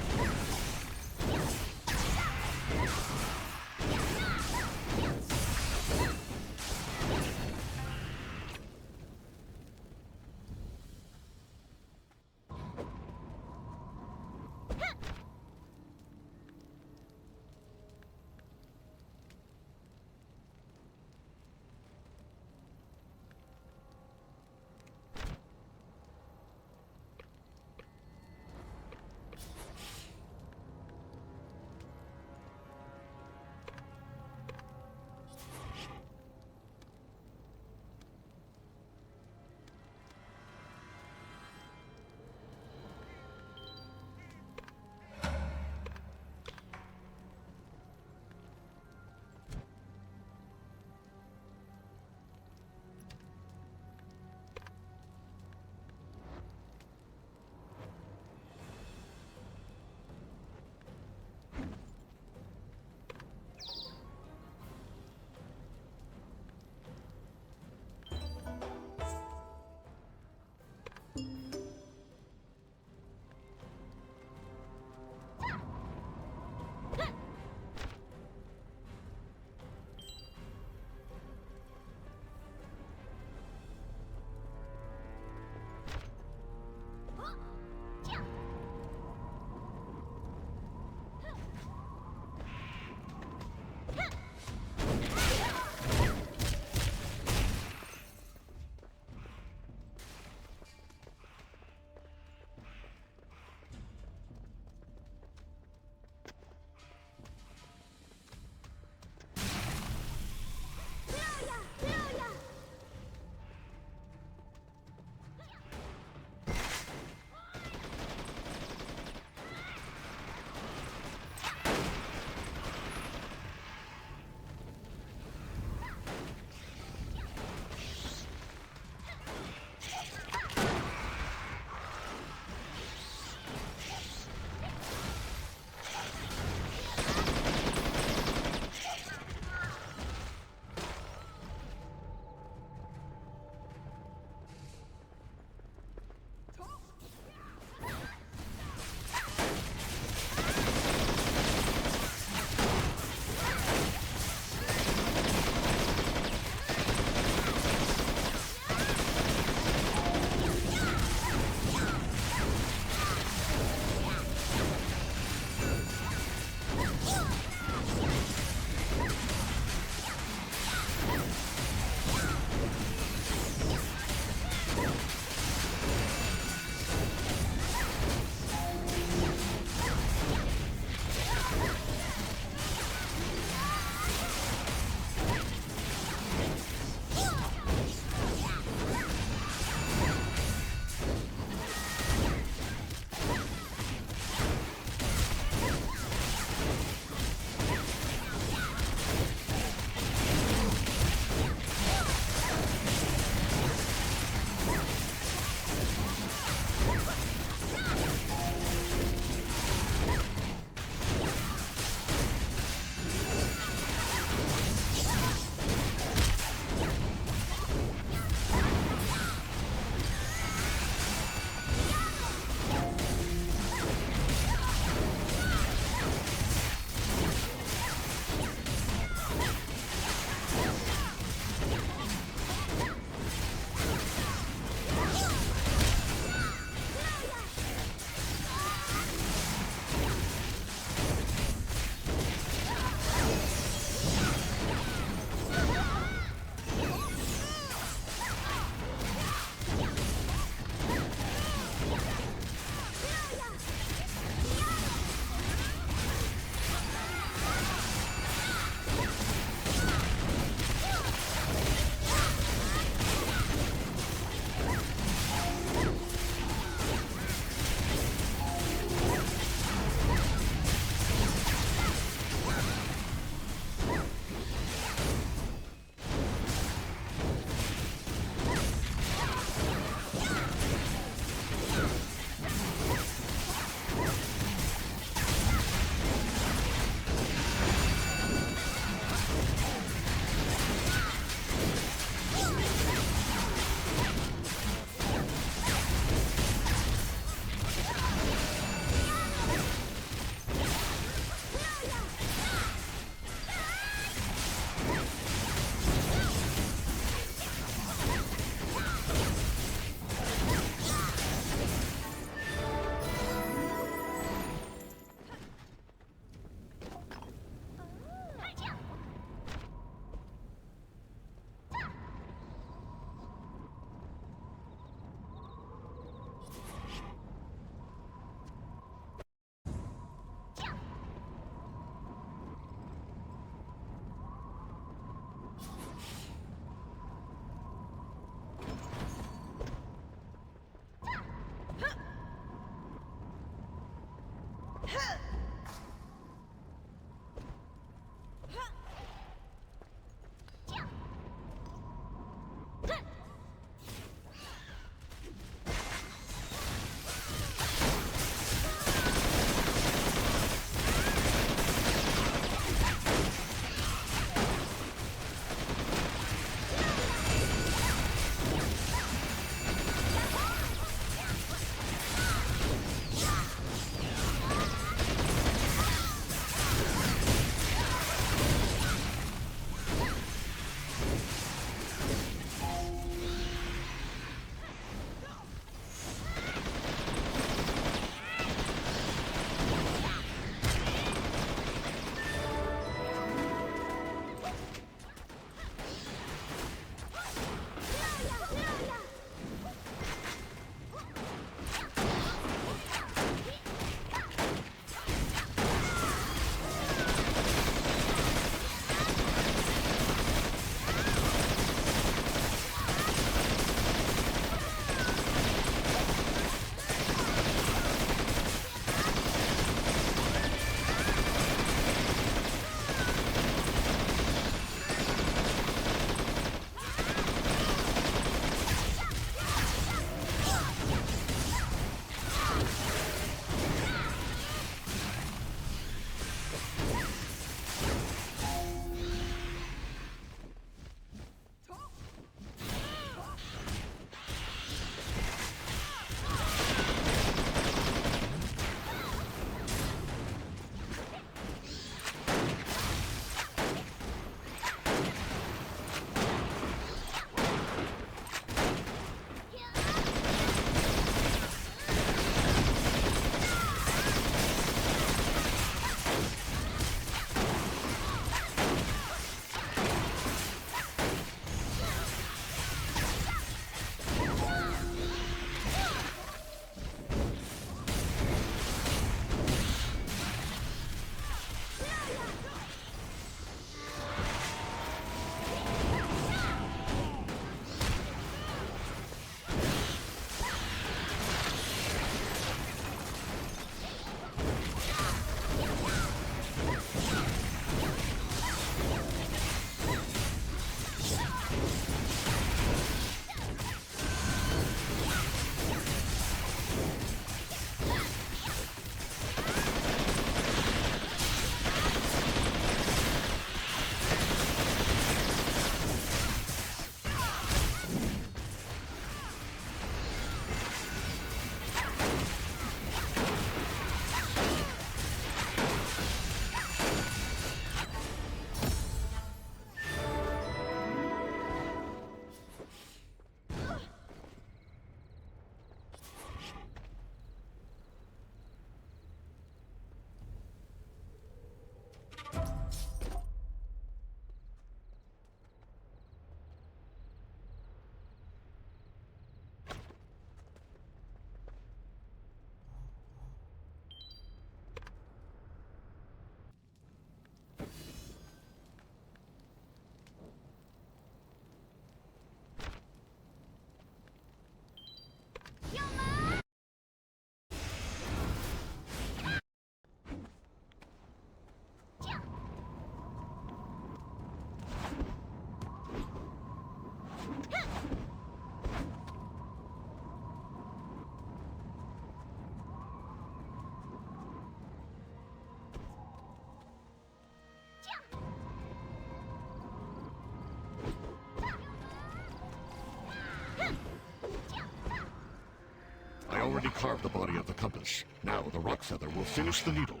already carved the body of the compass. Now the rock feather will finish the needle.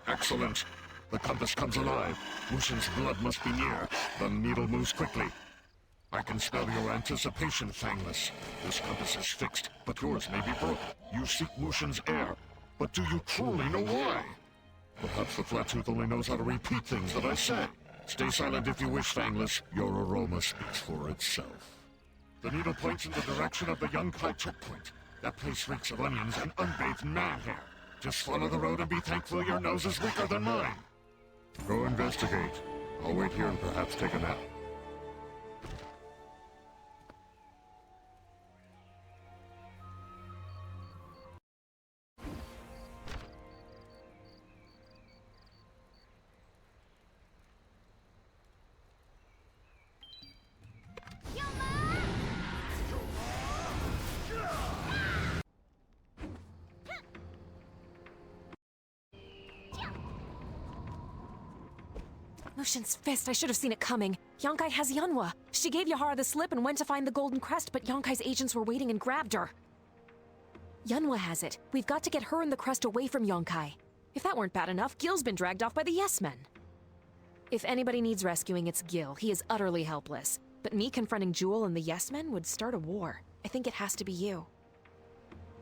Excellent. The compass comes alive. Mushin's blood must be near. The needle moves quickly. I can smell your anticipation, Fangless. This compass is fixed, but yours may be broken. You seek Mushin's heir, but do you truly know why? Perhaps the Flattooth only knows how to repeat things that I say. Stay silent if you wish, Fangless. Your aroma speaks for itself. The needle points in the direction of the Yunkai checkpoint. That place reeks of onions and unbathed man hair. Just follow the road and be thankful your nose is weaker than mine. Go investigate. I'll wait here and perhaps take a nap. Mushin's fist, I should have seen it coming. Yunkai has Yunhwa. She gave Yahara the slip and went to find the Golden Crest, but Yonkai's agents were waiting and grabbed her. Yunhwa has it. We've got to get her and the crest away from Yunkai. If that weren't bad enough, Gil's been dragged off by the Yes Men. If anybody needs rescuing, it's Gil. He is utterly helpless. But me confronting Jewel and the Yes Men would start a war. I think it has to be you.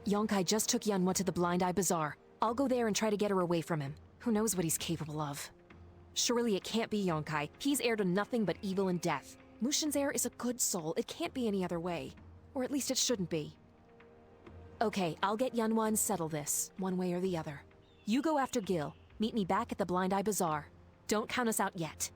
Yunkai just took Yunhwa to the Blind Eye Bazaar. I'll go there and try to get her away from him. Who knows what he's capable of? Surely it can't be Yunkai. He's heir to nothing but evil and death. Mushin's heir is a good soul. It can't be any other way. Or at least it shouldn't be. Okay, I'll get Yunhwa and settle this, one way or the other. You go after Gil. Meet me back at the Blind Eye Bazaar. Don't count us out yet.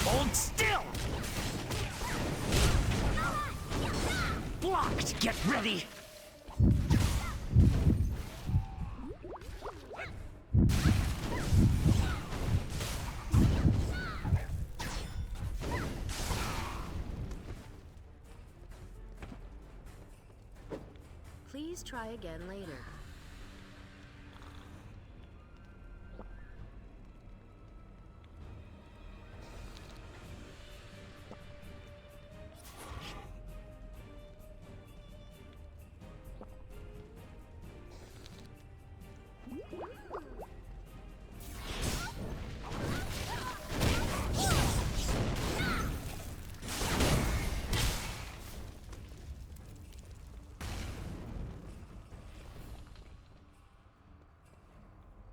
Hold still! Blocked! Get ready! Please try again later.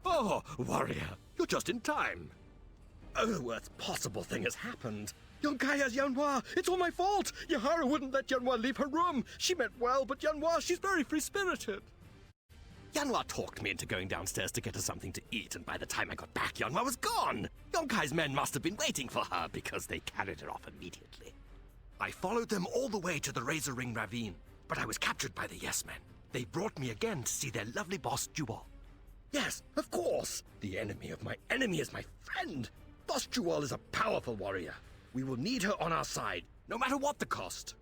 Oh, warrior, you're just in time. Oh, the worst possible thing has happened. Yunkai has Yunhwa. It's all my fault. Yahara wouldn't let Yunhwa leave her room. She meant well, but Yunhwa, she's very free-spirited. Yunhwa talked me into going downstairs to get her something to eat, and by the time I got back, Yunhwa was gone. Yonkai's men must have been waiting for her because they carried her off immediately. I followed them all the way to the Razor Ring Ravine, but I was captured by the Yes Men. They brought me again to see their lovely boss, Jewel. Yes, of course. The enemy of my enemy is my friend. Boss Jewel is a powerful warrior. We will need her on our side, no matter what the cost.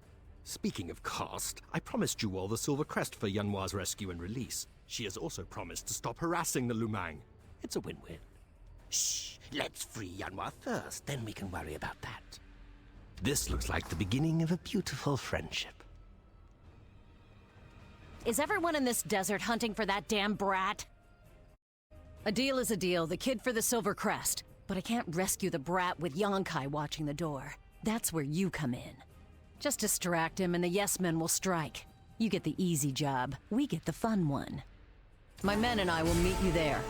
Speaking of cost, I promised Jewel the Silver Crest for Yunhwa's rescue and release. She has also promised to stop harassing the Lumang. It's a win-win. Shh, let's free Yanhua first, then we can worry about that. This looks like the beginning of a beautiful friendship. Is everyone in this desert hunting for that damn brat? A deal is a deal, the kid for the Silver Crest. But I can't rescue the brat with Yonkai watching the door. That's where you come in. Just distract him and the yes men will strike. You get the easy job, we get the fun one. My men and I will meet you there.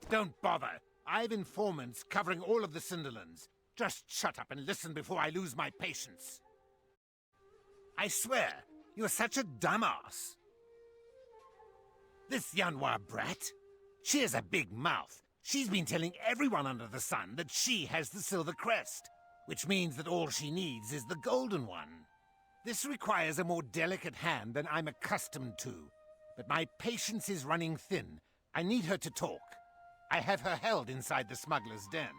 Don't bother. I've informants covering all of the Cinderlands. Just shut up and listen before I lose my patience. I swear, you're such a dumbass. This Yanhua brat, she has a big mouth. She's been telling everyone under the sun that she has the Silver Crest, which means that all she needs is the golden one. This requires a more delicate hand than I'm accustomed to, but my patience is running thin. I need her to talk. I have her held inside the smuggler's den.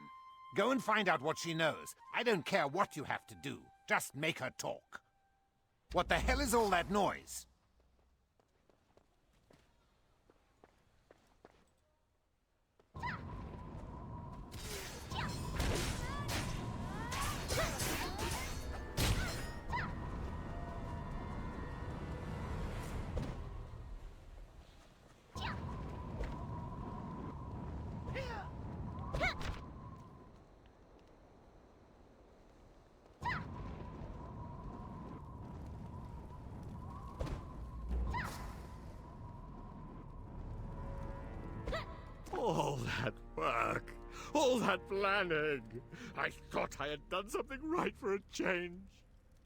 Go and find out what she knows. I don't care what you have to do. Just make her talk. What the hell is all that noise? All that work, all that planning. I thought I had done something right for a change.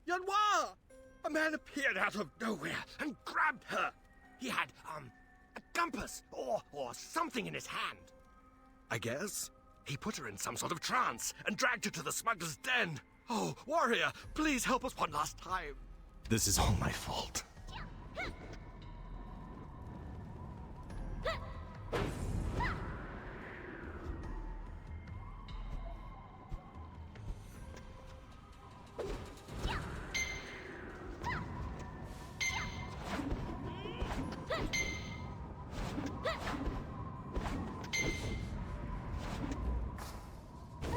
Yanhua! A man appeared out of nowhere and grabbed her. He had, a compass or something in his hand. I guess he put her in some sort of trance and dragged her to the smuggler's den. Oh, warrior, please help us one last time. This is all my fault.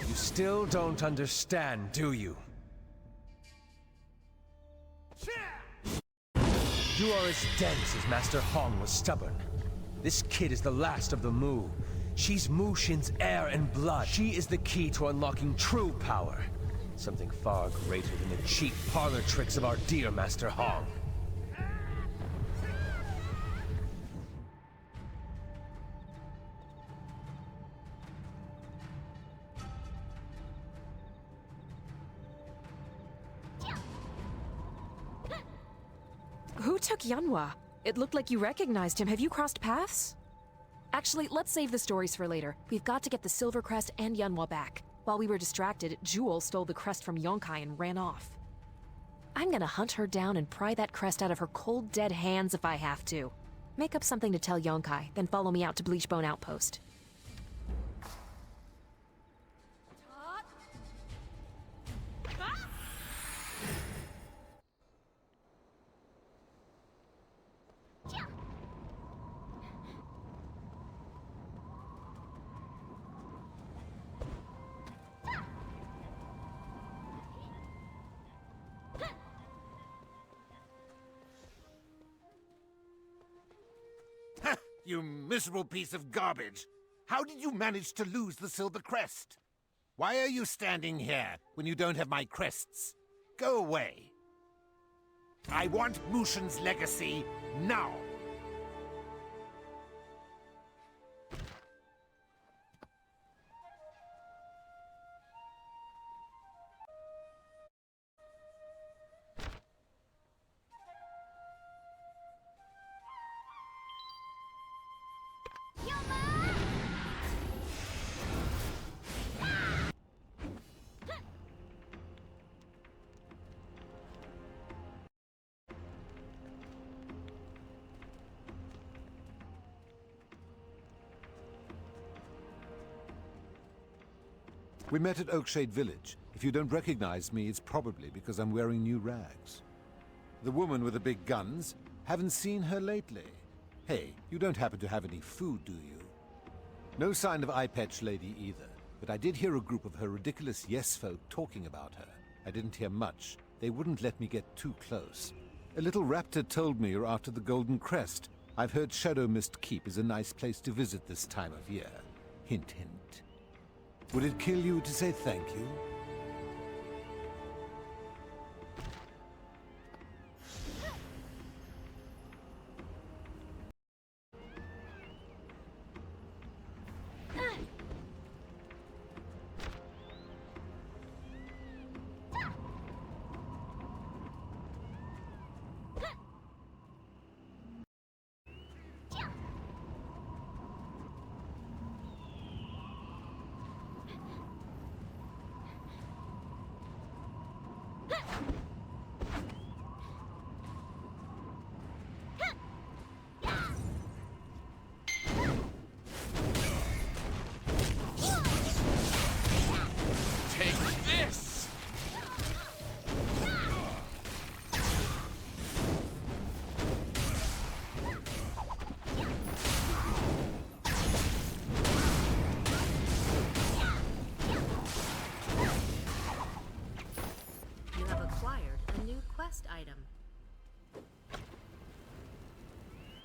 You still don't understand, do you? You are as dense as Master Hong was stubborn. This kid is the last of the Mu. She's Mu Xin's air and blood. She is the key to unlocking true power. Something far greater than the cheap parlor tricks of our dear Master Hong. Who took Yanhua? It looked like you recognized him. Have you crossed paths? Actually, let's save the stories for later. We've got to get the Silver Crest and Yanhua back. While we were distracted, Jewel stole the crest from Yonkai and ran off. I'm gonna hunt her down and pry that crest out of her cold, dead hands if I have to. Make up something to tell Yonkai, then follow me out to Bleachbone Outpost. Yeah. You miserable piece of garbage! How did you manage to lose the Silver Crest? Why are you standing here when you don't have my crests? Go away. I want Mushin's legacy now! We met at Oakshade Village. If you don't recognize me, it's probably because I'm wearing new rags. The woman with the big guns? Haven't seen her lately. Hey, you don't happen to have any food, do you? No sign of eye-patch lady either, but I did hear a group of her ridiculous yes-folk talking about her. I didn't hear much. They wouldn't let me get too close. A little raptor told me you're after the Golden Crest. I've heard Shadow Mist Keep is a nice place to visit this time of year. Hint, hint. Would it kill you to say thank you?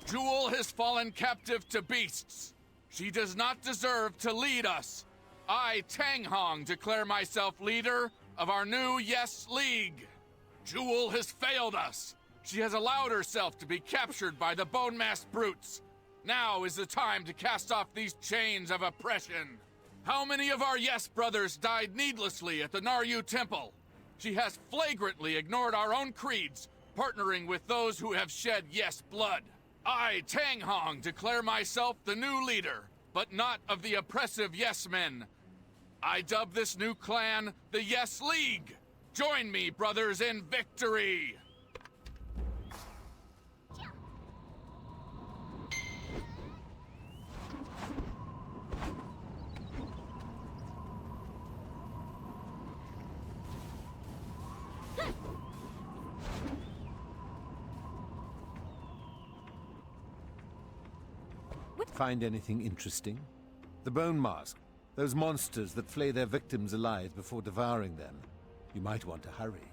Jewel has fallen captive to beasts. She does not deserve to lead us. I, Tang Hong, declare myself leader of our new Yes League. Jewel has failed us. She has allowed herself to be captured by the bone-mass brutes. Now is the time to cast off these chains of oppression. How many of our Yes brothers died needlessly at the Naryu Temple? She has flagrantly ignored our own creeds, partnering with those who have shed Yes blood. I, Tang Hong, declare myself the new leader, but not of the oppressive Yes Men. I dub this new clan the Yes League. Join me, brothers, in victory! Find anything interesting? The Bone Mask. Those monsters that flay their victims alive before devouring them. You might want to hurry.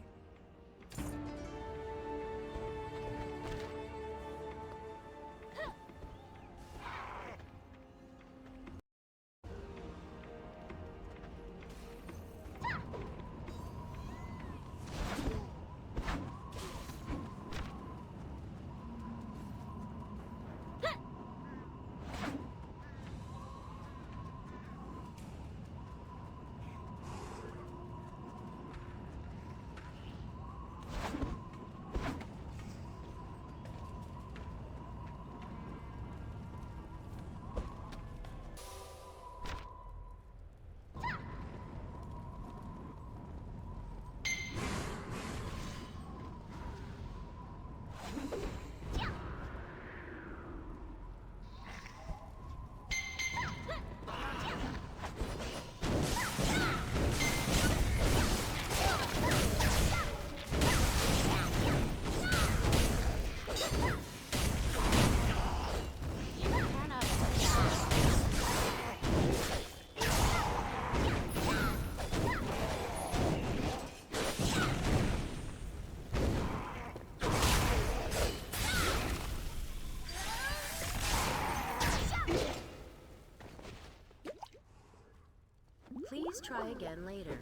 Please try again later.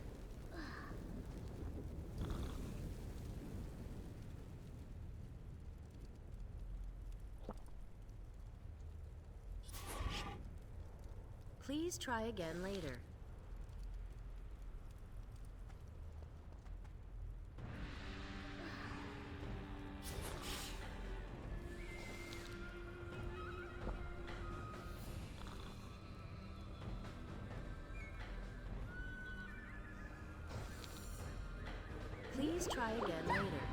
Please try again later. Please try again later.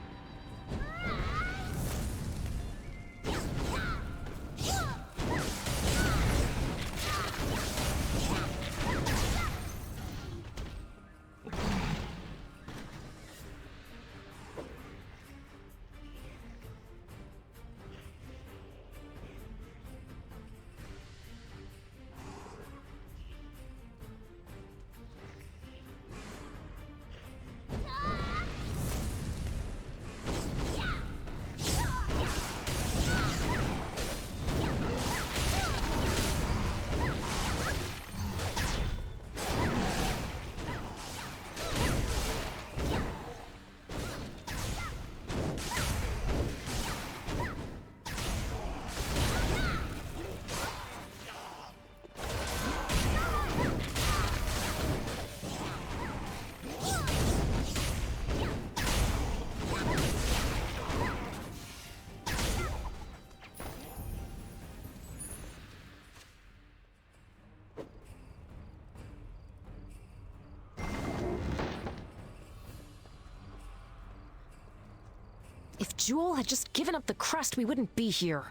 If Jewel had just given up the crest, we wouldn't be here.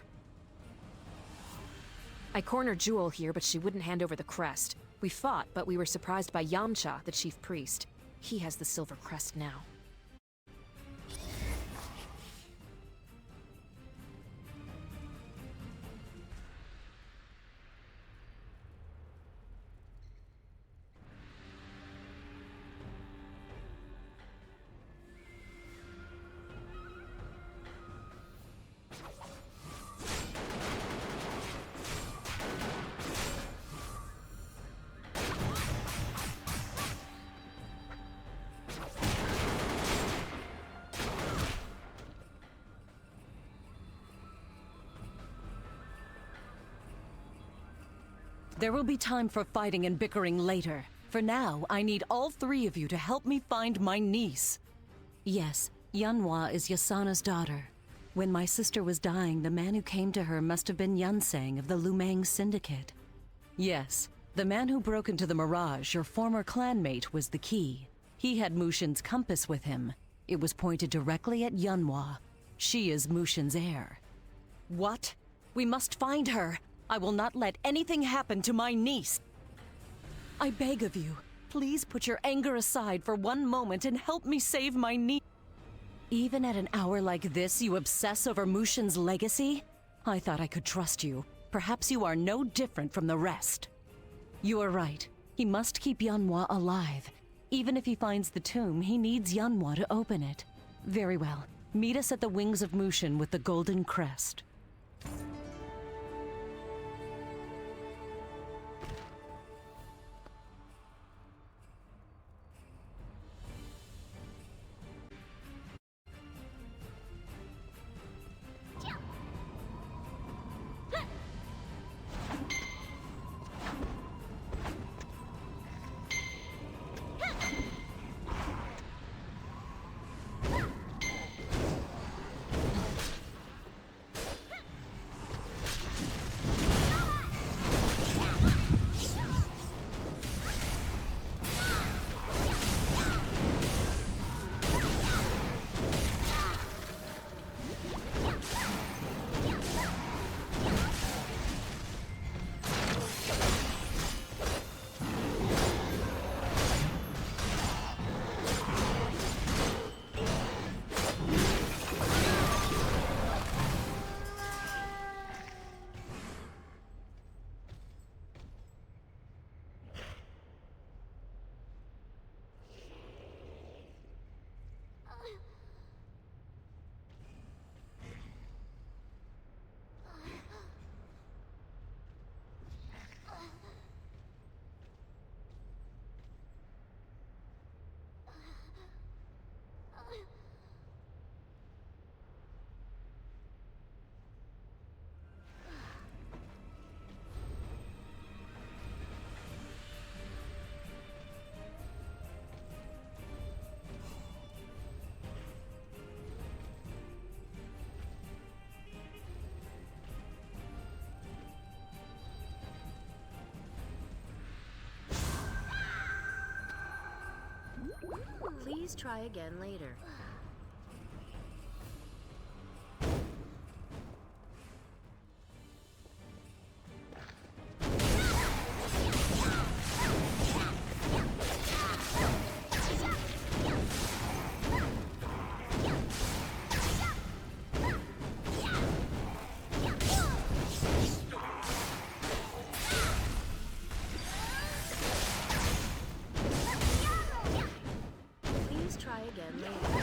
I cornered Jewel here, but she wouldn't hand over the crest. We fought, but we were surprised by Yamcha, the chief priest. He has the silver crest now. There will be time for fighting and bickering later. For now, I need all three of you to help me find my niece. Yes, Yunhua is Yasana's daughter. When my sister was dying, the man who came to her must have been Yunsang of the Lumang Syndicate. Yes, the man who broke into the Mirage, your former clanmate, was the key. He had Mushin's compass with him. It was pointed directly at Yunhua. She is Mushin's heir. What? We must find her! I will not let anything happen to my niece. I beg of you, please put your anger aside for one moment and help me save my niece. Even at an hour like this, you obsess over Mushin's legacy? I thought I could trust you. Perhaps you are no different from the rest. You are right. He must keep Yunhua alive. Even if he finds the tomb, he needs Yunhua to open it. Very well. Meet us at the wings of Mushin with the golden crest. Please try again later. Please try again later.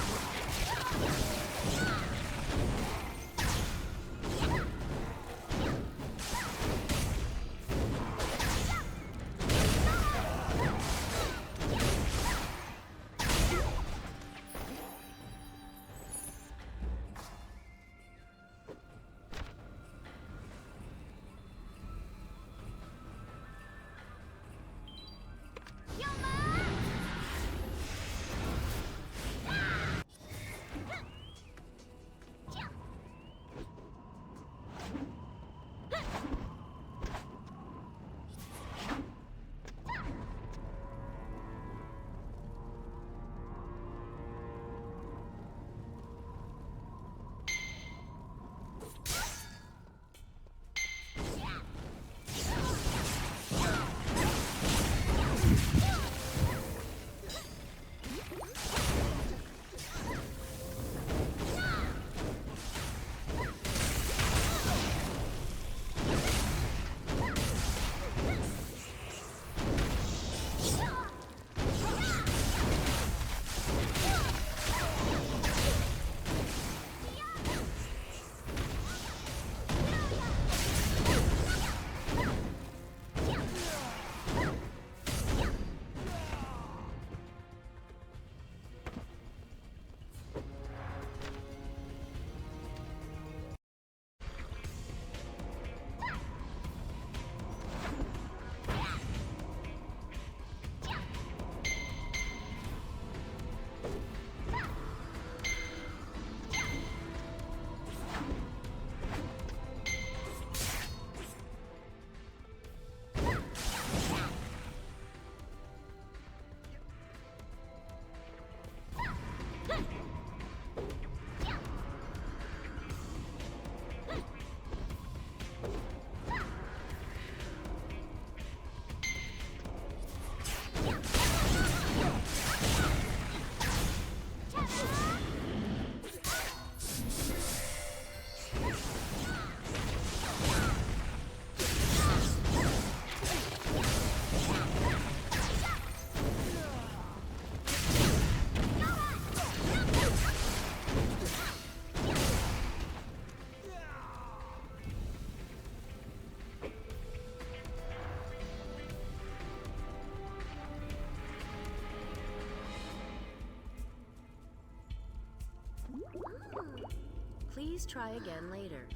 Please try again later.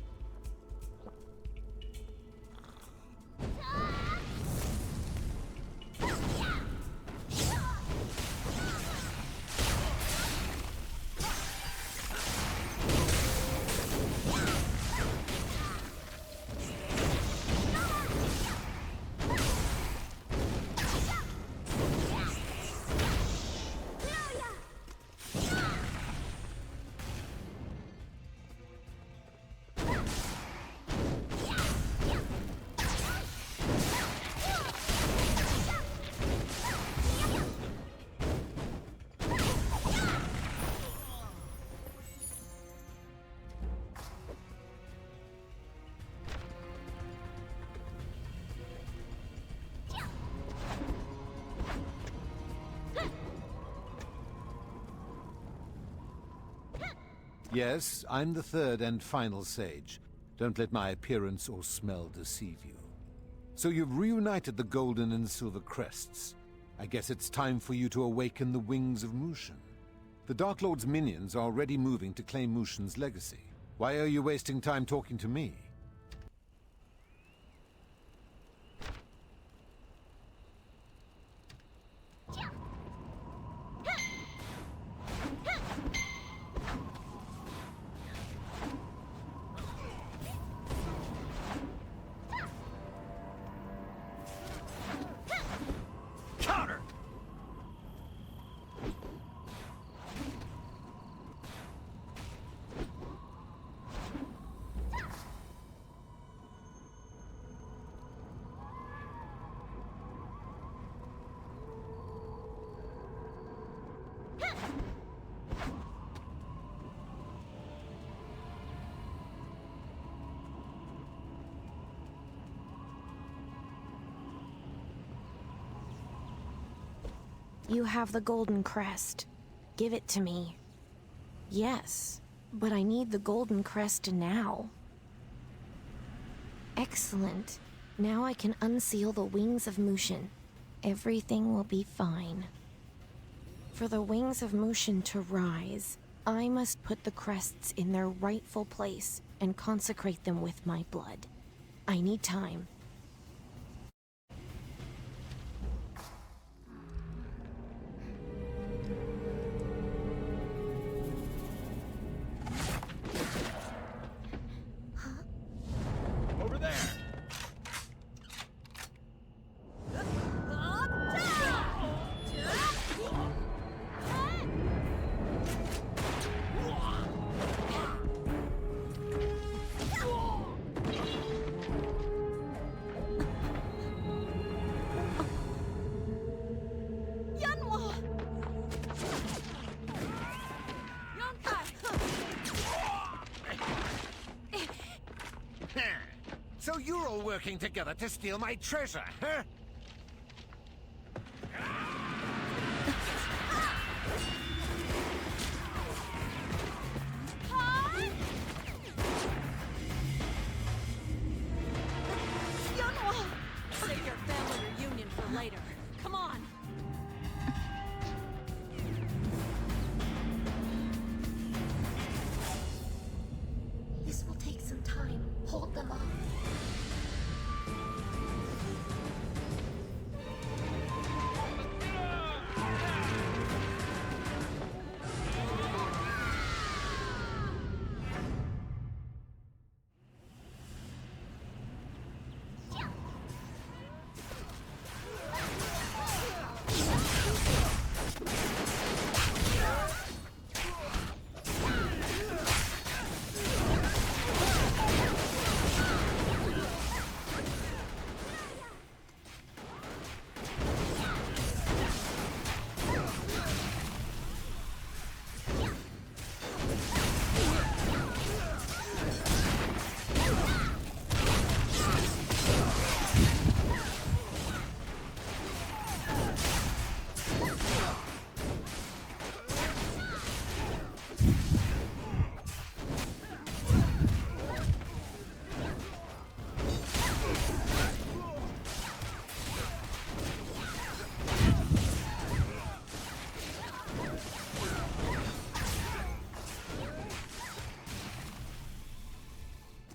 Yes, I'm the third and final sage. Don't let my appearance or smell deceive you. So you've reunited the golden and silver crests. I guess it's time for you to awaken the wings of Mushin. The Dark Lord's minions are already moving to claim Mushin's legacy. Why are you wasting time talking to me? You have the golden crest. Give it to me. Yes, but I need the golden crest now. Excellent. Now I can unseal the wings of Mushin. Everything will be fine. For the wings of Mushin to rise, I must put the crests in their rightful place and consecrate them with my blood. I need time. Over there! So you're all working together to steal my treasure, huh? Save your family reunion for later. Come on. This will take some time. Hold them off.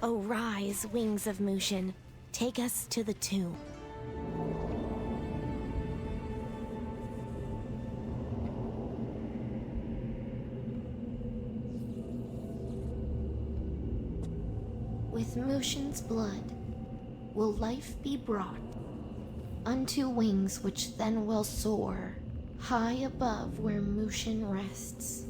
Oh, rise, wings of Mushin. Take us to the tomb. With Mushin's blood will life be brought unto wings which then will soar high above where Mushin rests.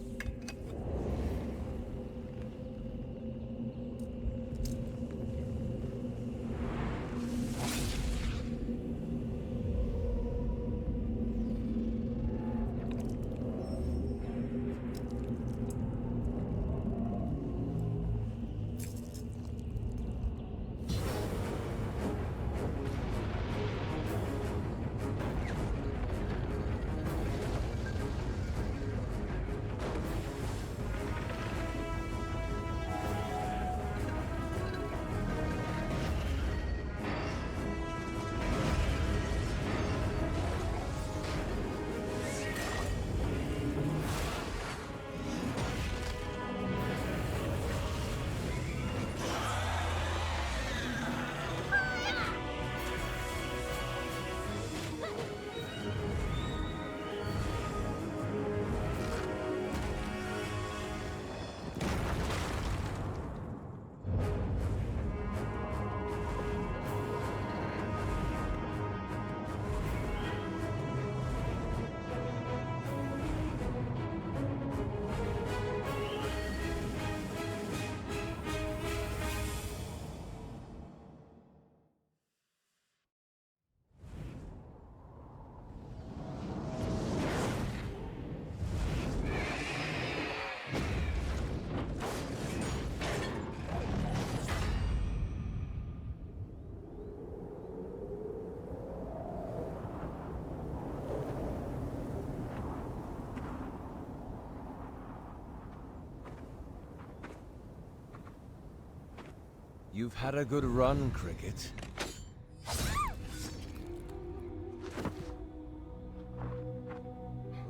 you've had a good run, Cricket.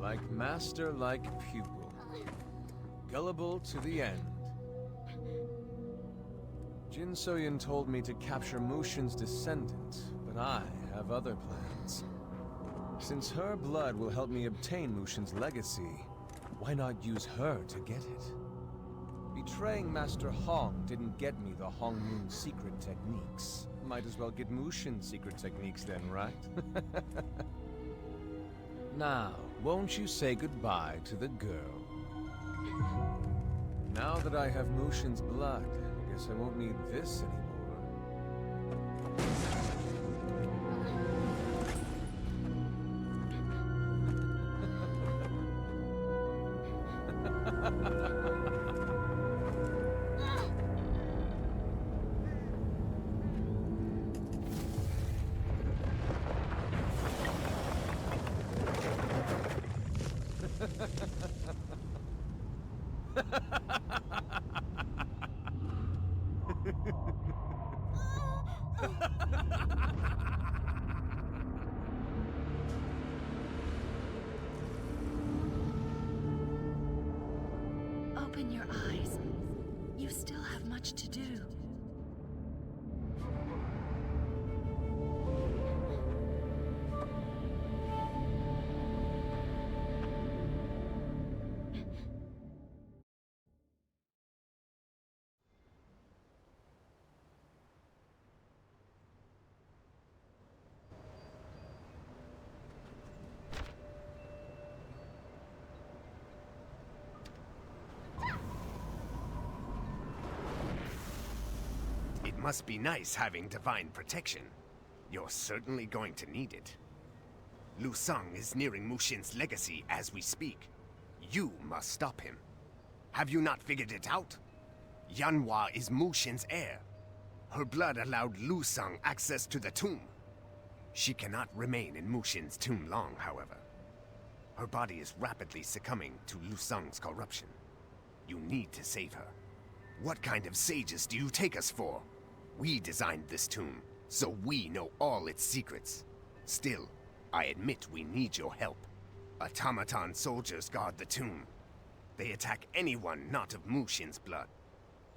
Like master, like pupil. Gullible to the end. Jin Soyun told me to capture Mushin's descendant, but I have other plans. Since her blood will help me obtain Mushin's legacy, why not use her to get it? Betraying Master Hong didn't get me the Hong Moon's secret techniques. Might as well get Mushin's secret techniques then, right? Now, won't you say goodbye to the girl? Now that I have Mushin's blood, I guess I won't need this anymore. Open your eyes. You still have much to do. It must be nice having divine protection. You're certainly going to need it. Lu Sung is nearing Mushin's legacy as we speak. You must stop him. Have you not figured it out? Yanhua is Mushin's heir. Her blood allowed Lu Sung access to the tomb. She cannot remain in Mushin's tomb long, however. Her body is rapidly succumbing to Lu Sung's corruption. You need to save her. What kind of sages do you take us for? We designed this tomb, so we know all its secrets. Still, I admit we need your help. Automaton soldiers guard the tomb. They attack anyone not of Mushin's blood.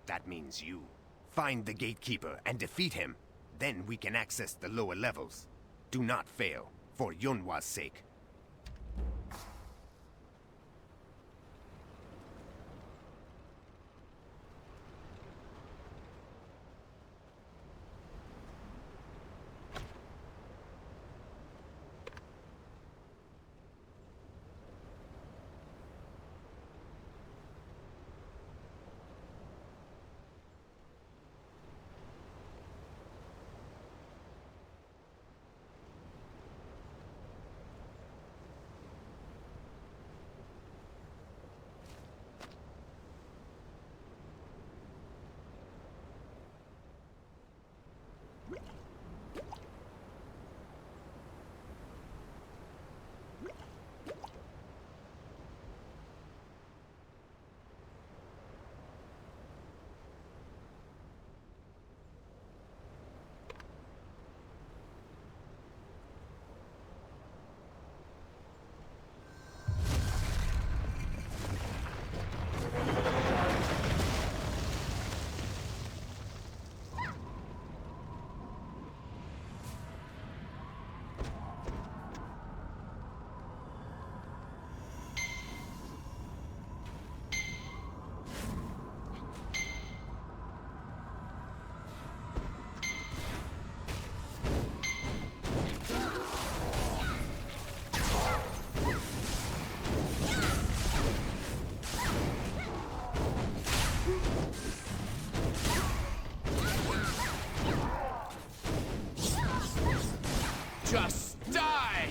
That means you. Find the gatekeeper and defeat him. Then we can access the lower levels. Do not fail, for Yunhwa's sake. Just die!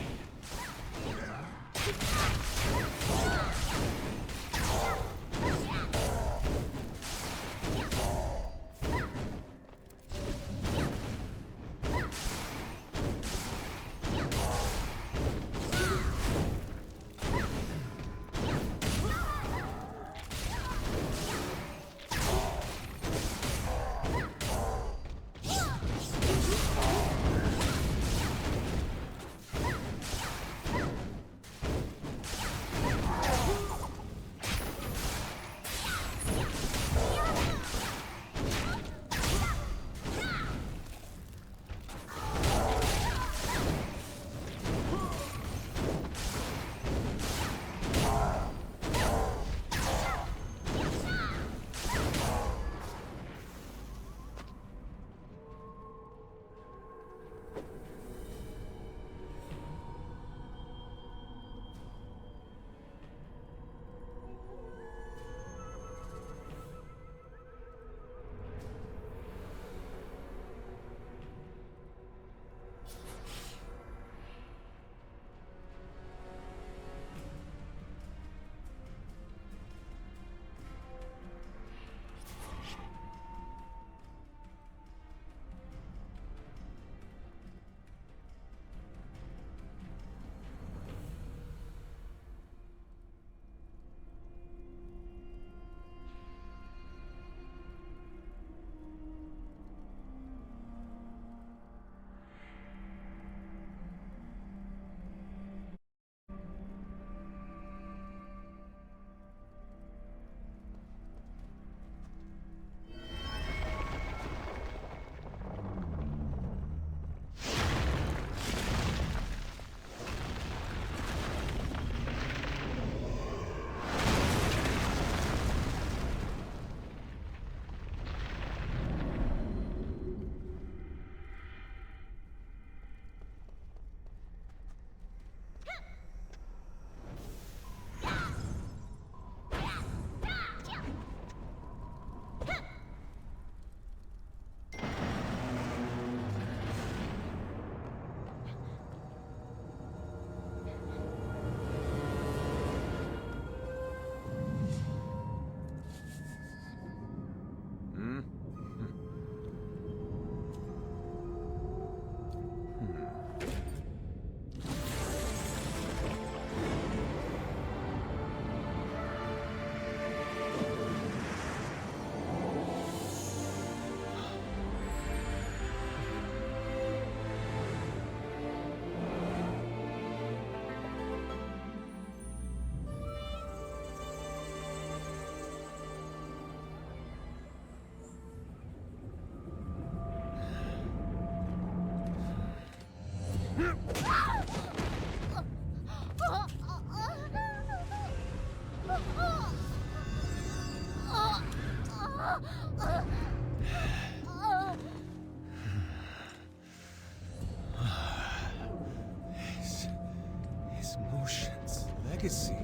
legacy.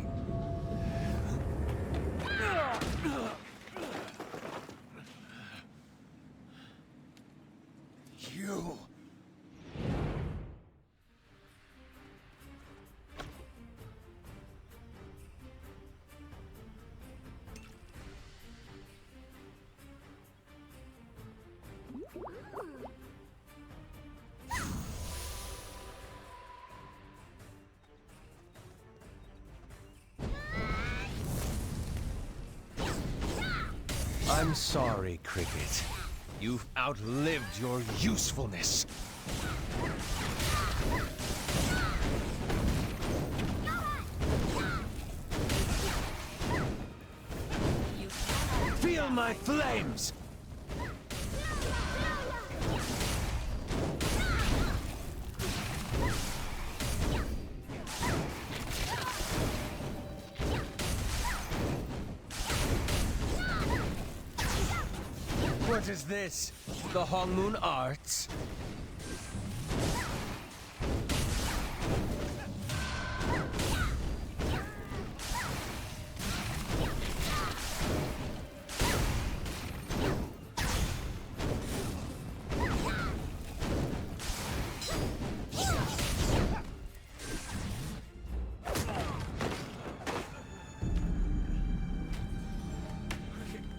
You... I'm sorry, Cricket. You've outlived your usefulness. Feel my flames! What is this? The Hong Moon Arts?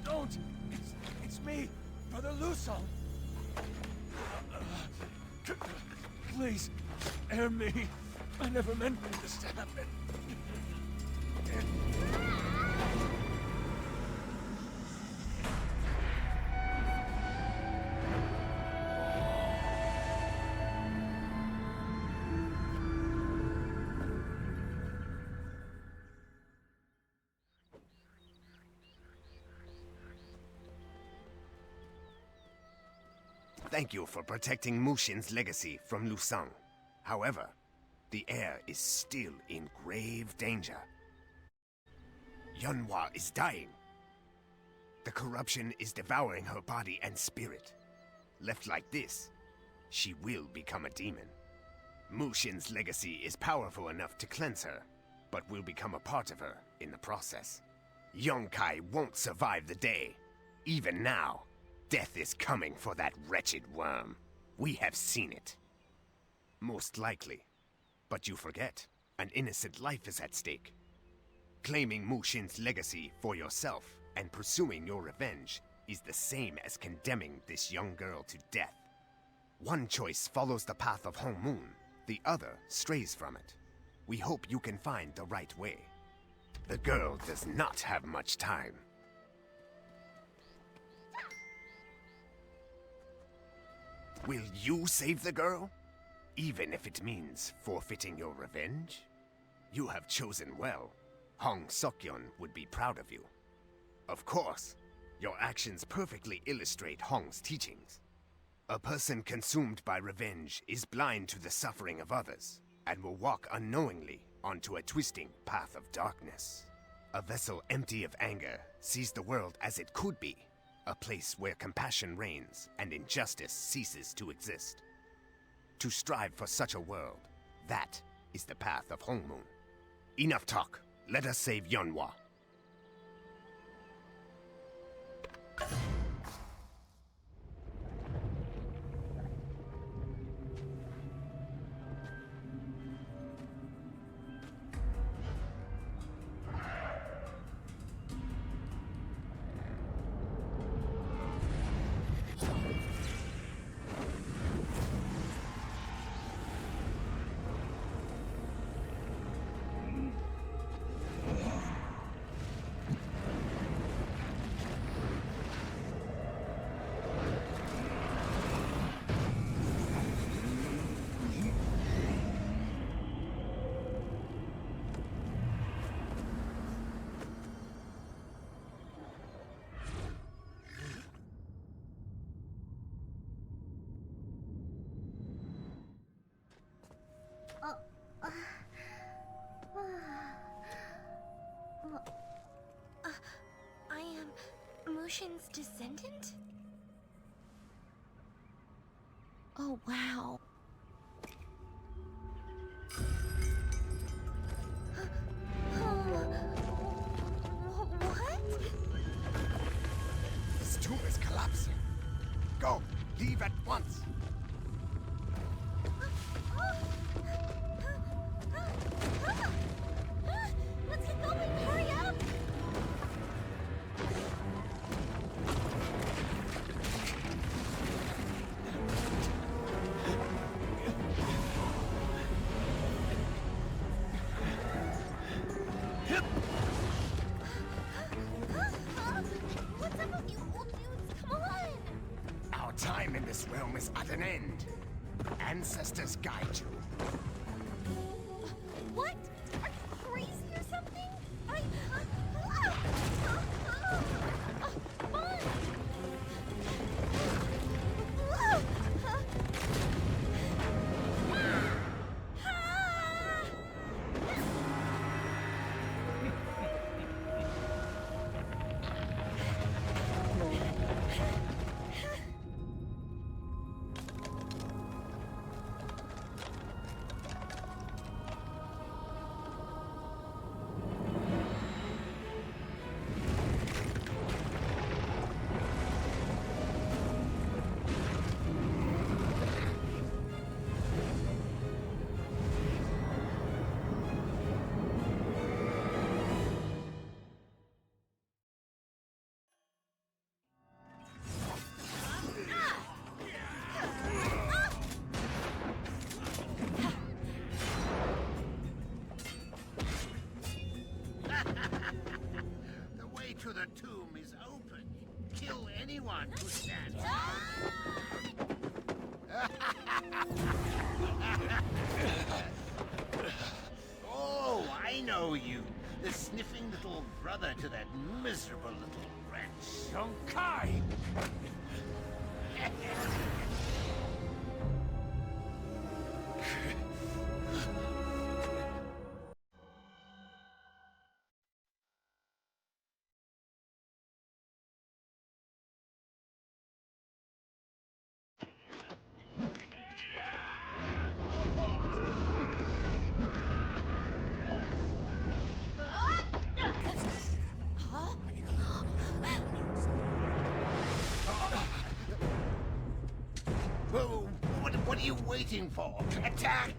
Don't! It's me, Brother Lusong. Please, spare me. I never meant this to happen. Thank you for protecting Mushin's legacy from Lusong. However, the heir is still in grave danger. Yunhua is dying. The corruption is devouring her body and spirit. Left like this, she will become a demon. Mushin's legacy is powerful enough to cleanse her, but will become a part of her in the process. Yongkai won't survive the day. Even now, death is coming for that wretched worm. We have seen it. Most likely. But you forget, an innocent life is at stake. Claiming Mushin's legacy for yourself and pursuing your revenge is the same as condemning this young girl to death. One choice follows the path of Hong Moon, the other strays from it. We hope you can find the right way. The girl does not have much time. Will you save the girl? Even if it means forfeiting your revenge? You have chosen well. Hong Seokyeon would be proud of you. Of course, your actions perfectly illustrate Hong's teachings. A person consumed by revenge is blind to the suffering of others, and will walk unknowingly onto a twisting path of darkness. A vessel empty of anger sees the world as it could be, a place where compassion reigns and injustice ceases to exist. To strive for such a world, that is the path of Hong Moon. Enough talk. Let us save Yunhua. I am Mushin's descendant? Oh, wow. an end. Ancestors guide you. What? Are you crazy or something? The way to the tomb is open. Kill anyone who stands. Oh, I know you. The sniffing little brother to that miserable little wretch. Yonkai! Whoa, what are you waiting for? Attack!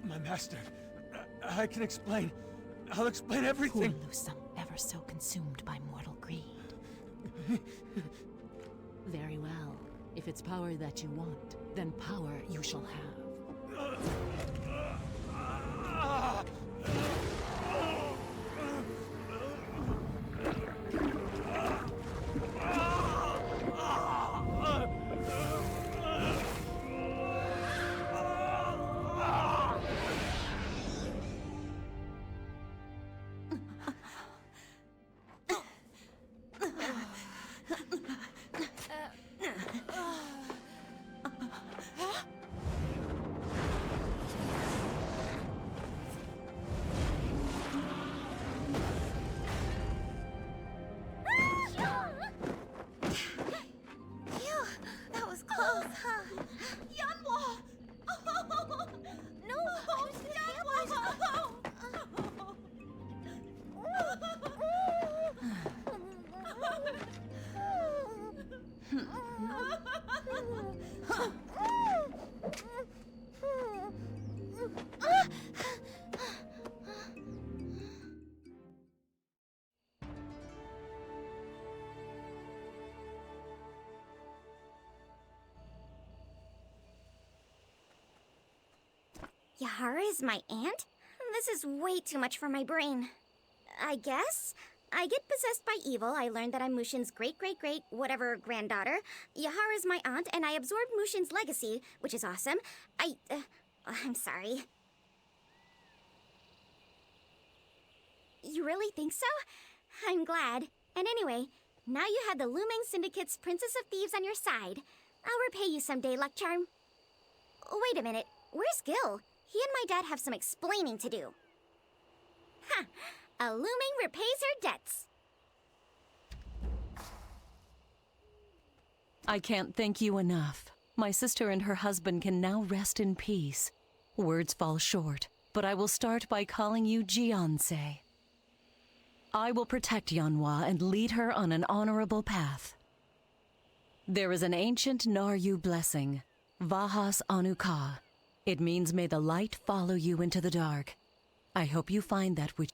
My master, I can explain. I'll explain everything. Poor Lusung, ever so consumed by mortal greed. Very well. If it's power that you want, then power you shall have. Yahara is my aunt? This is way too much for my brain. I guess? I get possessed by evil. I learned that I'm Mushin's great-great-great whatever granddaughter. Yahara's my aunt, and I absorbed Mushin's legacy, which is awesome. I'm sorry. You really think so? I'm glad. And anyway, now you have the Lumang Syndicate's Princess of Thieves on your side. I'll repay you someday, Luck Charm. Wait a minute. Where's Gil? He and my dad have some explaining to do. Ha! A Lumang repays her debts. I can't thank you enough. My sister and her husband can now rest in peace. Words fall short, but I will start by calling you Jianse. I will protect Yanhua and lead her on an honorable path. There is an ancient Naryu blessing, Vahas Anuka. It means may the light follow you into the dark. I hope you find that which...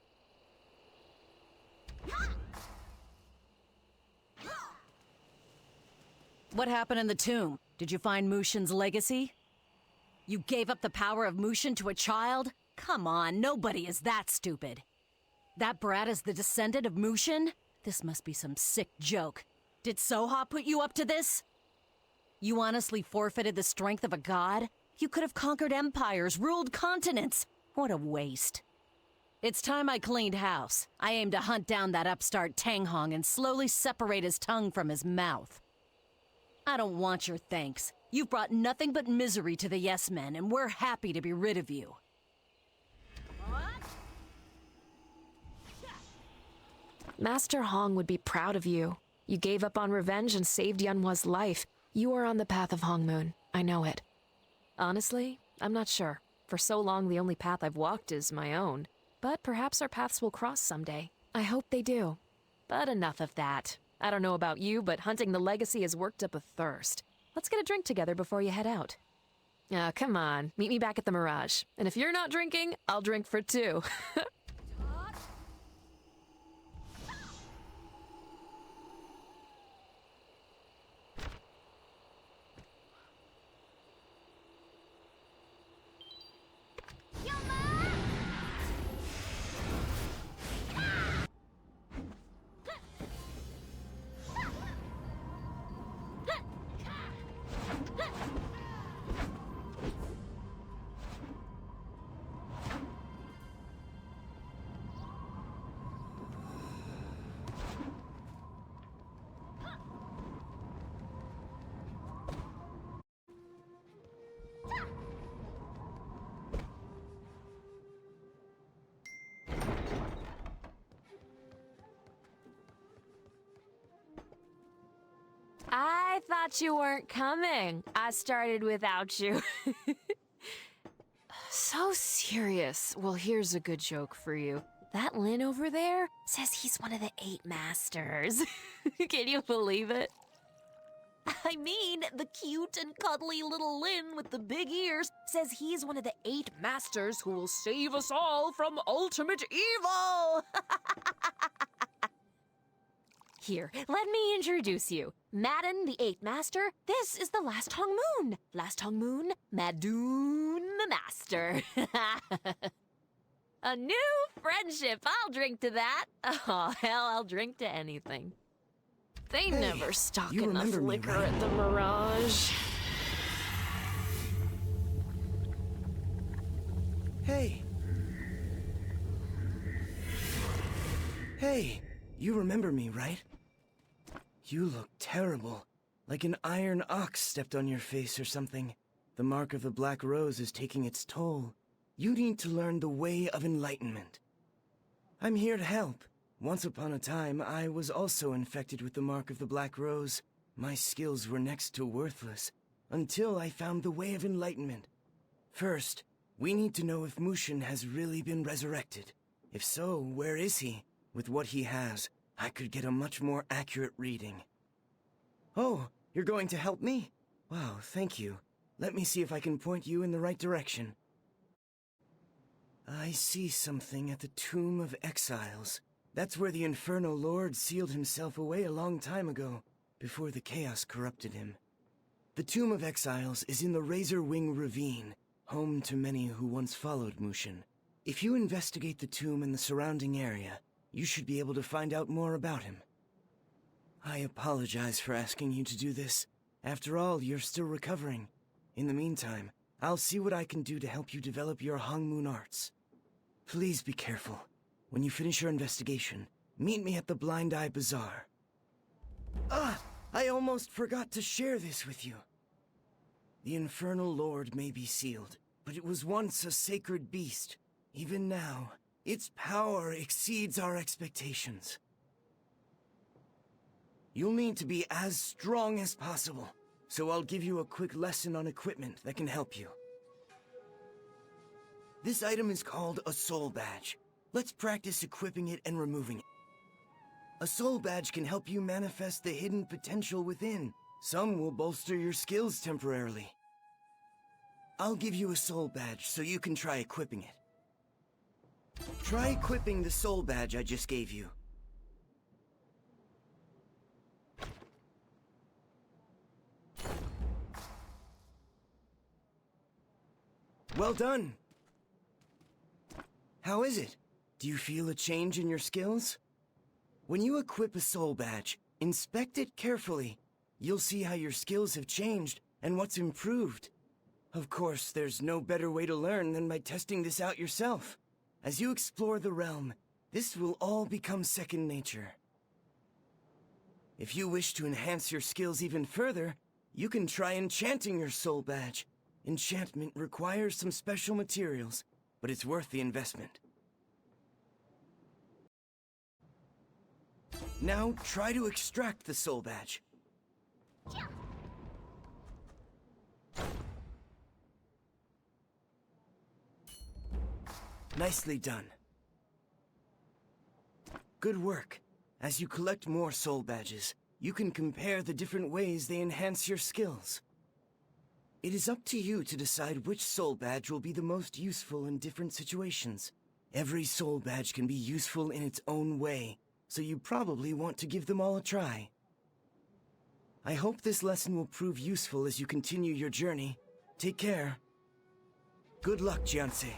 What happened in the tomb? Did you find Mushin's legacy? You gave up the power of Mushin to a child? Come on, nobody is that stupid. That brat is the descendant of Mushin? This must be some sick joke. Did Soha put you up to this? You honestly forfeited the strength of a god? You could have conquered empires, ruled continents. What a waste. It's time I cleaned house. I aim to hunt down that upstart Tanghong and slowly separate his tongue from his mouth. I don't want your thanks. You've brought nothing but misery to the Yes Men, and we're happy to be rid of you. Master Hong would be proud of you. You gave up on revenge and saved Yanhua's life. You are on the path of Hongmoon. I know it. Honestly, I'm not sure. For so long, the only path I've walked is my own. But perhaps our paths will cross someday. I hope they do. But enough of that. I don't know about you, but hunting the legacy has worked up a thirst. Let's get a drink together before you head out. Come on. Meet me back at the Mirage. And if you're not drinking, I'll drink for two. I thought you weren't coming. I started without you. So serious. Well, here's a good joke for you. That Lin over there says he's one of the 8 masters. Can you believe it? I mean, the cute and cuddly little Lin with the big ears says he's one of the 8 masters who will save us all from ultimate evil. Here, let me introduce you. Madden, the 8th Master. This is the Last Hongmoon. Last Hongmoon, Madoon the Master. A new friendship. I'll drink to that. Oh, hell, I'll drink to anything. They never stock enough liquor at the Mirage. Hey. Hey, you remember me, right? You look terrible. Like an iron ox stepped on your face or something. The mark of the Black Rose is taking its toll. You need to learn the way of enlightenment. I'm here to help. Once upon a time, I was also infected with the mark of the Black Rose. My skills were next to worthless, until I found the way of enlightenment. First, we need to know if Mushin has really been resurrected. If so, where is he? With what he has, I could get a much more accurate reading. Oh, you're going to help me? Wow, thank you. Let me see if I can point you in the right direction. I see something at the Tomb of Exiles. That's where the Inferno Lord sealed himself away a long time ago, before the chaos corrupted him. The Tomb of Exiles is in the Razor Wing Ravine, home to many who once followed Mushin. If you investigate the tomb and the surrounding area, you should be able to find out more about him. I apologize for asking you to do this. After all, you're still recovering. In the meantime, I'll see what I can do to help you develop your Hongmoon arts. Please be careful. When you finish your investigation, meet me at the Blind Eye Bazaar. I almost forgot to share this with you. The Infernal Lord may be sealed, but it was once a sacred beast. Even now, its power exceeds our expectations. You'll need to be as strong as possible, so I'll give you a quick lesson on equipment that can help you. This item is called a soul badge. Let's practice equipping it and removing it. A soul badge can help you manifest the hidden potential within. Some will bolster your skills temporarily. I'll give you a soul badge so you can try equipping it. Try equipping the soul badge I just gave you. Well done! How is it? Do you feel a change in your skills? When you equip a soul badge, inspect it carefully. You'll see how your skills have changed and what's improved. Of course, there's no better way to learn than by testing this out yourself. As you explore the realm, this will all become second nature. If you wish to enhance your skills even further, you can try enchanting your soul badge. Enchantment requires some special materials, but it's worth the investment. Now, try to extract the soul badge. Nicely done. Good work. As you collect more soul badges, you can compare the different ways they enhance your skills. It is up to you to decide which soul badge will be the most useful in different situations. Every soul badge can be useful in its own way, so you probably want to give them all a try. I hope this lesson will prove useful as you continue your journey. Take care. Good luck, Jianse.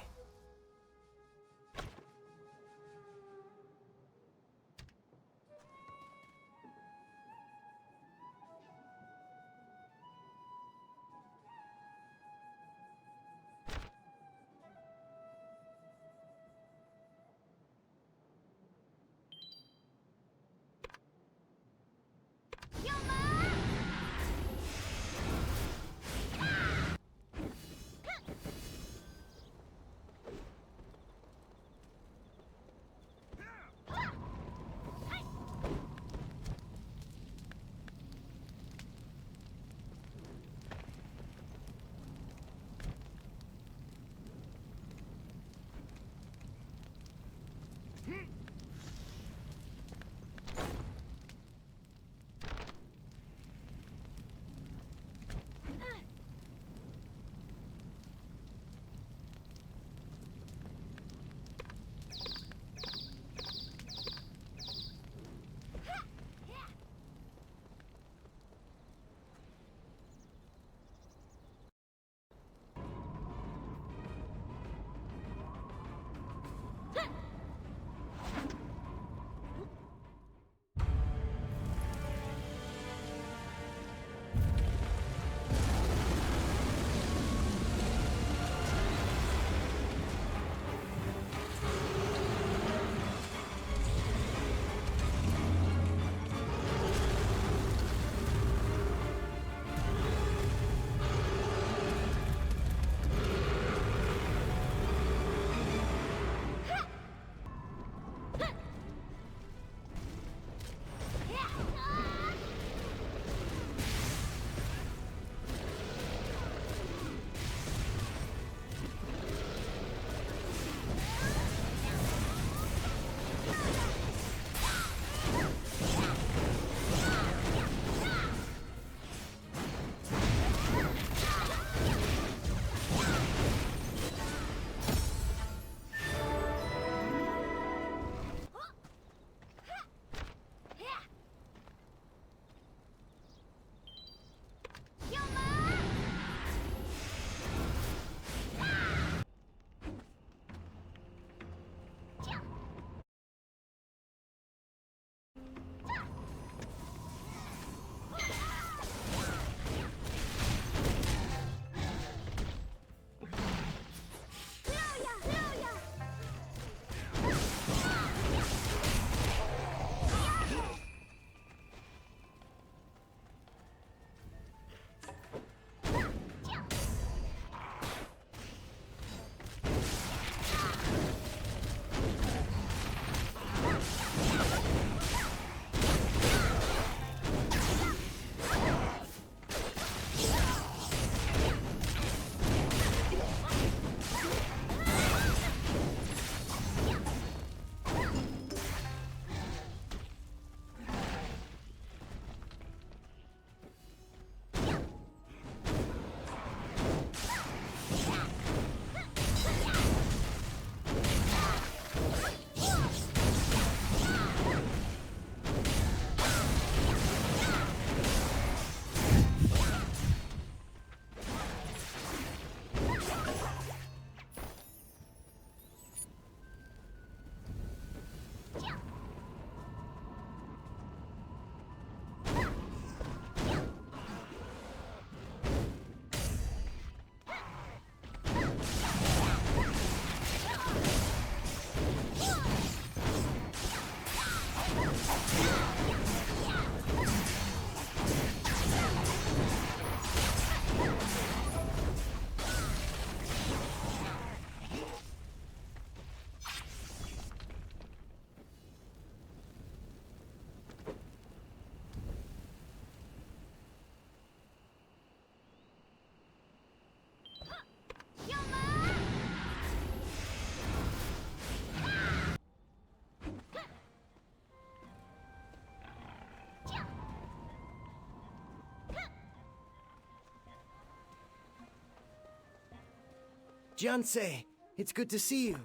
Jiansei, it's good to see you.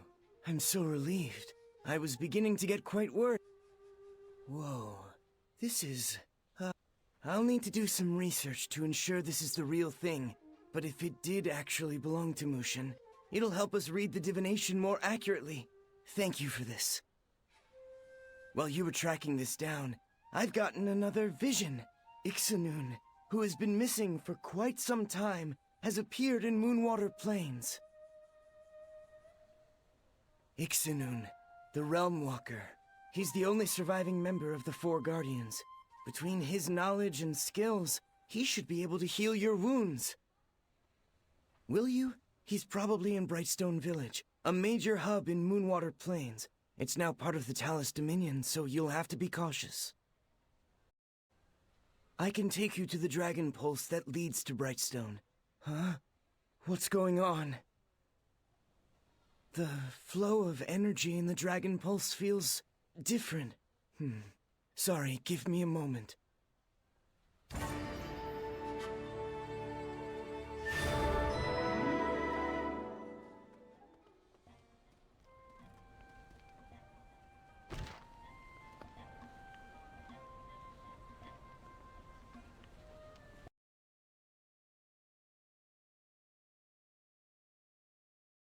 I'm so relieved. I was beginning to get quite worried. Whoa, this is... I'll need to do some research to ensure this is the real thing, but if it did actually belong to Mushin, it'll help us read the divination more accurately. Thank you for this. While you were tracking this down, I've gotten another vision. Ixanun, who has been missing for quite some time, has appeared in Moonwater Plains. Ixanun, the Realm Walker. He's the only surviving member of the Four Guardians. Between his knowledge and skills, he should be able to heal your wounds. Will you? He's probably in Brightstone Village, a major hub in Moonwater Plains. It's now part of the Talus Dominion, so you'll have to be cautious. I can take you to the Dragon Pulse that leads to Brightstone. Huh? What's going on? The flow of energy in the Dragon Pulse feels different. Sorry, give me a moment.